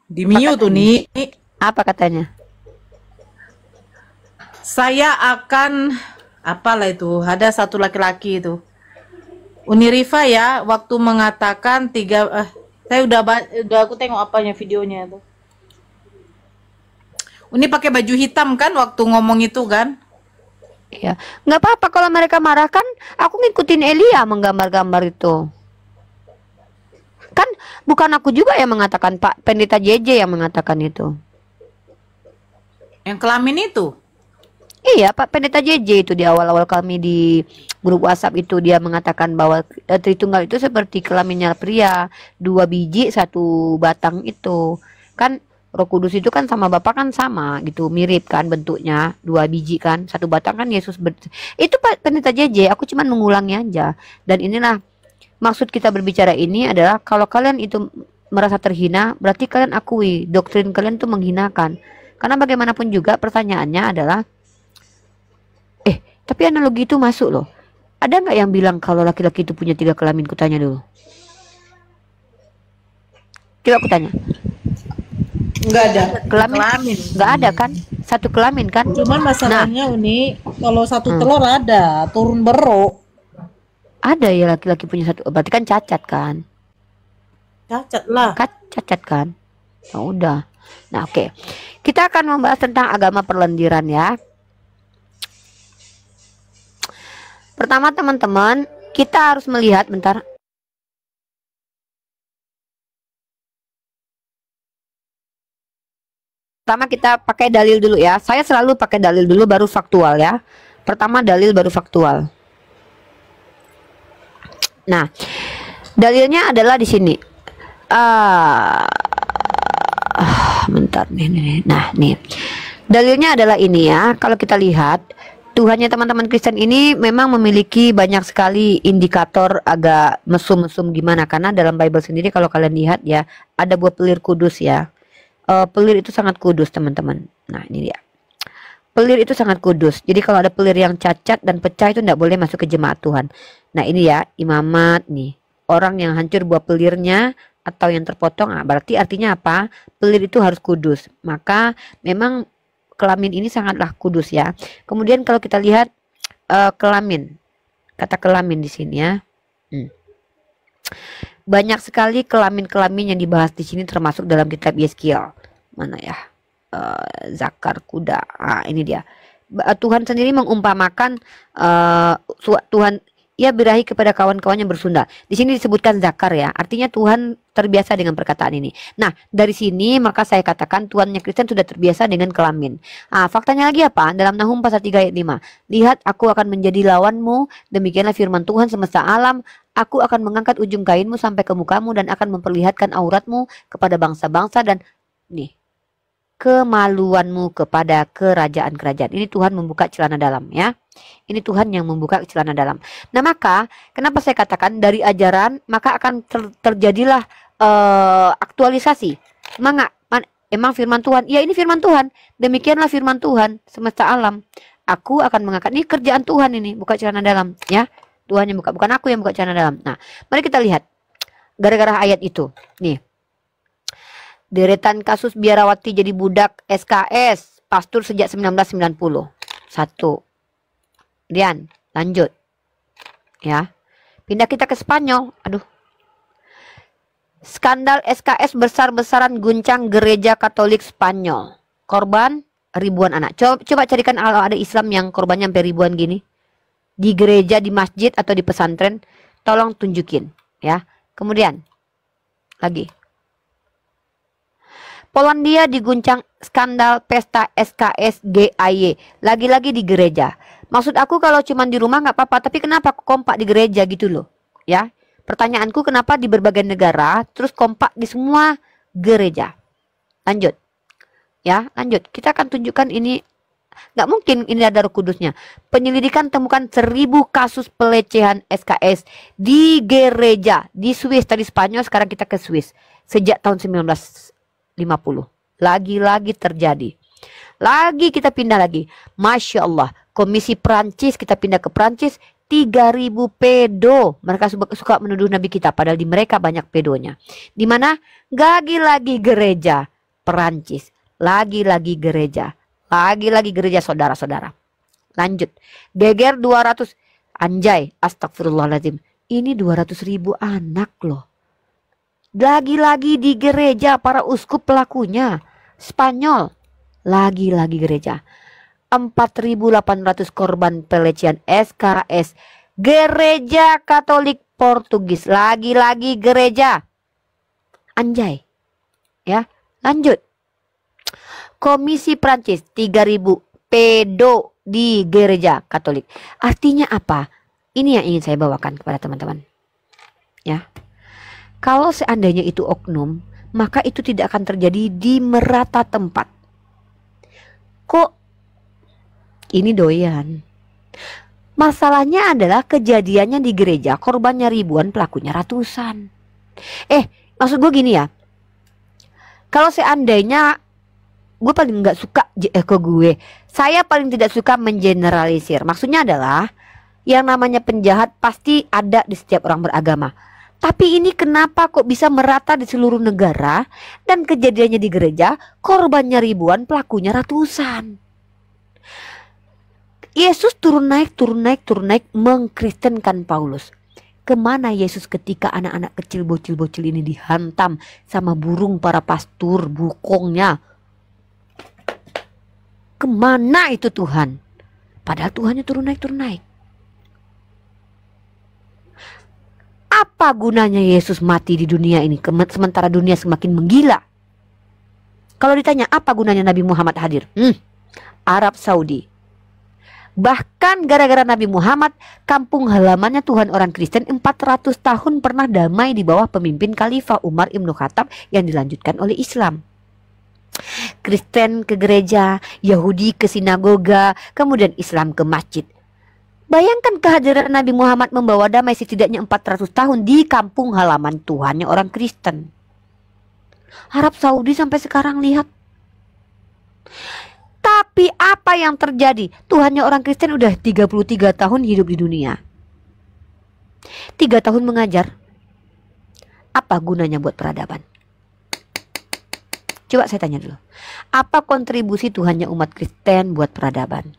Di mute tuh nih. Apa katanya? Saya akan apalah itu, ada satu laki-laki itu Unirifa ya, waktu mengatakan saya udah aku tengok apanya videonya itu. Uni pakai baju hitam kan waktu ngomong itu kan? Ya, nggak apa-apa kalau mereka marah kan. Aku ngikutin Elia menggambar-gambar itu. Kan bukan aku juga yang mengatakan, Pak Pendeta JJ yang mengatakan itu. Yang kelamin itu? Iya, Pak Pendeta JJ itu di awal-awal kami di grup WhatsApp itu dia mengatakan bahwa Tritunggal itu seperti kelaminnya pria, 2 biji 1 batang itu. Kan Roh Kudus itu kan sama Bapa kan sama gitu, mirip kan bentuknya, 2 biji kan, 1 batang kan Yesus itu Pak Pendeta JJ, aku cuman mengulangnya aja. Dan inilah maksud kita berbicara ini adalah kalau kalian itu merasa terhina, berarti kalian akui doktrin kalian itu menghinakan. Karena bagaimanapun juga pertanyaannya adalah tapi analogi itu masuk loh. Ada nggak yang bilang kalau laki-laki itu punya 3 kelamin? Kutanya dulu. Coba aku tanya. Nggak ada. Kelamin? Nggak ada kan? 1 kelamin kan? Cuman masalahnya Uni, kalau 1 telur ada, turun beruk. Ada ya laki-laki punya 1, berarti kan cacat kan? Cacat lah. Cacat kan? Nah, udah. Nah, oke. Kita akan membahas tentang agama perlendiran ya. Pertama teman-teman, kita harus melihat bentar. Pertama kita pakai dalil dulu ya. Saya selalu pakai dalil dulu baru faktual ya. Pertama dalil baru faktual. Nah, dalilnya adalah di sini. Bentar nih. Nah, nih. Dalilnya adalah ini ya. Kalau kita lihat Tuhannya teman-teman Kristen ini memang memiliki banyak sekali indikator agak mesum-mesum gimana, karena dalam Bible sendiri kalau kalian lihat ya ada buah pelir kudus ya. Pelir itu sangat kudus teman-teman. Nah ini dia. Pelir itu sangat kudus. Jadi kalau ada pelir yang cacat dan pecah itu tidak boleh masuk ke jemaat Tuhan. Nah ini ya imamat nih. Orang yang hancur buah pelirnya atau yang terpotong, berarti artinya apa? Pelir itu harus kudus. Maka memang kelamin ini sangatlah kudus ya. Kemudian kalau kita lihat kelamin, kata kelamin di sini ya, banyak sekali kelamin-kelamin yang dibahas di sini termasuk dalam kitab Yeskiel. Mana ya? Zakar kuda. Ini dia. Tuhan sendiri mengumpamakan Tuhan ia birahi kepada kawan-kawannya bersundal. Di sini disebutkan zakar ya. Artinya Tuhan terbiasa dengan perkataan ini. Nah, dari sini maka saya katakan Tuhannya Kristen sudah terbiasa dengan kelamin. Faktanya lagi apa? Dalam Nahum pasal 3 ayat 5. Lihat aku akan menjadi lawanmu, demikianlah firman Tuhan semesta alam. Aku akan mengangkat ujung kainmu sampai ke mukamu dan akan memperlihatkan auratmu kepada bangsa-bangsa dan nih kemaluanmu kepada kerajaan-kerajaan. Ini Tuhan membuka celana dalam ya. Ini Tuhan yang membuka celana dalam. Nah maka kenapa saya katakan dari ajaran maka akan terjadilah aktualisasi. Emang firman Tuhan. Ya ini firman Tuhan. Demikianlah firman Tuhan semesta alam. Aku akan mengangkat. Ini kerjaan Tuhan ini. Buka celana dalam ya. Tuhan yang buka. Bukan aku yang buka celana dalam. Nah mari kita lihat. Gara-gara ayat itu. Nih. Deretan kasus biarawati jadi budak SKS. Pastur sejak 1990. 1. Kemudian lanjut ya, pindah kita ke Spanyol. Aduh, skandal SKS besar-besaran guncang gereja Katolik Spanyol, korban ribuan anak. Coba carikan kalau ada Islam yang korbannya sampai ribuan gini di gereja, di masjid atau di pesantren, tolong tunjukin ya. Kemudian lagi Polandia diguncang skandal pesta SKS GAY, lagi-lagi di gereja. Maksud aku kalau cuma di rumah nggak apa-apa, tapi kenapa kompak di gereja gitu loh ya. Pertanyaanku kenapa di berbagai negara terus kompak di semua gereja. Lanjut ya, lanjut. Kita akan tunjukkan ini. Nggak mungkin ini ada Roh Kudusnya. Penyelidikan temukan 1000 kasus pelecehan SKS di gereja di Swiss. Tadi Spanyol, sekarang kita ke Swiss. Sejak tahun 1950 lagi-lagi terjadi. Lagi kita pindah lagi. Masya Allah. Komisi Perancis, kita pindah ke Perancis. 3.000 pedo. Mereka suka menuduh Nabi kita. Padahal di mereka banyak pedonya. Di mana? Lagi-lagi gereja Perancis. Lagi-lagi gereja. Lagi-lagi gereja saudara-saudara. Lanjut. Geger 200. Anjay, astagfirullahaladzim. Ini 200.000 anak loh. Lagi-lagi di gereja para uskup pelakunya. Spanyol. Lagi-lagi gereja. 4.800 korban pelecehan SKS. Gereja Katolik Portugis. Lagi-lagi gereja. Anjay. Ya, lanjut. Komisi Prancis 3.000 pedo di gereja Katolik. Artinya apa? Ini yang ingin saya bawakan kepada teman-teman. Ya. Kalau seandainya itu oknum, maka itu tidak akan terjadi di merata tempat. Kok ini doyan? Masalahnya adalah kejadiannya di gereja, korbannya ribuan, pelakunya ratusan. Maksud gue gini ya. Kalau seandainya gue paling nggak suka saya paling tidak suka mengeneralisir. Maksudnya adalah yang namanya penjahat pasti ada di setiap orang beragama. Tapi ini kenapa kok bisa merata di seluruh negara dan kejadiannya di gereja, korbannya ribuan, pelakunya ratusan. Yesus turun naik mengkristenkan Paulus. Kemana Yesus ketika anak-anak kecil bocil-bocil ini dihantam sama burung para pastur bukongnya? Kemana itu Tuhan? Padahal Tuhannya turun naik. Apa gunanya Yesus mati di dunia ini sementara dunia semakin menggila? Kalau ditanya apa gunanya Nabi Muhammad hadir? Arab Saudi. Bahkan gara-gara Nabi Muhammad, kampung halamannya Tuhan orang Kristen 400 tahun pernah damai di bawah pemimpin Khalifah Umar Ibn Khattab yang dilanjutkan oleh Islam. Kristen ke gereja, Yahudi ke sinagoga, kemudian Islam ke masjid. Bayangkan kehadiran Nabi Muhammad membawa damai setidaknya 400 tahun di kampung halaman Tuhannya orang Kristen. Arab Saudi sampai sekarang lihat. Tapi apa yang terjadi? Tuhannya orang Kristen udah 33 tahun hidup di dunia. 3 tahun mengajar. Apa gunanya buat peradaban? Coba saya tanya dulu. Apa kontribusi Tuhannya umat Kristen buat peradaban?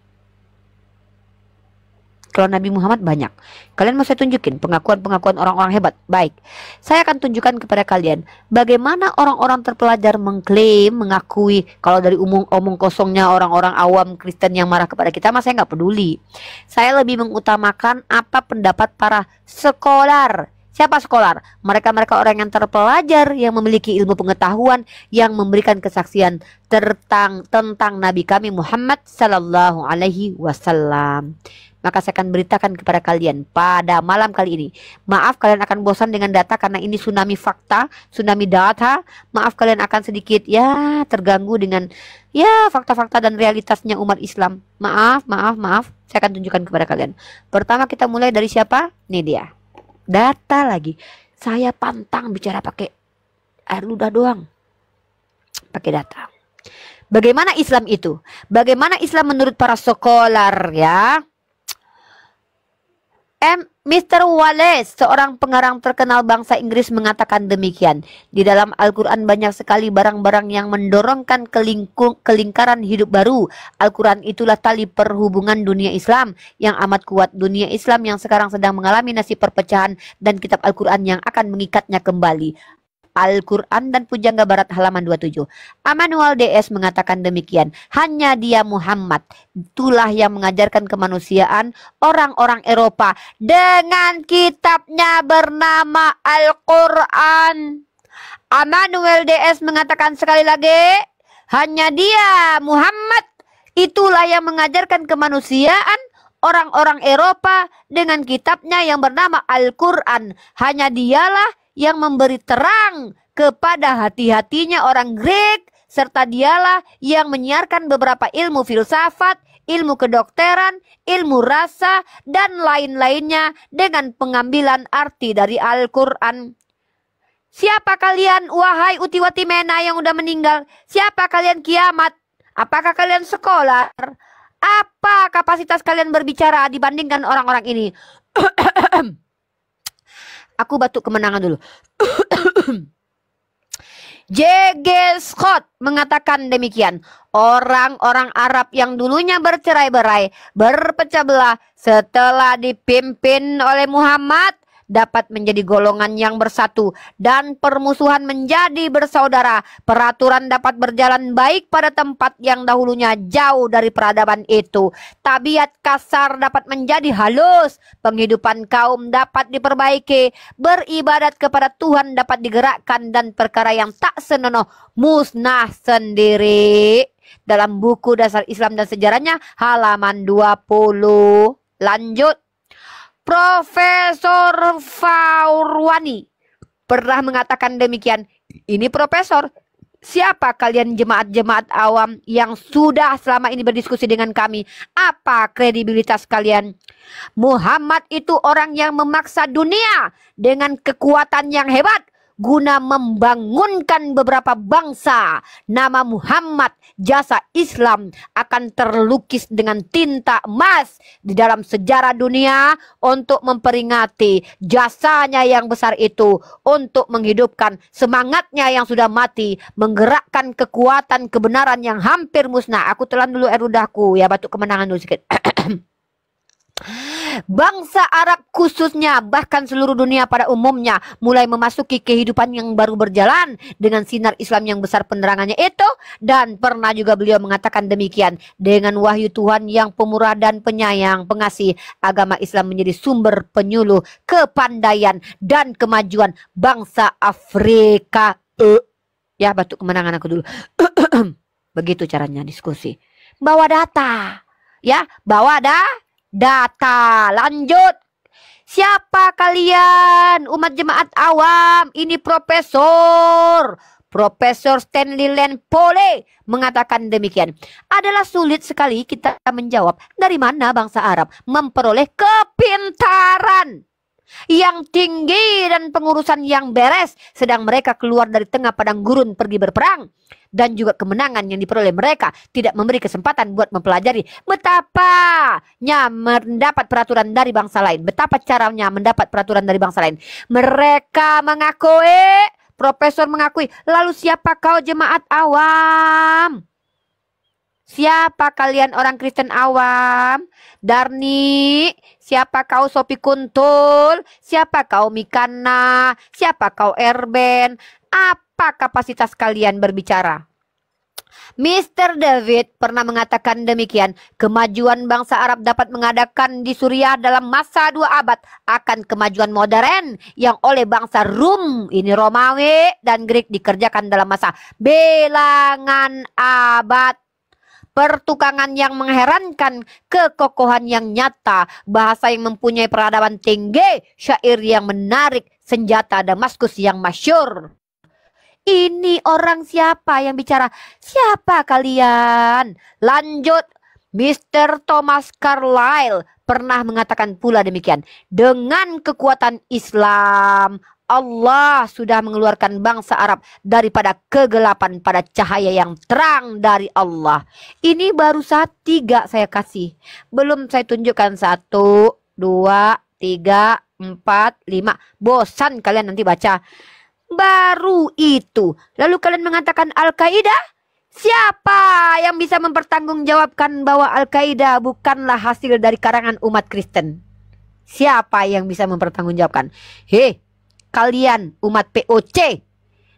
Kalau Nabi Muhammad banyak. Kalian mau saya tunjukin pengakuan-pengakuan orang-orang hebat. Baik, saya akan tunjukkan kepada kalian bagaimana orang-orang terpelajar mengklaim, mengakui. Kalau dari omong kosongnya orang-orang awam Kristen yang marah kepada kita, saya nggak peduli. Saya lebih mengutamakan apa pendapat para sekolar. Siapa sekolar? Mereka-mereka orang yang terpelajar, yang memiliki ilmu pengetahuan, yang memberikan kesaksian tentang Nabi kami Muhammad Sallallahu Alaihi Wasallam. Maka saya akan beritakan kepada kalian pada malam kali ini. Maaf kalian akan bosan dengan data karena ini tsunami fakta, tsunami data. Maaf kalian akan sedikit terganggu dengan fakta-fakta dan realitasnya umat Islam. Maaf. Saya akan tunjukkan kepada kalian. Pertama kita mulai dari siapa? Nih dia. Data lagi. Saya pantang bicara pakai air ludah doang. Pakai data. Bagaimana Islam itu? Bagaimana Islam menurut para sekolar ya? Mr. Wallace, seorang pengarang terkenal bangsa Inggris mengatakan demikian. Di dalam Al-Quran banyak sekali barang-barang yang mendorongkan kelingkaran hidup baru. Al-Quran itulah tali perhubungan dunia Islam yang amat kuat. Dunia Islam yang sekarang sedang mengalami nasib perpecahan dan kitab Al-Quran yang akan mengikatnya kembali. Al-Quran dan Pujangga Barat halaman 27. Immanuel DS mengatakan demikian. Hanya dia Muhammad itulah yang mengajarkan kemanusiaan orang-orang Eropa dengan kitabnya bernama Al-Quran. Immanuel DS mengatakan sekali lagi, hanya dia Muhammad itulah yang mengajarkan kemanusiaan orang-orang Eropa dengan kitabnya yang bernama Al-Quran. Hanya dialah yang memberi terang kepada hati-hatinya orang Grek, serta dialah yang menyiarkan beberapa ilmu filsafat, ilmu kedokteran, ilmu rasa, dan lain-lainnya dengan pengambilan arti dari Al-Quran. Siapa kalian, wahai utiwati mena yang udah meninggal? Siapa kalian kiamat? Apakah kalian sekolah? Apa kapasitas kalian berbicara dibandingkan orang-orang ini? Aku batuk kemenangan dulu. J.G. Scott mengatakan demikian. Orang-orang Arab yang dulunya bercerai-berai, berpecah belah setelah dipimpin oleh Muhammad dapat menjadi golongan yang bersatu dan permusuhan menjadi bersaudara. Peraturan dapat berjalan baik pada tempat yang dahulunya jauh dari peradaban itu. Tabiat kasar dapat menjadi halus. Penghidupan kaum dapat diperbaiki. Beribadat kepada Tuhan dapat digerakkan dan perkara yang tak senonoh musnah sendiri. Dalam buku Dasar Islam dan Sejarahnya halaman 20. Lanjut. Profesor Faurwani pernah mengatakan demikian. Ini profesor. Siapa kalian jemaat-jemaat awam yang sudah selama ini berdiskusi dengan kami? Apa kredibilitas kalian? Muhammad itu orang yang memaksa dunia dengan kekuatan yang hebat guna membangunkan beberapa bangsa. Nama Muhammad, jasa Islam akan terlukis dengan tinta emas di dalam sejarah dunia untuk memperingati jasanya yang besar itu untuk menghidupkan semangatnya yang sudah mati, menggerakkan kekuatan kebenaran yang hampir musnah. Aku telan dulu air ludahku ya, batuk kemenangan dulu sedikit. Bangsa Arab khususnya, bahkan seluruh dunia pada umumnya, mulai memasuki kehidupan yang baru berjalan dengan sinar Islam yang besar penerangannya itu. Dan pernah juga beliau mengatakan demikian, dengan wahyu Tuhan yang pemurah dan penyayang, pengasih, agama Islam menjadi sumber penyuluh kepandaian dan kemajuan bangsa Afrika. Ya, batuk kemenangan aku dulu. Begitu caranya diskusi. Bawa data. Ya, bawa data. Lanjut. Siapa kalian? Umat jemaat awam. Ini Profesor Stanley Land Pole mengatakan demikian. Adalah sulit sekali kita menjawab dari mana bangsa Arab memperoleh kepintaran yang tinggi dan pengurusan yang beres, sedang mereka keluar dari tengah padang gurun pergi berperang. Dan juga kemenangan yang diperoleh mereka tidak memberi kesempatan buat mempelajari betapanya mendapat peraturan dari bangsa lain. Betapa caranya mendapat peraturan dari bangsa lain. Mereka mengakui, profesor mengakui, lalu siapa kau jemaat awam? Siapa kalian orang Kristen awam? Darni, siapa kau Sopi Kuntul? Siapa kau Mikana? Siapa kau Erben? Apa kapasitas kalian berbicara? Mr. David pernah mengatakan demikian. Kemajuan bangsa Arab dapat mengadakan di Suriah dalam masa 2 abad akan kemajuan modern yang oleh bangsa Rum, ini Romawi dan Greek, dikerjakan dalam masa bilangan abad. Pertukangan yang mengherankan, kekokohan yang nyata, bahasa yang mempunyai peradaban tinggi, syair yang menarik, senjata Damaskus yang masyhur. Ini orang siapa yang bicara? Siapa kalian? Lanjut. Mr. Thomas Carlyle pernah mengatakan pula demikian. Dengan kekuatan Islam, Allah sudah mengeluarkan bangsa Arab daripada kegelapan pada cahaya yang terang dari Allah. Ini baru 3 saya kasih. Belum saya tunjukkan 1, 2, 3, 4, 5. Bosan kalian nanti baca. Baru itu. Lalu kalian mengatakan Al-Qaeda? Siapa yang bisa mempertanggungjawabkan bahwa Al-Qaeda bukanlah hasil dari karangan umat Kristen? Siapa yang bisa mempertanggungjawabkan? Hei, kalian umat POC,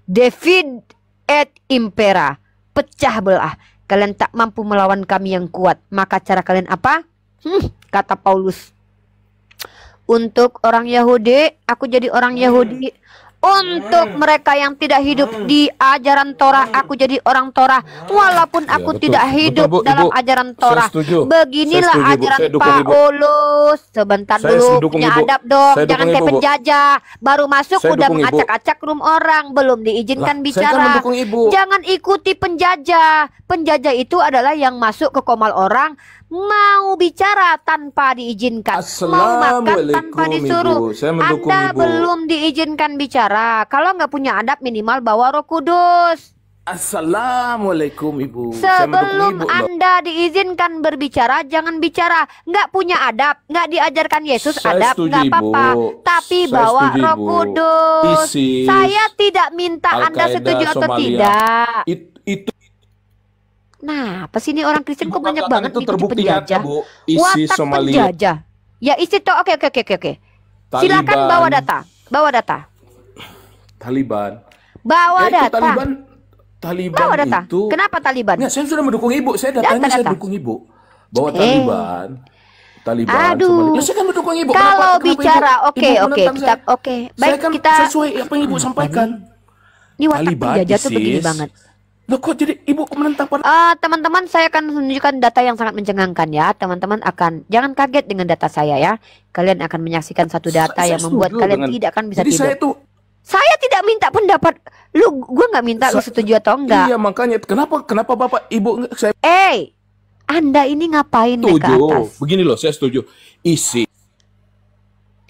David et Impera, pecah belah. Kalian tak mampu melawan kami yang kuat. Maka cara kalian apa? Kata Paulus. Untuk orang Yahudi, aku jadi orang Yahudi. Untuk mereka yang tidak hidup di ajaran Torah, aku jadi orang Torah. Walaupun aku tidak hidup dalam ajaran Torah. Beginilah ajaran Paulus. Sebentar dulu, punya adab dong. Jangan kayak penjajah. Baru masuk udah mengacak-acak room orang. Belum diizinkan bicara. Jangan ikuti penjajah. Penjajah itu adalah yang masuk ke komal orang, mau bicara tanpa diizinkan, mau makan tanpa disuruh. Anda belum diizinkan bicara. Kalau nggak punya adab, minimal bawa Roh Kudus. Assalamualaikum Ibu. Saya mendukung Sebelum Ibu loh. Anda diizinkan berbicara, jangan bicara. Nggak punya adab, nggak diajarkan Yesus Saya adab, setuju, nggak apa-apa. Ibu. Tapi Saya bawa setuju, Roh Ibu. Kudus. ISIS, Saya tidak minta Anda Al-Qaeda, setuju atau Somalia. tidak. Itu Nah, apa sih ini orang Kristen kok banyak katakan banget itu ikuti terbukti nyata, penjajah? Bu. ISIS, Watak Somalia. penjajah. Ya isi toh. Oke. Silakan Taliban. bawa data. Taliban. Bawa Ya, itu data. Taliban Bawa data. itu. Kenapa Taliban? Nggak, saya sudah mendukung Ibu. Saya datanya saya Data. dukung Ibu. Bahwa Eh. Taliban, Aduh. Somalia. Lah, saya kan mendukung Ibu. Kalau Kenapa bicara, Ibu oke, menentang kita, saya? oke. Saya Baik, kan kita. sesuai apa yang Ibu sampaikan. Ini watak Taliban, penjajah tuh begini ISIS. banget. Loh, kok jadi Ibu menentang Teman-teman, saya akan menunjukkan data yang sangat mencengangkan ya. Teman-teman jangan kaget dengan data saya ya. Kalian akan menyaksikan satu data Saya yang membuat setuju kalian dengan- tidak akan bisa Jadi tidur. Saya tidak minta pendapat lu, gue nggak minta lu setuju atau enggak. Iya, makanya kenapa Bapak Ibu saya Anda ini ngapain naik ke setuju. atas? Begini loh, saya setuju. ISIS.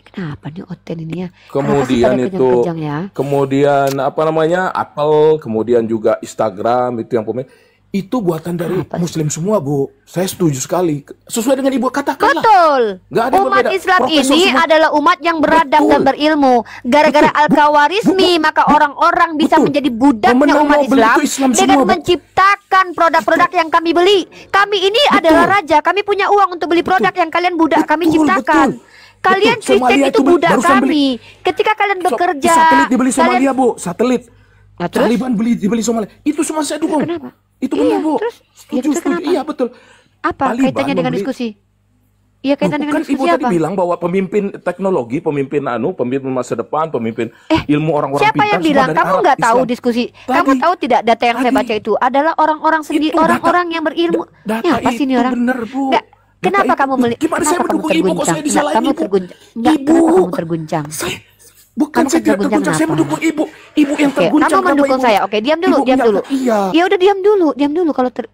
Kenapa nih Oten ini ya? Kemudian Kenapa sih pada itu, kejang-kejang ya? kemudian apa namanya, Apple, kemudian juga Instagram itu yang pemain. Itu buatan dari Muslim semua, Bu. Saya setuju sekali. Sesuai dengan Ibu katakan lah. Betul. Nggak ada yang Umat berbeda. Islam Profesor ini semua. adalah umat yang beradab dan berilmu. Gara-gara Al-Khawarizmi, maka orang-orang bisa menjadi budaknya Pemenang umat Nobel Islam itu Islam dengan semua, Bu. menciptakan produk-produk yang kami beli. Kami ini adalah raja. Kami punya uang untuk beli produk yang kalian budak kami ciptakan. Kalian Betul. Kristen Somalia itu itu budak barusan kami. Ketika kalian bekerja, Satelit dibeli Somalia, kalian... Bu. Satelit. Nah, terus? Taliban dibeli Somalia. Itu semua saya dukung. Kenapa? Itu Iya, benar, Bu. terus? Setuju, Ya, setuju. kenapa? Iya, betul. Apa Taliban kaitannya dengan membeli- diskusi? Iya, kaitan dengan Kan diskusi Ibu tadi apa? bilang bahwa pemimpin teknologi, pemimpin masa depan, pemimpin ilmu orang-orang Siapa pintar yang semua bilang? dari Kamu Arab, nggak tahu Islam. diskusi? Kamu tahu tidak data yang saya baca itu adalah orang-orang sendiri, orang-orang yang berilmu. Data Ya, apa sih ini itu orang? benar, Bu. Nggak, kenapa kamu Gimana saya mendukung Ibu kok saya disalahin kamu Ibu? terguncang? Nggak, Ibu. kenapa kamu terguncang? Bukan, saya tidak terguncang, saya mendukung Ibu. Ibu yang Oke, terguncang. kamu mendukung Ibu? saya. Oke, diam dulu, Ibu diam menyatakan dulu. Iya. Ya udah diam dulu.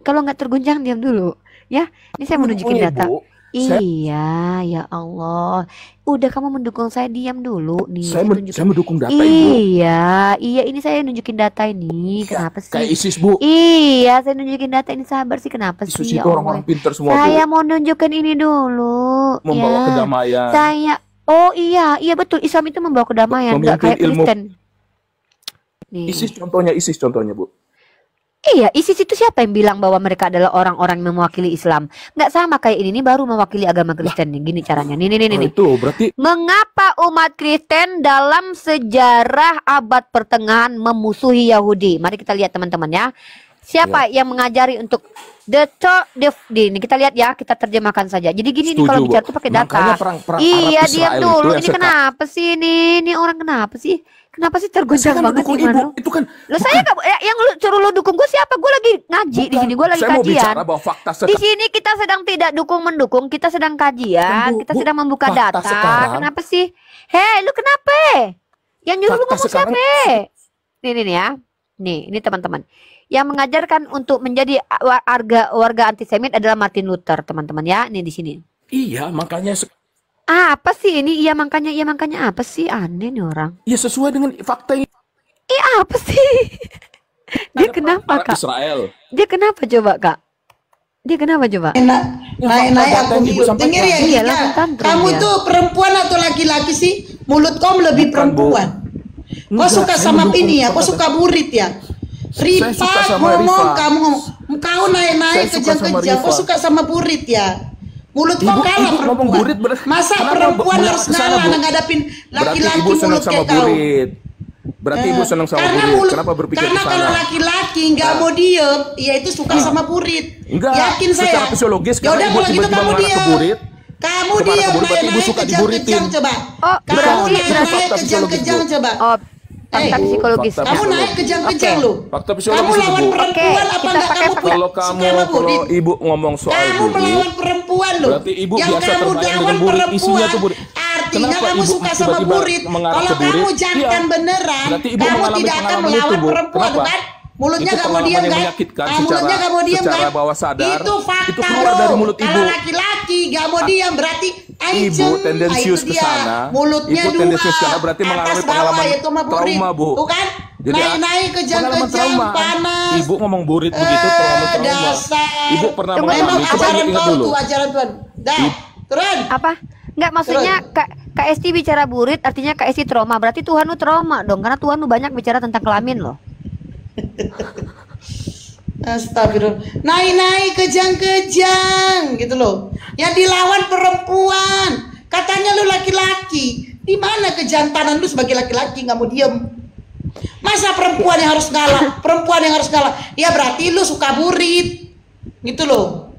Kalau nggak terguncang diam dulu. Ya, ini saya mau nunjukin data. Ibu, saya- Iya, ya Allah. Udah kamu mendukung saya, diam dulu nih. Saya tunjukin. mendukung data Ibu. Iya, ini saya nunjukin data ini. Kenapa sih? Kayak ISIS, Bu. Iya, saya nunjukin data ini, sabar sih. Kenapa sih? ISIS Ya itu Allah. orang-orang pintar semua, Saya Bu. mau nunjukin ini dulu. Membawa ya. kedamaian. Oh iya betul. Islam itu membawa kedamaian, nggak Pemimpin kayak ilmu. Kristen. Nih. ISIS contohnya, Bu. Iya, ISIS itu siapa yang bilang bahwa mereka adalah orang-orang yang mewakili Islam? Nggak sama kayak ini baru mewakili agama Kristen nih. Gini caranya. Nih. Itu berarti Mengapa umat Kristen dalam sejarah abad pertengahan memusuhi Yahudi? Mari kita lihat teman-teman ya. Siapa yang mengajari untuk ini kita lihat ya, kita terjemahkan saja. Jadi gini nih, kalau Setuju, bicara Bu. tuh pakai data. Makanya perang Iya, Arab diam Israel dulu. itu yang Ini kenapa sih ini orang kenapa sih? Kenapa sih terguncang Saya kan banget mendukung gimana? Ibu. Itu kan Loh, saya nggak, yang lu suruh lu dukung gue siapa? Gue lagi ngaji di sini, gue lagi saya mau kajian. bicara bahwa fakta Di sini kita sedang tidak dukung-mendukung, kita sedang kajian, kita sedang membuka fakta data. sekarang- Kenapa sih? Hei, lu kenapa? Yang nyuruh lu Fakta ngomong sekarang- siapa? Nih ya. Nih, ini teman-teman. Yang mengajarkan untuk menjadi warga antisemit adalah Martin Luther, teman-teman ya. Ini di sini. Iya, makanya Apa sih ini? Iya makanya apa sih? Aneh nih orang. ya sesuai dengan fakta yang Apa sih? Dia kenapa, Arab Kak? Israel. Dia kenapa coba, Kak? Dia kenapa coba? Naik aku mute. Dengar ya, Iya, Gika. langsung tantrum Kamu dia. tuh perempuan atau laki-laki sih? Mulut kau lebih perempuan. Kau suka sama ini ya? Kau suka burit ya? Saya suka Rifa sama ngomong, Rifa. kamu ngomong. Kau naik-naik Saya suka sama kejang-kejang. Kau Rifa. suka sama burit ya? Mulut kau Ibu kalah ngomong perempuan. burit Masa kenapa perempuan Bu- harus ke sana, ngalah Bu? ngadapin Berarti laki-laki Ibu senang mulut sama kayak kau? burit. Berarti Ibu senang sama Karena burit. mulut- Kenapa berpikir Karena ke sana? kalau laki-laki nggak mau diem, ya itu suka sama burit. Enggak, Yakin saya. secara fisiologis Ya udah karena Ibu kalau gitu tiba-tiba kamu mengarah ke diem. burit. Kamu Kemana diem, ke burit, berarti Ibu naik-naik suka diburitin. kejang-kejang coba. Oh, Kamu berarti naik-naik fakta fisiologis, kejang-kejang Bu. coba. Oh, fakta psikologis. fakta Kamu naik fisiologis. kejang-kejang Oke. lu. Fakta Kamu fisiologis itu, lawan Bu. perempuan Oke, apa kita enggak? pakai Kamu fakta. Kalau suka kamu, sama kalau burit. Ibu ngomong soal Kamu burit, melawan perempuan lu. berarti Ibu Yang biasa kamu terbayang lawan dengan burit, isinya perempuan, tuh burit. artinya Kenapa kamu Ibu suka sama tiba-tiba burit. mengarah Kalau ke burit? kamu jantan Iya. beneran, Berarti Ibu kamu mengalami tidak akan pengalaman itu, melawan Bu. perempuan, Kenapa? kan? Mulutnya Itu kamu pengalaman diam yang kan? menyakitkan Mulutnya kamu diam secara kan? bawah sadar. Itu fakta Itu keluar bro. dari mulut Kalau Ibu. laki-laki gak mau diam berarti Ibu tendensius ke sana. Mulutnya Ibu dua, tendensius ke sana berarti mengalami atas bawah pengalaman yaitu sama burit. trauma, Bu. Tuh kan? Jadi naik-naik kejang-kejang panas. Ibu ngomong burit begitu pengalaman trauma. Dasar. Ibu pernah Memang mengalami. Coba ajaran ingat kau dulu. tuh, ajaran Tuhan. Dah, turun. Apa? Enggak, maksudnya Kak Esti bicara burit artinya Kak Esti trauma. Berarti Tuhan lu trauma dong, karena Tuhan lu banyak bicara tentang kelamin loh. Astagfirullah. Naik-naik kejang-kejang gitu loh. Yang dilawan perempuan. Katanya lu laki-laki. Di mana kejantanan lu sebagai laki-laki nggak mau diem? Masa perempuan yang harus ngalah? Perempuan yang harus ngalah. Ya berarti lu suka burit. Gitu loh.